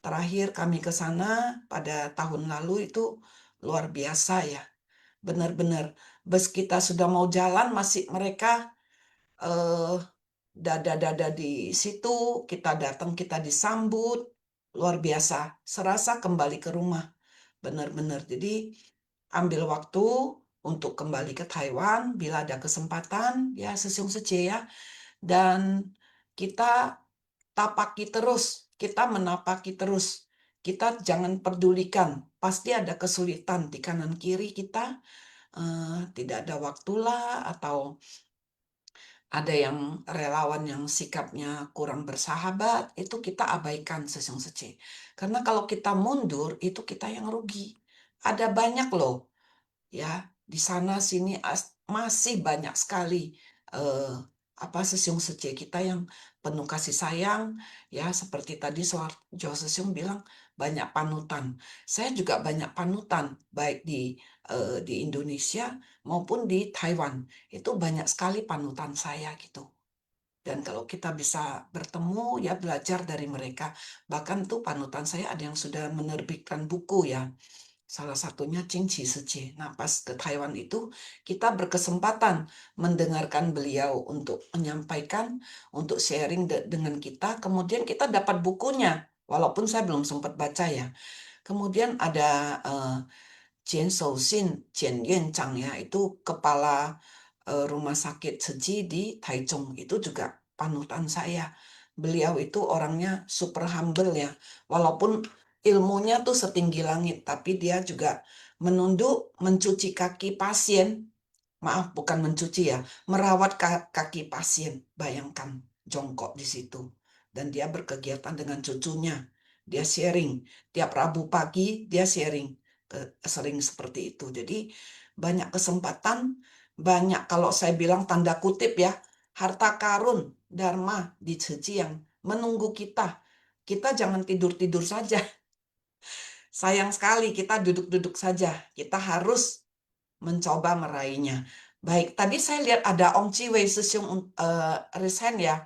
Terakhir kami ke sana pada tahun lalu itu luar biasa ya. Benar-benar bus kita sudah mau jalan masih mereka dada-dada di situ, kita datang kita disambut, luar biasa. Serasa kembali ke rumah. Benar-benar. Jadi ambil waktu untuk kembali ke Taiwan bila ada kesempatan ya Sesiung Sije ya. Dan kita tapaki terus, kita menapaki terus. Kita jangan pedulikan, pasti ada kesulitan di kanan kiri kita, tidak ada waktulah atau ada yang relawan yang sikapnya kurang bersahabat, itu kita abaikan Sesiung Sije. Karena kalau kita mundur, itu kita yang rugi. Ada banyak loh, ya di sana sini masih banyak sekali Sesiung Sije kita yang penuh kasih sayang, ya seperti tadi Jo Sesiung bilang banyak panutan. Saya juga banyak panutan, baik di Indonesia maupun di Taiwan. Itu banyak sekali panutan saya gitu. Dan kalau kita bisa bertemu ya belajar dari mereka. Bahkan tuh panutan saya ada yang sudah menerbitkan buku ya. Salah satunya Qingqi Sije. Nah pas ke Taiwan itu kita berkesempatan mendengarkan beliau untuk menyampaikan, untuk sharing dengan kita. Kemudian kita dapat bukunya. Walaupun saya belum sempat baca ya. Kemudian ada Jian Shouxin, Jian Yuanzhang ya, itu kepala rumah sakit Ceci di Taichung. Itu juga panutan saya. Beliau itu orangnya super humble ya. Walaupun ilmunya tuh setinggi langit, tapi dia juga menunduk, mencuci kaki pasien. Maaf, bukan mencuci ya, merawat kaki pasien. Bayangkan, jongkok di situ. Dan dia berkegiatan dengan cucunya. Dia sharing. Tiap Rabu pagi dia sharing. sering seperti itu. Jadi banyak kesempatan, banyak kalau saya bilang tanda kutip ya, harta karun, dharma di Ceci yang menunggu kita. Kita jangan tidur-tidur saja. Sayang sekali kita duduk-duduk saja. Kita harus mencoba meraihnya. Baik, tadi saya lihat ada Ong Ciwei Sesiung resign ya.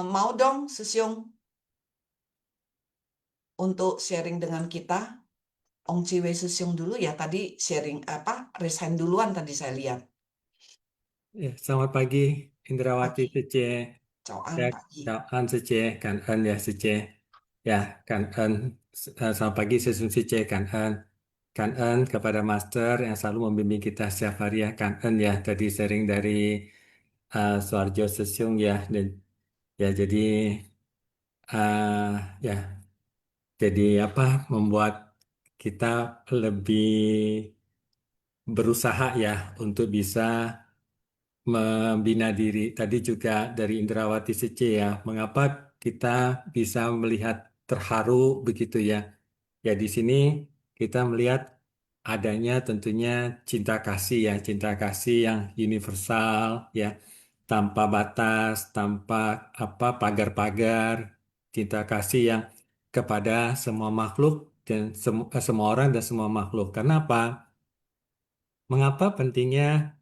Mau dong Sesiung untuk sharing dengan kita. Ong Ciwei Sesiung dulu ya, tadi sharing resign duluan tadi saya lihat. Ya, selamat pagi Indrawati Pagi. Sece. Coan Ya, pagi. chào anh Sece, cảm ơn ya Sece. Ya, cảm ơn. Selamat pagi Sesung Sece, cảm ơn. Cảm ơn kepada Master yang selalu membimbing kita setiap hari ya. Cảm ơn ya, tadi sharing dari Suarjo Sesung ya. Dan ya jadi ya jadi apa membuat kita lebih berusaha ya untuk bisa membina diri. Tadi juga dari Indrawati Sece ya, mengapa kita bisa melihat terharu begitu ya? Ya di sini kita melihat adanya tentunya cinta kasih ya, cinta kasih yang universal ya, tanpa batas, tanpa apa pagar-pagar, cinta kasih yang kepada semua makhluk dan semua orang dan semua makhluk. Karena apa? Mengapa pentingnya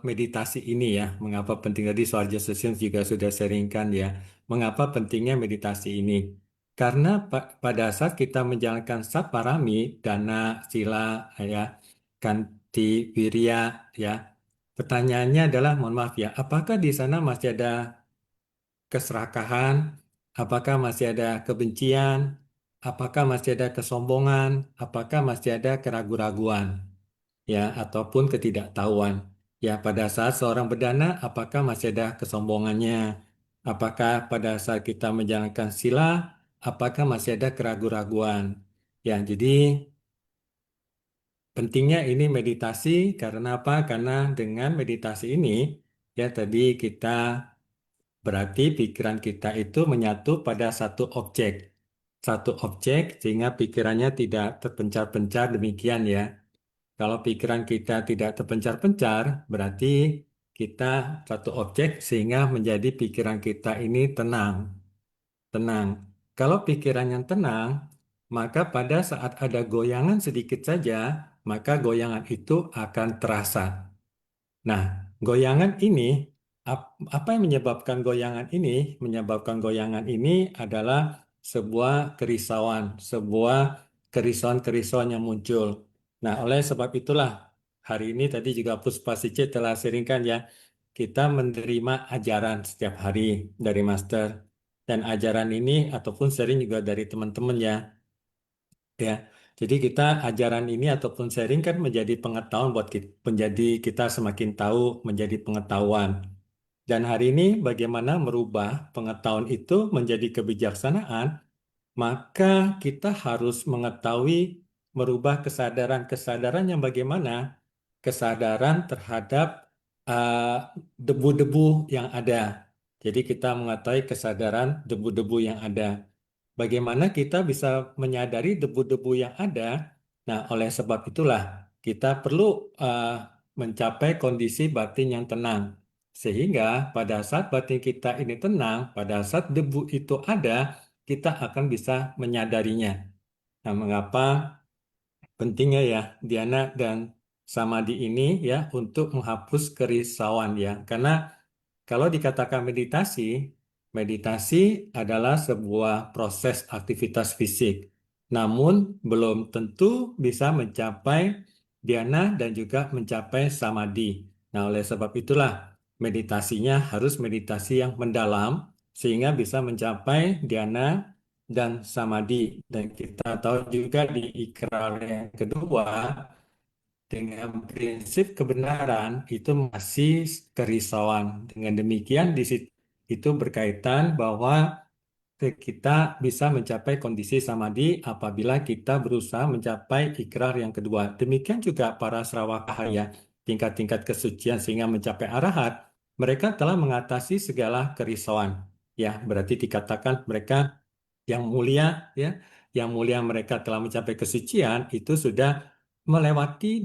meditasi ini ya? Mengapa penting tadi Soarjo Session juga sudah sharingkan ya? Mengapa pentingnya meditasi ini? Karena pada saat kita menjalankan Saparami, Dana, Sila, ya, Kanti, Wirya, ya, pertanyaannya adalah, mohon maaf ya, apakah di sana masih ada keserakahan? Apakah masih ada kebencian? Apakah masih ada kesombongan? Apakah masih ada keraguan-raguan? Ya, ataupun ketidaktahuan. Ya, pada saat seorang berdana, apakah masih ada kesombongannya? Apakah pada saat kita menjalankan sila, apakah masih ada keraguan-raguan? Ya, jadi pentingnya ini meditasi karena apa? Karena dengan meditasi ini, ya tadi kita berarti pikiran kita itu menyatu pada satu objek. Satu objek sehingga pikirannya tidak terpencar-pencar demikian ya. Kalau pikiran kita tidak terpencar-pencar, berarti kita satu objek sehingga menjadi pikiran kita ini tenang. Tenang. Kalau pikiran yang tenang, maka pada saat ada goyangan sedikit saja, maka goyangan itu akan terasa. Nah, goyangan ini, apa yang menyebabkan goyangan ini? Menyebabkan goyangan ini adalah sebuah kerisauan, sebuah kerisauan-kerisauan yang muncul. Nah, oleh sebab itulah hari ini tadi juga Puspa Sice telah sharingkan ya, kita menerima ajaran setiap hari dari Master. Dan ajaran ini ataupun sharing juga dari teman-teman ya. Ya, jadi kita ajaran ini ataupun sharing kan menjadi pengetahuan buat kita, menjadi kita semakin tahu menjadi pengetahuan. Dan hari ini bagaimana merubah pengetahuan itu menjadi kebijaksanaan, maka kita harus mengetahui merubah kesadaran-kesadaran yang bagaimana kesadaran terhadap debu-debu yang ada. Jadi kita mengetahui kesadaran debu-debu yang ada. Bagaimana kita bisa menyadari debu-debu yang ada? Nah, oleh sebab itulah kita perlu mencapai kondisi batin yang tenang. Sehingga pada saat batin kita ini tenang, pada saat debu itu ada, kita akan bisa menyadarinya. Nah, mengapa pentingnya ya Diana dan Samadhi ini ya untuk menghapus kerisauan ya. Karena kalau dikatakan meditasi, meditasi adalah sebuah proses aktivitas fisik. Namun belum tentu bisa mencapai dhyana dan juga mencapai samadhi. Nah, oleh sebab itulah meditasinya harus meditasi yang mendalam sehingga bisa mencapai dhyana dan samadhi. Dan kita tahu juga di ikrar yang kedua dengan prinsip kebenaran itu masih kerisauan. Dengan demikian di situ itu berkaitan bahwa kita bisa mencapai kondisi samadhi apabila kita berusaha mencapai ikrar yang kedua. Demikian juga para Sravakahaya, tingkat-tingkat kesucian sehingga mencapai arahat, mereka telah mengatasi segala kerisauan. Ya, berarti dikatakan mereka yang mulia, ya, yang mulia mereka telah mencapai kesucian, itu sudah melewati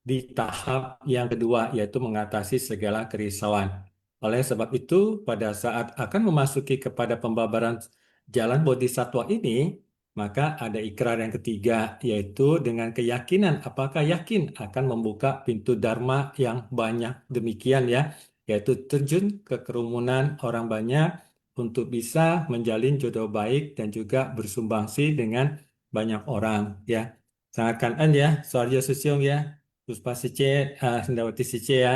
di tahap yang kedua, yaitu mengatasi segala kerisauan. Oleh sebab itu, pada saat akan memasuki kepada pembabaran jalan bodhisattva ini, maka ada ikrar yang ketiga, yaitu dengan keyakinan, apakah yakin akan membuka pintu dharma yang banyak demikian ya, yaitu terjun ke kerumunan orang banyak untuk bisa menjalin jodoh baik dan juga bersumbangsi dengan banyak orang ya. Sangat kangen ya, Soarjo Susyong ya, Puspa Sice, Sendawati Sice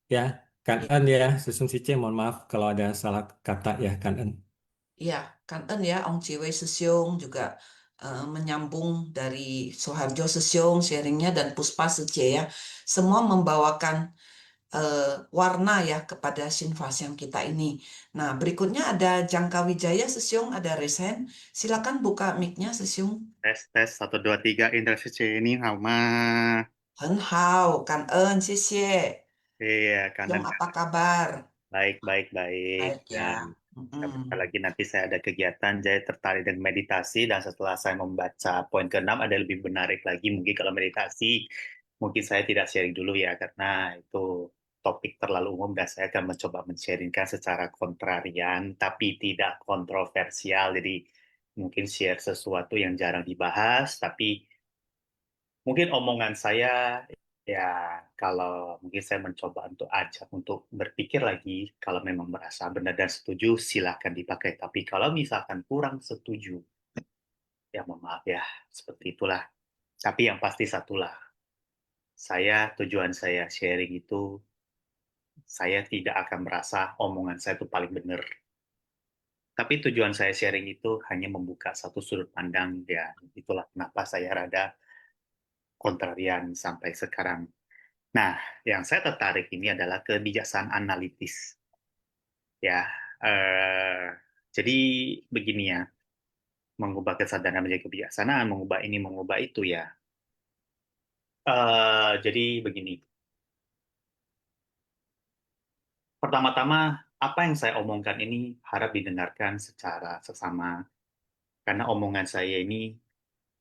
ya, kangen ya, Susung Sice, mohon maaf kalau ada salah kata ya, kangen. Iya, kangen ya, Ong Ciwei Sesyong juga menyambung dari Soharjo Sesyong sharingnya dan Puspa Sece ya. Semua membawakan warna ya kepada Shinfasyang kita ini. Nah, berikutnya ada Jangka Wijaya Sesyong, ada Resen. Silakan buka mic-nya Sesyong. Tes 1 2 3 Indra ini Hama. Hen hao, kangen, xie. Iya, Sesyong kanan apa kabar? baik. Baik ya. Dan Mm-mm. bentar lagi nanti saya ada kegiatan, saya tertarik dengan meditasi dan setelah saya membaca poin ke-6 ada lebih menarik lagi. Mungkin kalau meditasi, mungkin saya tidak sharing dulu ya karena itu topik terlalu umum dan saya akan mencoba men-sharingkan secara kontrarian tapi tidak kontroversial. Jadi mungkin share sesuatu yang jarang dibahas tapi mungkin omongan saya ya kalau mungkin saya mencoba untuk ajak untuk berpikir lagi kalau memang merasa benar dan setuju silahkan dipakai tapi kalau misalkan kurang setuju ya mohon maaf ya seperti itulah tapi yang pasti satulah tujuan saya sharing itu saya tidak akan merasa omongan saya itu paling benar tapi tujuan saya sharing itu hanya membuka satu sudut pandang ya itulah kenapa saya rada kontrarian sampai sekarang. Nah, yang saya tertarik ini adalah kebijaksanaan analitis. Ya, jadi begini ya, mengubah kesadaran menjadi kebijaksanaan, mengubah ini, mengubah itu ya. Jadi begini, pertama-tama apa yang saya omongkan ini harap didengarkan secara seksama, karena omongan saya ini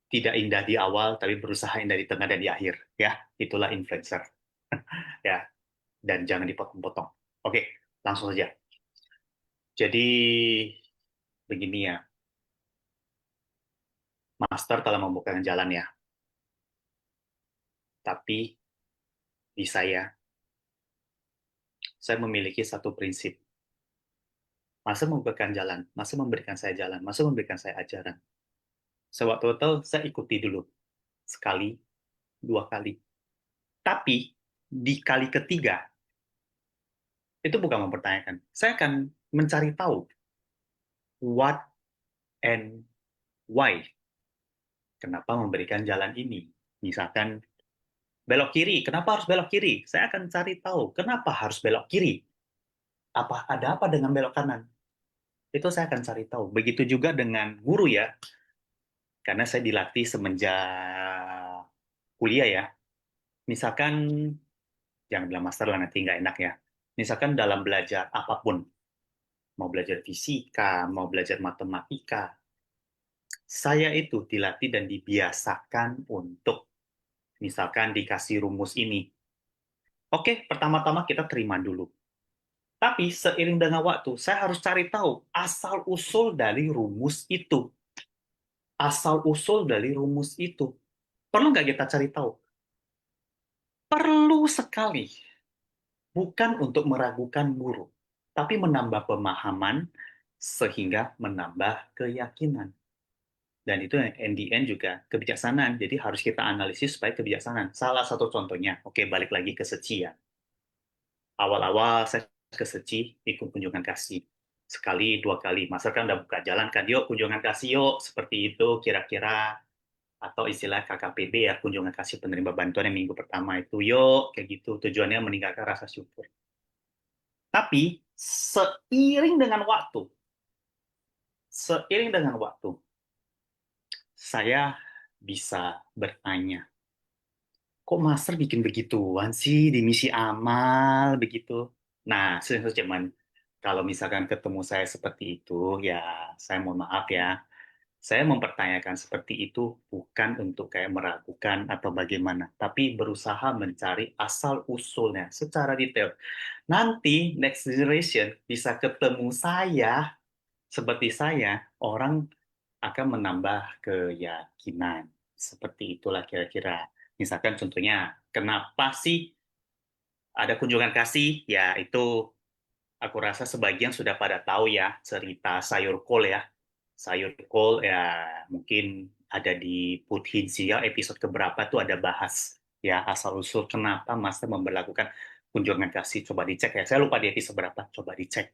tidak indah di awal, tapi berusaha indah di tengah dan di akhir. Ya, itulah influencer. Ya, dan jangan dipotong-potong. Oke, langsung saja. Jadi begini ya, Master telah membukakan jalan ya. Tapi di saya memiliki satu prinsip. Master membukakan jalan, Master memberikan saya jalan, Master memberikan saya ajaran. Sewaktu-waktu saya ikuti dulu. Sekali, 2 kali. Tapi di kali ketiga, itu bukan mempertanyakan. Saya akan mencari tahu what and why. Kenapa memberikan jalan ini? Misalkan belok kiri, kenapa harus belok kiri? Saya akan cari tahu kenapa harus belok kiri. Ada apa dengan belok kanan? Itu saya akan cari tahu. Begitu juga dengan guru ya. Karena saya dilatih semenjak kuliah ya. Misalkan, jangan bilang master lah nanti nggak enak ya. Misalkan dalam belajar apapun, mau belajar fisika, mau belajar matematika, saya itu dilatih dan dibiasakan untuk misalkan dikasih rumus ini. Oke, pertama-tama kita terima dulu. Tapi seiring dengan waktu, saya harus cari tahu asal-usul dari rumus itu. Asal-usul dari rumus itu. Perlu nggak kita cari tahu? Perlu sekali. Bukan untuk meragukan guru, tapi menambah pemahaman sehingga menambah keyakinan. Dan itu in the end juga kebijaksanaan. Jadi harus kita analisis supaya kebijaksanaan. Salah satu contohnya, oke balik lagi ke Seci ya. Awal-awal saya ke Seci ikut kunjungan kasih. Sekali, 2 kali. Masa kan udah buka jalan kan, yuk kunjungan kasih yuk. Seperti itu kira-kira. Atau istilah KKPB ya, kunjungan kasih penerima bantuan yang minggu pertama itu. Yuk, kayak gitu. Tujuannya meningkatkan rasa syukur. Tapi seiring dengan waktu, saya bisa bertanya, kok Master bikin begituan sih di misi amal begitu? Nah, cuman kalau misalkan ketemu saya seperti itu, ya saya mohon maaf ya. Saya mempertanyakan seperti itu bukan untuk kayak meragukan atau bagaimana, tapi berusaha mencari asal-usulnya secara detail. Nanti next generation bisa ketemu saya, seperti saya, orang akan menambah keyakinan. Seperti itulah kira-kira. Misalkan contohnya, kenapa sih ada kunjungan kasih? Ya, itu aku rasa sebagian sudah pada tahu ya, cerita sayur kol ya. Sayur kol ya mungkin ada di Puthin Sial episode keberapa tuh ada bahas ya asal-usul kenapa Master memperlakukan kunjungan kasih. Coba dicek ya. Saya lupa di episode berapa, coba dicek.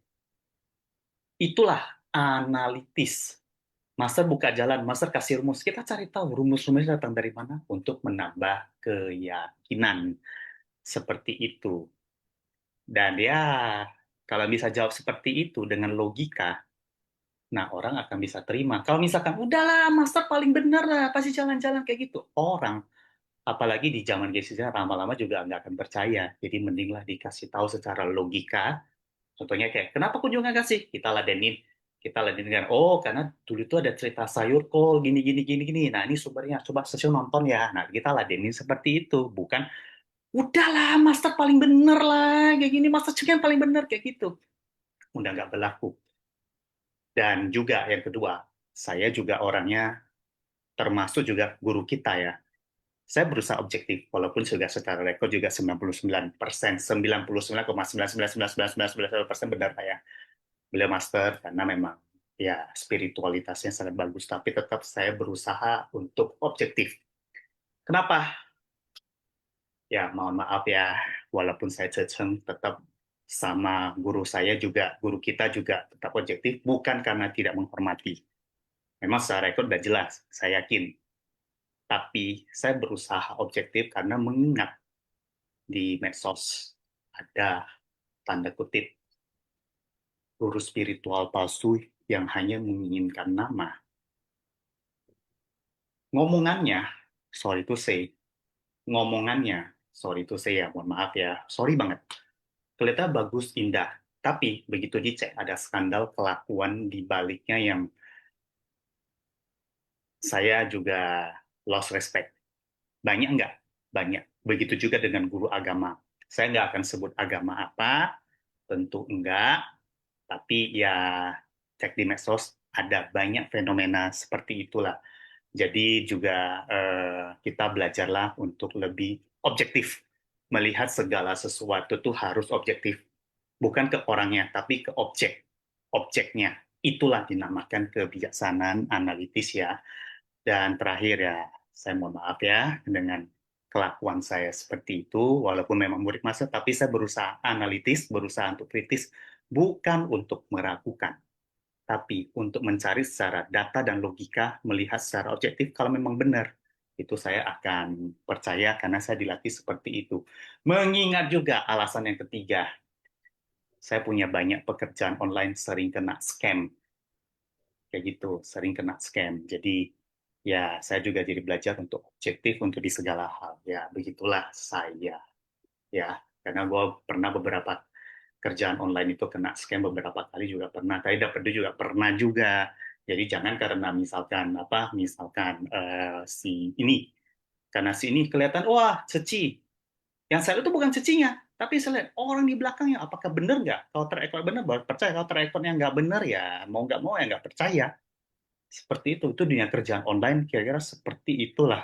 Itulah analitis. Master buka jalan, Master kasih rumus. Kita cari tahu rumus-rumusnya datang dari mana untuk menambah keyakinan. Seperti itu. Dan ya, kalau bisa jawab seperti itu dengan logika, nah orang akan bisa terima. Kalau misalkan, udahlah, Master paling benar lah, pasti jalan-jalan kayak gitu. Orang, apalagi di zaman kayak lama-lama juga nggak akan percaya. Jadi mendinglah dikasih tahu secara logika. Contohnya kayak, kenapa kunjungan kasih? Kita ladenin kan, oh karena dulu itu ada cerita sayur kol, gini, gini, gini, gini. Nah ini sumbernya, coba sesiu nonton ya. Nah kita ladenin seperti itu. Bukan, udahlah, Master paling bener lah, kayak gini, Master juga yang paling bener, kayak gitu. Udah nggak berlaku. Dan juga yang kedua, saya juga orangnya, termasuk juga guru kita ya, saya berusaha objektif, walaupun sudah secara rekor juga 99%, 99,9999999% benar ya. Beliau master, karena memang ya spiritualitasnya sangat bagus, tapi tetap saya berusaha untuk objektif. Kenapa? Ya, mohon maaf ya, walaupun saya ceceng, tetap sama guru saya juga, guru kita juga tetap objektif, bukan karena tidak menghormati. Memang secara rekor udah jelas, saya yakin. Tapi saya berusaha objektif karena mengingat di medsos ada tanda kutip guru spiritual palsu yang hanya menginginkan nama. Ngomongannya, sorry to say, ya, mohon maaf ya, sorry banget. Kelihatan bagus, indah, tapi begitu dicek ada skandal kelakuan di baliknya yang saya juga lost respect. Banyak nggak? Banyak. Begitu juga dengan guru agama. Saya nggak akan sebut agama apa, tentu enggak, tapi ya cek di medsos ada banyak fenomena seperti itulah. Jadi juga kita belajarlah untuk lebih objektif. Melihat segala sesuatu tuh harus objektif. Bukan ke orangnya, tapi ke objek. Objeknya. Itulah dinamakan kebijaksanaan analitis ya. Dan terakhir ya, saya mohon maaf ya dengan kelakuan saya seperti itu, walaupun memang murid masuk, tapi saya berusaha analitis, berusaha untuk kritis, bukan untuk meragukan, tapi untuk mencari secara data dan logika, melihat secara objektif kalau memang benar. Itu saya akan percaya karena saya dilatih seperti itu. Mengingat juga alasan yang ketiga, saya punya banyak pekerjaan online sering kena scam. Kayak gitu, sering kena scam. Jadi ya saya juga jadi belajar untuk objektif untuk di segala hal. Ya begitulah saya. Ya, karena gue pernah beberapa kerjaan online itu kena scam beberapa kali juga pernah. Tapi dapat duit juga pernah juga. Jadi jangan karena misalkan si ini, karena si ini kelihatan wah ceci. Yang saya itu bukan cecinya, tapi saya lihat orang di belakangnya apakah benar nggak? Kalau terekor benar baru percaya. Kalau terekornya nggak benar ya mau nggak mau ya nggak percaya. Seperti itu dunia kerjaan online kira-kira seperti itulah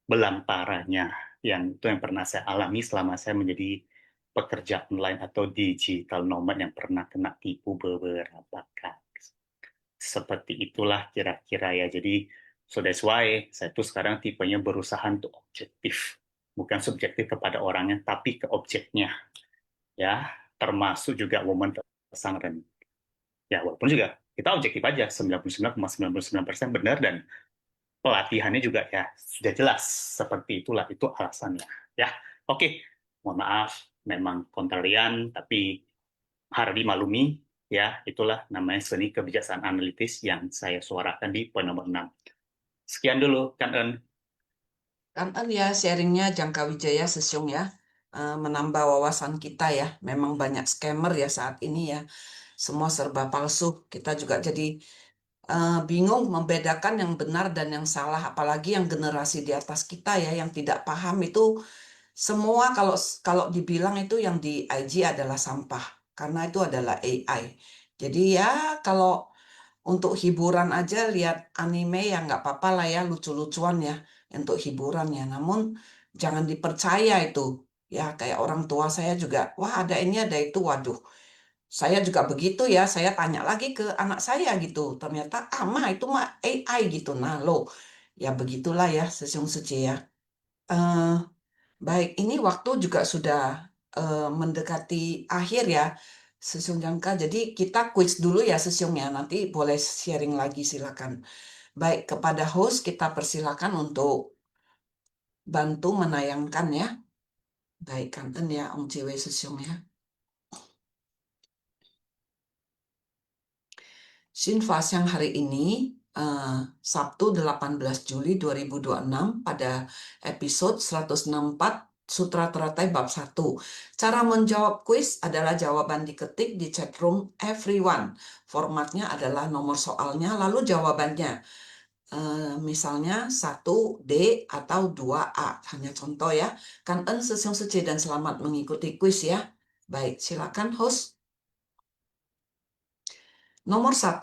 belantaranya yang pernah saya alami selama saya menjadi pekerja online atau digital nomad yang pernah kena tipu beberapa kali. Seperti itulah kira-kira ya. Jadi so that's why saya tuh sekarang tipenya berusaha untuk objektif, bukan subjektif kepada orangnya, tapi ke objeknya. Ya, termasuk juga momen pesantren. Ya, walaupun juga kita objektif aja 99,99% benar dan pelatihannya juga ya sudah jelas seperti itulah, itu alasannya ya. Oke, mohon maaf memang kontrarian tapi harus dimaklumi ya, itulah namanya seni kebijaksanaan analitis yang saya suarakan di poin nomor 6. Sekian dulu Kan En. Kan ya sharingnya Jangka Wijaya Sesiung ya, menambah wawasan kita ya. Memang banyak scammer ya saat ini ya, semua serba palsu. Kita juga jadi bingung membedakan yang benar dan yang salah, apalagi yang generasi di atas kita ya, yang tidak paham itu semua kalau dibilang itu yang di IG adalah sampah, karena itu adalah AI. Jadi ya kalau untuk hiburan aja lihat anime ya nggak apa-apa lah ya, lucu-lucuan ya untuk hiburan ya. Namun jangan dipercaya itu. Ya kayak orang tua saya juga, wah ada ini ada itu, waduh. Saya juga begitu ya, saya tanya lagi ke anak saya gitu. Ternyata mah itu mah AI gitu. Nah lo, ya begitulah ya Sesiung Sece ya. Eh, baik, ini waktu juga sudah mendekati akhir ya, Sesiung Jangka. Jadi kita quiz dulu ya Sesiung ya, nanti boleh sharing lagi silakan. Baik, kepada host kita persilakan untuk bantu menayangkan ya. Baik, kanten ya Om Ciwe Sesiung ya. Sinfas yang hari ini Sabtu 18 Juli 2026 pada episode 164 Sutra Teratai Bab 1. Cara menjawab kuis adalah jawaban diketik di chatroom everyone. Formatnya adalah nomor soalnya lalu jawabannya. Misalnya 1D atau 2A. Hanya contoh ya. Kanten Sesiung Sece dan selamat mengikuti kuis ya. Baik, silakan host. Nomor 1.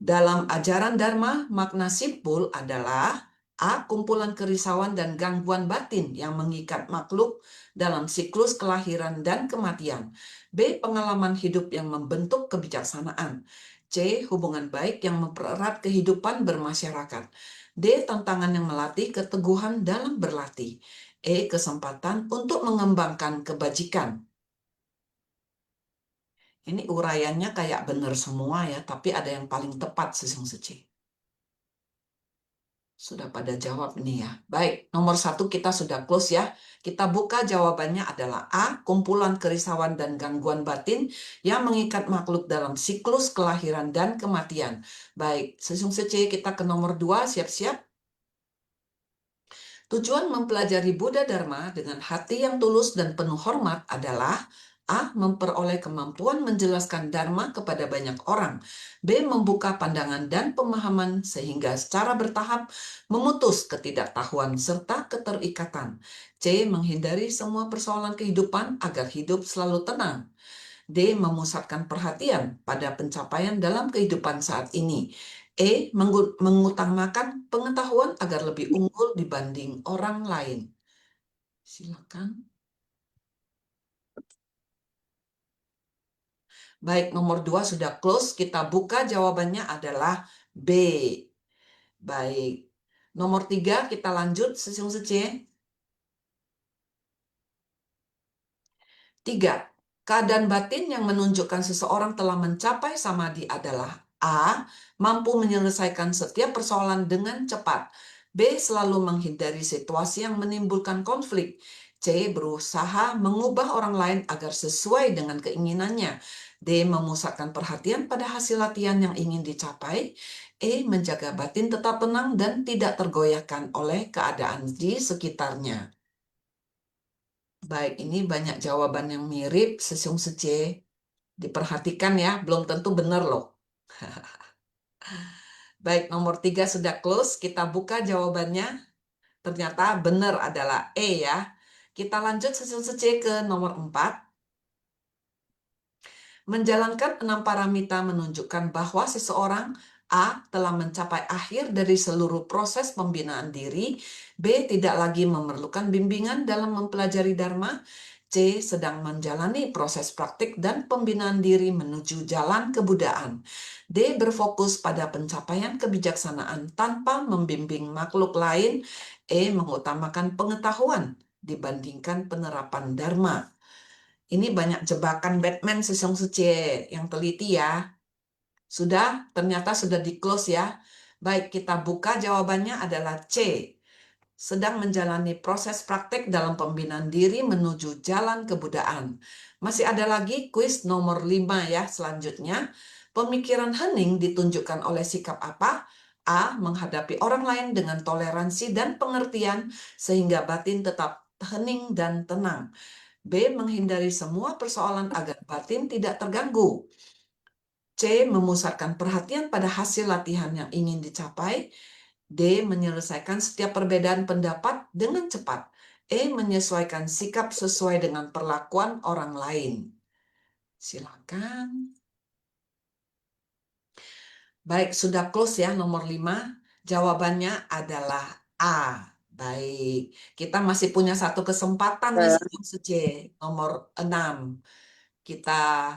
Dalam ajaran Dharma, makna simpul adalah A. Kumpulan kerisauan dan gangguan batin yang mengikat makhluk dalam siklus kelahiran dan kematian. B. Pengalaman hidup yang membentuk kebijaksanaan. C. Hubungan baik yang mempererat kehidupan bermasyarakat. D. Tantangan yang melatih keteguhan dalam berlatih. E. Kesempatan untuk mengembangkan kebajikan. Ini uraiannya kayak benar semua ya, tapi ada yang paling tepat Sesiung Sece. Sudah pada jawab nih ya. Baik, nomor 1 kita sudah close ya. Kita buka jawabannya adalah A. Kumpulan kerisauan dan gangguan batin yang mengikat makhluk dalam siklus kelahiran dan kematian. Baik, Sesiung Sece kita ke nomor 2, siap-siap. Tujuan mempelajari Buddha Dharma dengan hati yang tulus dan penuh hormat adalah A. Memperoleh kemampuan menjelaskan Dharma kepada banyak orang. B. Membuka pandangan dan pemahaman sehingga secara bertahap memutus ketidaktahuan serta keterikatan. C. Menghindari semua persoalan kehidupan agar hidup selalu tenang. D. Memusatkan perhatian pada pencapaian dalam kehidupan saat ini. E. Mengutamakan pengetahuan agar lebih unggul dibanding orang lain. Silakan. Baik, nomor 2 sudah close. Kita buka jawabannya adalah B. Baik. Nomor 3 kita lanjut, Sesiung Sece. 3. Keadaan batin yang menunjukkan seseorang telah mencapai samadhi adalah A. Mampu menyelesaikan setiap persoalan dengan cepat. B. Selalu menghindari situasi yang menimbulkan konflik. C. Berusaha mengubah orang lain agar sesuai dengan keinginannya. D. Memusatkan perhatian pada hasil latihan yang ingin dicapai. E. Menjaga batin tetap tenang dan tidak tergoyahkan oleh keadaan di sekitarnya. Baik, ini banyak jawaban yang mirip, Sesiung Sece. Diperhatikan ya, belum tentu benar loh. Baik, nomor 3 sudah close. Kita buka jawabannya. Ternyata benar adalah E ya. Kita lanjut Sesiung Sece ke nomor 4. Menjalankan 6 paramita menunjukkan bahwa seseorang A. Telah mencapai akhir dari seluruh proses pembinaan diri. B. Tidak lagi memerlukan bimbingan dalam mempelajari Dharma. C. Sedang menjalani proses praktik dan pembinaan diri menuju jalan kebudaan. D. Berfokus pada pencapaian kebijaksanaan tanpa membimbing makhluk lain. E. Mengutamakan pengetahuan dibandingkan penerapan Dharma. Ini banyak jebakan Batman Sesiung Sece yang teliti ya. Sudah, ternyata sudah di-close ya. Baik, kita buka jawabannya adalah C. Sedang menjalani proses praktek dalam pembinaan diri menuju jalan kebudaan. Masih ada lagi kuis nomor 5 ya selanjutnya. Pemikiran hening ditunjukkan oleh sikap apa? A. Menghadapi orang lain dengan toleransi dan pengertian sehingga batin tetap hening dan tenang. B. Menghindari semua persoalan agar batin tidak terganggu. C. Memusatkan perhatian pada hasil latihan yang ingin dicapai. D. Menyelesaikan setiap perbedaan pendapat dengan cepat. E. Menyesuaikan sikap sesuai dengan perlakuan orang lain. Silakan. Baik, sudah close ya nomor 5. Jawabannya adalah A. Baik, kita masih punya satu kesempatan nih Sesiung C, nomor 6. Kita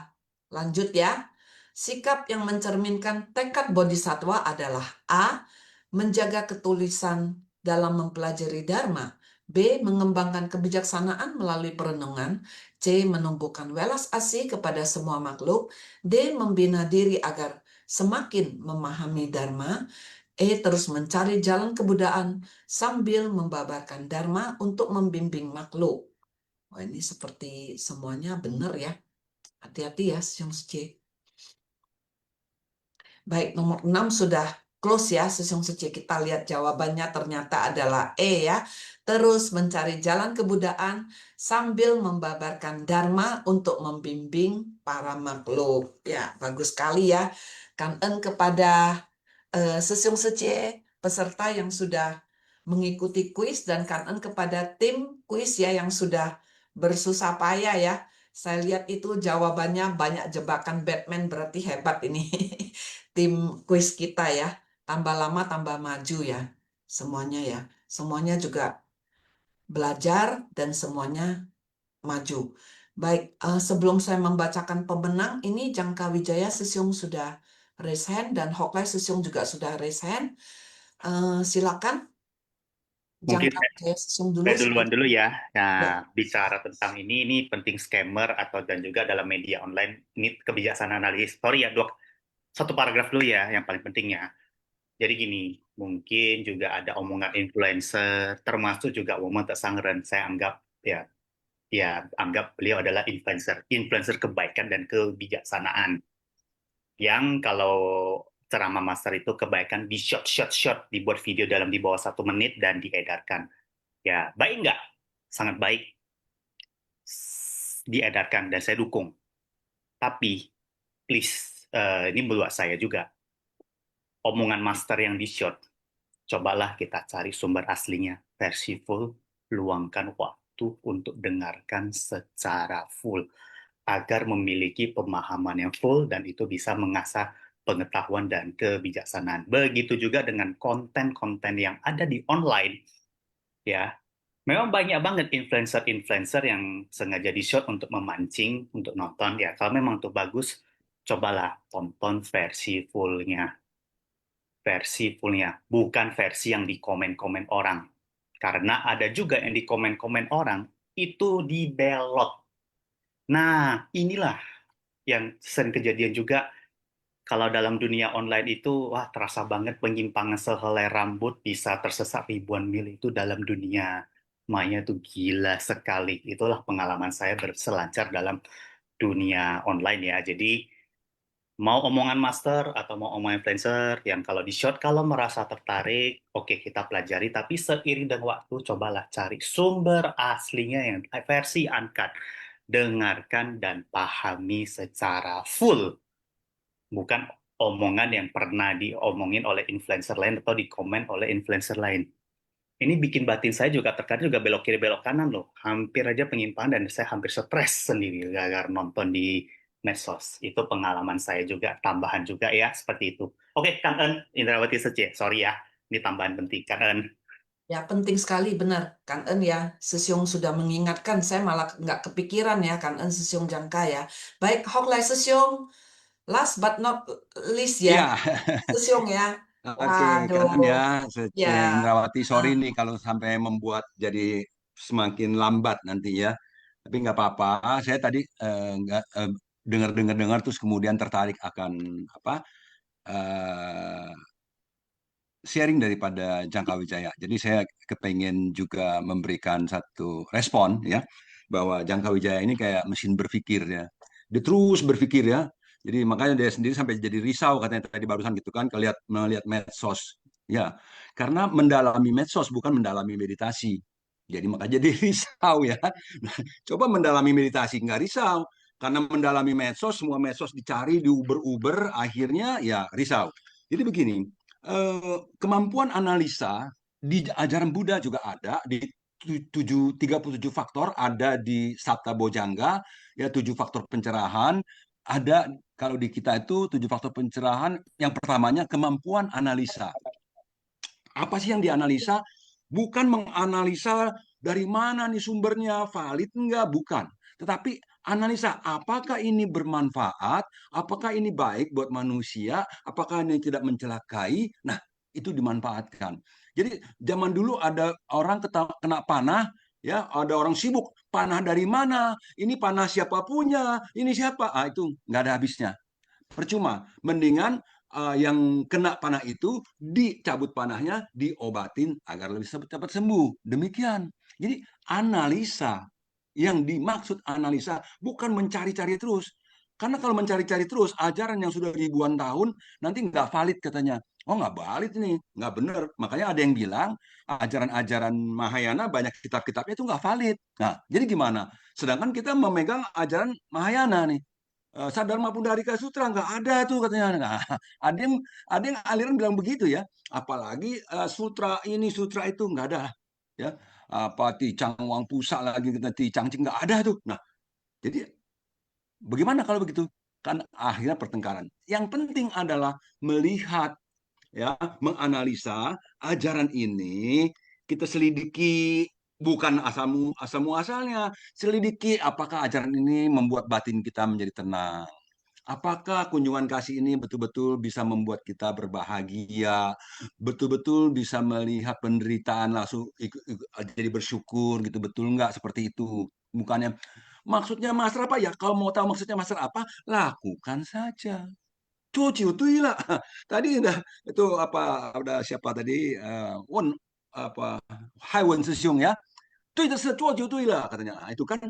lanjut ya. Sikap yang mencerminkan tekad bodhisatwa adalah A. Menjaga ketulisan dalam mempelajari Dharma. B. Mengembangkan kebijaksanaan melalui perenungan. C. Menumbuhkan welas asih kepada semua makhluk. D. Membina diri agar semakin memahami Dharma. E. Terus mencari jalan kebudayaan sambil membabarkan Dharma untuk membimbing makhluk. Wah, ini seperti semuanya benar ya. Hati-hati ya, Sesiung C. Baik, nomor 6 sudah close ya, Sesiung C. Kita lihat jawabannya ternyata adalah E ya. Terus mencari jalan kebudayaan sambil membabarkan Dharma untuk membimbing para makhluk. Ya, bagus sekali ya. Kangen kepada Sesiung C, peserta yang sudah mengikuti kuis, dan kangen kepada tim kuis ya yang sudah bersusah payah ya. Saya lihat itu jawabannya banyak jebakan Batman, berarti hebat ini tim kuis kita ya. Tambah lama tambah maju ya semuanya ya. Semuanya juga belajar dan semuanya maju. Baik, sebelum saya membacakan pemenang, ini Jangka Wijaya Sesiung sudah raise hand dan Hoklai Sesiung juga sudah raise hand. Silakan. Mungkin Jangka Wijaya Sesiung dulu. saya duluan dulu ya. Ya. Nah, bicara tentang ini penting scammer atau dan juga dalam media online, ini kebijaksanaan analisis. Sorry ya, dok. Satu paragraf dulu ya, yang paling pentingnya. Jadi gini, mungkin juga ada omongan influencer, termasuk juga Woman Tersangren. Saya anggap anggap beliau adalah influencer kebaikan dan kebijaksanaan. Yang kalau ceramah master itu kebaikan di shot, dibuat video dalam di bawah 1 menit dan diedarkan. Ya, baik nggak? Sangat baik. Diedarkan dan saya dukung. Tapi, please, ini buat saya juga. Omongan master yang di shot, cobalah kita cari sumber aslinya, versi full, luangkan waktu untuk dengarkan secara full, agar memiliki pemahaman yang full dan itu bisa mengasah pengetahuan dan kebijaksanaan. Begitu juga dengan konten-konten yang ada di online, ya. Memang banyak banget influencer-influencer yang sengaja di-shot untuk memancing, untuk nonton. Ya, kalau memang itu bagus, cobalah tonton versi full-nya. Bukan versi yang di komen-komen orang. Karena ada juga yang di komen-komen orang, itu dibelot. Nah, inilah yang sering kejadian juga. Kalau dalam dunia online itu, wah terasa banget penyimpangan sehelai rambut bisa tersesat ribuan mil itu dalam dunia maya tuh gila sekali. Itulah pengalaman saya berselancar dalam dunia online ya. Jadi mau omongan master atau mau omongan influencer yang kalau di short kalau merasa tertarik, oke kita pelajari. Tapi seiring dengan waktu cobalah cari sumber aslinya yang versi uncut. Dengarkan dan pahami secara full. Bukan omongan yang pernah diomongin oleh influencer lain atau dikomen oleh influencer lain. Ini bikin batin saya juga terkadang juga belok kiri belok kanan loh. Hampir aja penyimpangan dan saya hampir stres sendiri gara-gara nonton di medsos. Itu pengalaman saya juga, tambahan juga ya seperti itu. Oke, Kang En, Indrawati Sece, sorry ya, ini tambahan penting. Kang En. Ya, penting sekali, benar. Kang En ya, Sesiung sudah mengingatkan, saya malah nggak kepikiran ya, Kang En Sesiung Jangka ya. Baik, Hoklai Sesiung, last but not least ya, Sesiung ya. Oke, Kangen ya, Ya. Indrawati, sorry nih kalau sampai membuat jadi semakin lambat nanti ya. Tapi nggak apa-apa. Saya tadi nggak dengar terus kemudian tertarik akan sharing daripada Jangka Wijaya. Jadi saya kepengen juga memberikan satu respon ya, bahwa Jangka Wijaya ini kayak mesin berpikir ya. Dia terus berpikir ya. Jadi makanya dia sendiri sampai jadi risau katanya tadi barusan gitu kan, melihat medsos. Ya, karena mendalami medsos bukan mendalami meditasi. Jadi makanya jadi risau ya. Coba mendalami meditasi nggak risau. Karena mendalami medsos, semua medsos dicari, diuber-uber, akhirnya ya risau. Jadi begini, kemampuan analisa di ajaran Buddha juga ada, di 37 faktor ada di Sabta Bojjhanga, ya 7 faktor pencerahan, ada kalau di kita itu 7 faktor pencerahan, yang pertamanya kemampuan analisa. Apa sih yang dianalisa? Bukan menganalisa dari mana nih sumbernya, valid enggak, bukan. Tetapi analisa apakah ini bermanfaat, apakah ini baik buat manusia, apakah ini tidak mencelakai. Nah, itu dimanfaatkan. Jadi zaman dulu ada orang kena panah, ya, ada orang sibuk, panah dari mana? Ini panah siapa punya? Ini siapa? Ah, itu nggak ada habisnya. Percuma, mendingan yang kena panah itu dicabut panahnya, diobatin agar lebih cepat sembuh. Demikian. Jadi analisa, yang dimaksud analisa bukan mencari-cari terus. Karena kalau mencari-cari terus, ajaran yang sudah ribuan tahun nanti nggak valid katanya. Oh, nggak valid ini, nggak benar. Makanya ada yang bilang ajaran-ajaran Mahayana banyak kitab-kitabnya itu nggak valid. Nah, jadi gimana? Sedangkan kita memegang ajaran Mahayana nih. Sadharma Pundarika Sutra nggak ada tuh katanya. Nah, ada yang aliran bilang begitu ya. Apalagi sutra ini sutra itu nggak ada ya. Apa Ticang Wang Pusa lagi kita Ticang Cing nggak ada tuh. Nah, jadi bagaimana kalau begitu? Kan akhirnya pertengkaran. Yang penting adalah melihat ya, menganalisa ajaran ini, kita selidiki, bukan asal muasalnya, selidiki apakah ajaran ini membuat batin kita menjadi tenang. Apakah kunjungan kasih ini betul-betul bisa membuat kita berbahagia, betul-betul bisa melihat penderitaan langsung jadi bersyukur gitu, betul nggak seperti itu? Bukannya maksudnya master apa ya? Kalau mau tahu maksudnya master apa, lakukan saja. Cuci utui lah. Tadi itu apa udah siapa tadi Won apa Hai Wen Sisyong ya. Itu cuci utui lah katanya. Nah, itu kan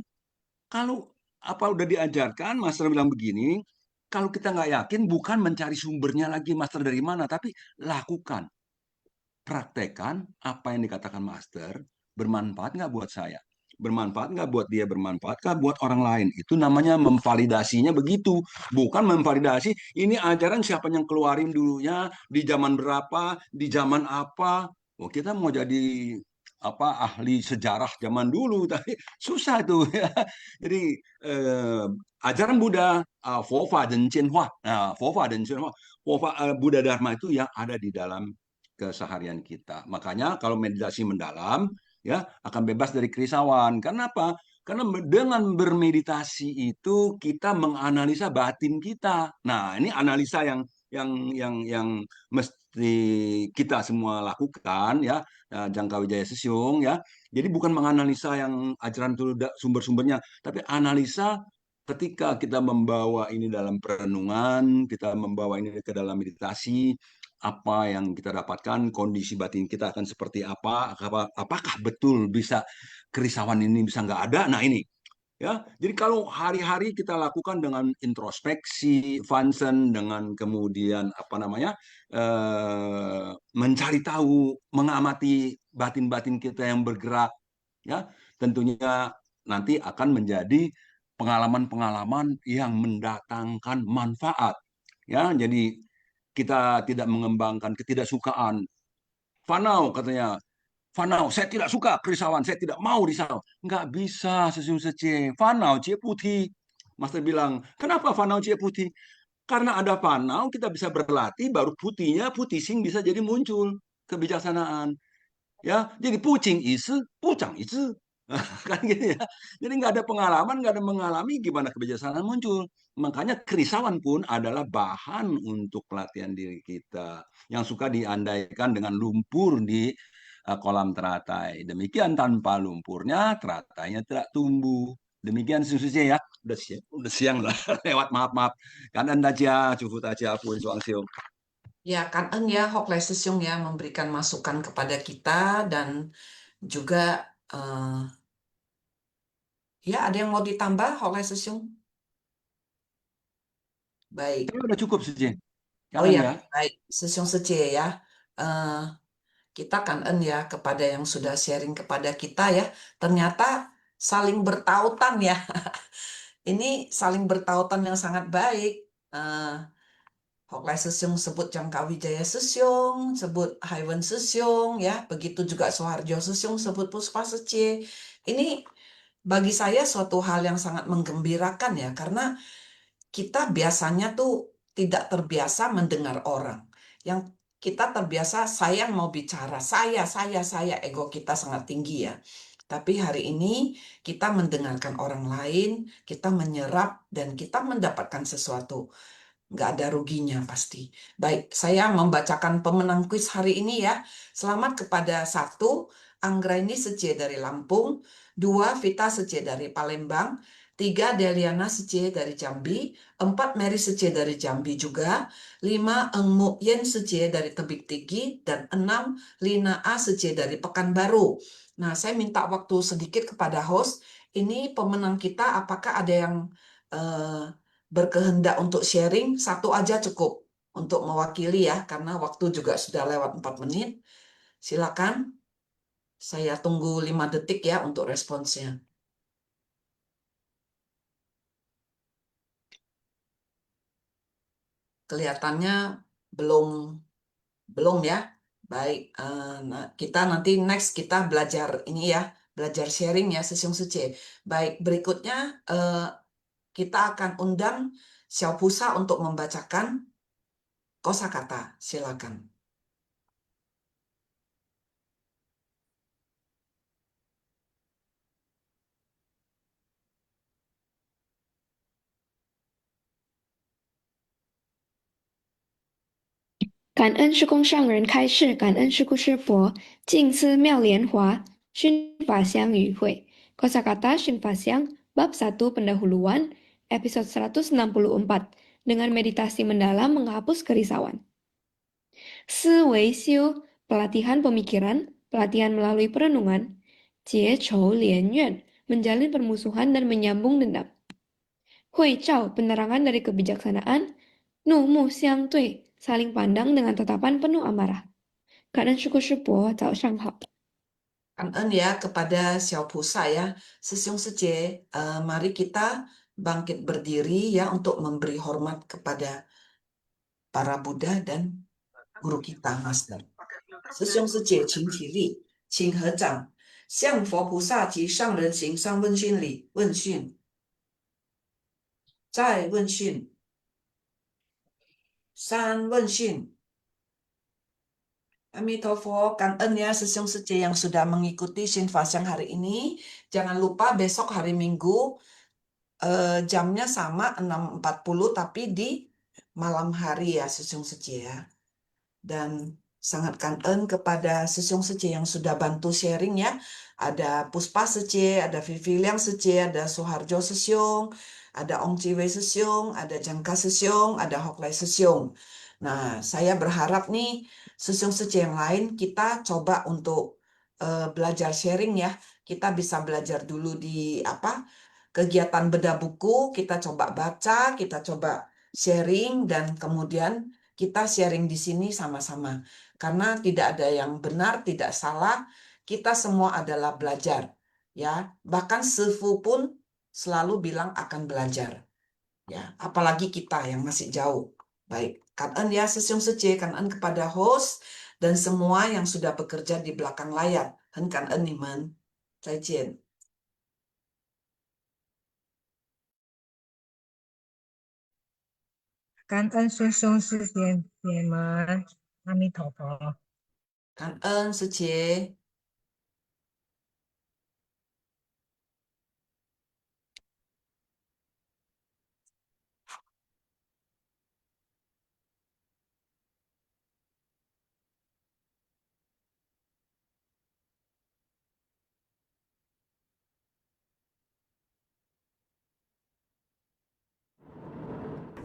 kalau apa udah diajarkan, master bilang begini, kalau kita nggak yakin, bukan mencari sumbernya lagi, master dari mana, tapi lakukan. Praktekan apa yang dikatakan master, bermanfaat nggak buat saya? Bermanfaat nggak buat dia? Bermanfaatkah buat orang lain? Itu namanya memvalidasinya begitu. Bukan memvalidasi, ini ajaran siapa yang keluarin dulunya, di zaman berapa, di zaman apa. Oh, kita mau jadi apa ahli sejarah zaman dulu, tapi susah tuh ya. Jadi ajaran Buddha, Fofa dan Chenhua, Fofa dan Chenhua, Buddha Dharma itu yang ada di dalam keseharian kita. Makanya kalau meditasi mendalam, ya akan bebas dari kerisauan. Karena apa? Karena dengan bermeditasi itu kita menganalisa batin kita. Nah, ini analisa yang mesti kita semua lakukan ya, Jangka Wijaya Sesyung ya. Jadi bukan menganalisa yang ajaran itu sumber-sumbernya, tapi analisa ketika kita membawa ini dalam perenungan, kita membawa ini ke dalam meditasi, apa yang kita dapatkan, kondisi batin kita akan seperti apa, apakah betul bisa kerisauan ini bisa nggak ada. Nah ini ya, jadi kalau hari-hari kita lakukan dengan introspeksi, Vansen, dengan kemudian apa namanya mencari tahu, mengamati batin-batin kita yang bergerak, ya tentunya nanti akan menjadi pengalaman-pengalaman yang mendatangkan manfaat. Ya, jadi kita tidak mengembangkan ketidaksukaan. Fanau katanya, Fanau, saya tidak suka kerisauan, saya tidak mau risau. Nggak bisa Sesyum Sece. Fanau, Cie Putih. Master bilang, kenapa Fanau, Cie Putih? Karena ada Fanau, kita bisa berlatih, baru putihnya, putising bisa jadi muncul. Kebijaksanaan. Ya, jadi pucing isi, pucang isi. Kan gitu ya. Jadi nggak ada pengalaman, nggak ada mengalami, gimana kebijaksanaan muncul. Makanya kerisauan pun adalah bahan untuk pelatihan diri kita. Yang suka diandaikan dengan lumpur di kolam teratai. Demikian tanpa lumpurnya teratainya tidak tumbuh. Demikian susunya ya. Udah siang lah. Lewat maaf. Kanan aja, cukup aja pun soal siung. Ya, kan ya Hok Lai Sisyong ya memberikan masukan kepada kita dan juga ya ada yang mau ditambah Hok Lai Sisyong? Baik. Tapi udah cukup sih. Oh ya, baik. Sisyong Sece ya. Kita kangen ya kepada yang sudah sharing kepada kita ya. Ternyata saling bertautan ya. ini saling bertautan yang sangat baik. Hoklai Sesyong sebut Jangkawijaya Sesyong, sebut Haiwan Sesyong, ya. Begitu juga Soeharjo Sesyong sebut Puspa Sece. Ini bagi saya suatu hal yang sangat menggembirakan ya, karena kita biasanya tuh tidak terbiasa mendengar orang. Yang kita terbiasa saya mau bicara, saya, ego kita sangat tinggi ya. Tapi hari ini kita mendengarkan orang lain, kita menyerap, dan kita mendapatkan sesuatu. Nggak ada ruginya pasti. Baik, saya membacakan pemenang kuis hari ini ya. Selamat kepada 1, Anggraini Sece dari Lampung, 2, Vita Sece dari Palembang, 3, Deliana Sece dari Jambi, 4, Mary Sece dari Jambi juga, 5, Eng Mu Yen Sece dari Tebing Tinggi, dan 6, Lina A Sece dari Pekanbaru. Nah, saya minta waktu sedikit kepada host. Ini pemenang kita, apakah ada yang berkehendak untuk sharing? 1 aja cukup untuk mewakili ya, karena waktu juga sudah lewat 4 menit. Silakan. Saya tunggu 5 detik ya untuk responsnya. Kelihatannya belum ya. Baik, kita nanti next kita belajar ini ya, belajar sharing ya, Sesyong Sece. Baik, berikutnya kita akan undang Xiao Pusa untuk membacakan kosakata. Silakan.感恩是供上人开示，感恩是故事佛，静思妙莲华，熏法香与会。Kosakata Shin Fasyang, bab 1 pendahuluan, episode 164, dengan meditasi mendalam menghapus kerisauan. Si Wei Xiu, pelatihan pemikiran, pelatihan melalui perenungan. Jie Chou Lian Yuan, menjalin permusuhan dan menyambung dendam. Hui Zhao, penerangan dari kebijaksanaan. Nu Mu Xiang Dui, saling pandang dengan tatapan penuh amarah. Keadaan syukur syukur, Zhao Shang Hao. Kangen ya kepada Xiao Pusa ya, Sesyong Sece, mari kita bangkit berdiri ya untuk memberi hormat kepada para Buddha dan guru kita, Master. Sesyong Sece, Qing Qili, Qing He Zhang, Xiang Fo Pusa及上人行上问讯里问讯，再问讯，3问讯。Amitofo, kangen ya Sesyong Sece yang sudah mengikuti Shin Fasyang hari ini. Jangan lupa besok hari Minggu jamnya sama 6.40 tapi di malam hari ya Sesyong Sece ya. Dan sangat kangen kepada Sesyong Sece yang sudah bantu sharing ya. Ada Puspa Sece, ada Vivi Liang Sece, ada Soeharjo Sesyong, ada Ong Ciwei Sesyong, ada Jangka Sesyong, ada Hoklai Sesyong. Nah, saya berharap nih Sesyong Sece yang lain kita coba untuk belajar sharing ya. Kita bisa belajar dulu di kegiatan bedah buku, kita coba baca, kita coba sharing, dan kemudian kita sharing di sini sama-sama. Karena tidak ada yang benar, tidak salah, kita semua adalah belajar. Ya, bahkan Sifu pun selalu bilang akan belajar. Ya, apalagi kita yang masih jauh. Baik, kangen ya Sesyong Sece, kangen kepada host dan semua yang sudah bekerja di belakang layar. Hen kangen ni men. Zaijian. Kangen Sesyong Sece们，阿弥陀佛。kangen Sece.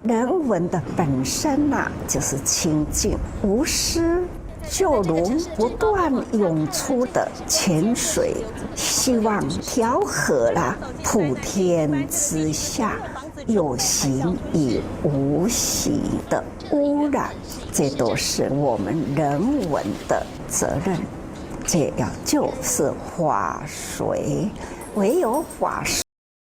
人文的本身就是清净无私，就如不断涌出的泉水，希望调和了普天之下有形与无形的污染，这都是我们人文的责任。这要就是法水，唯有法水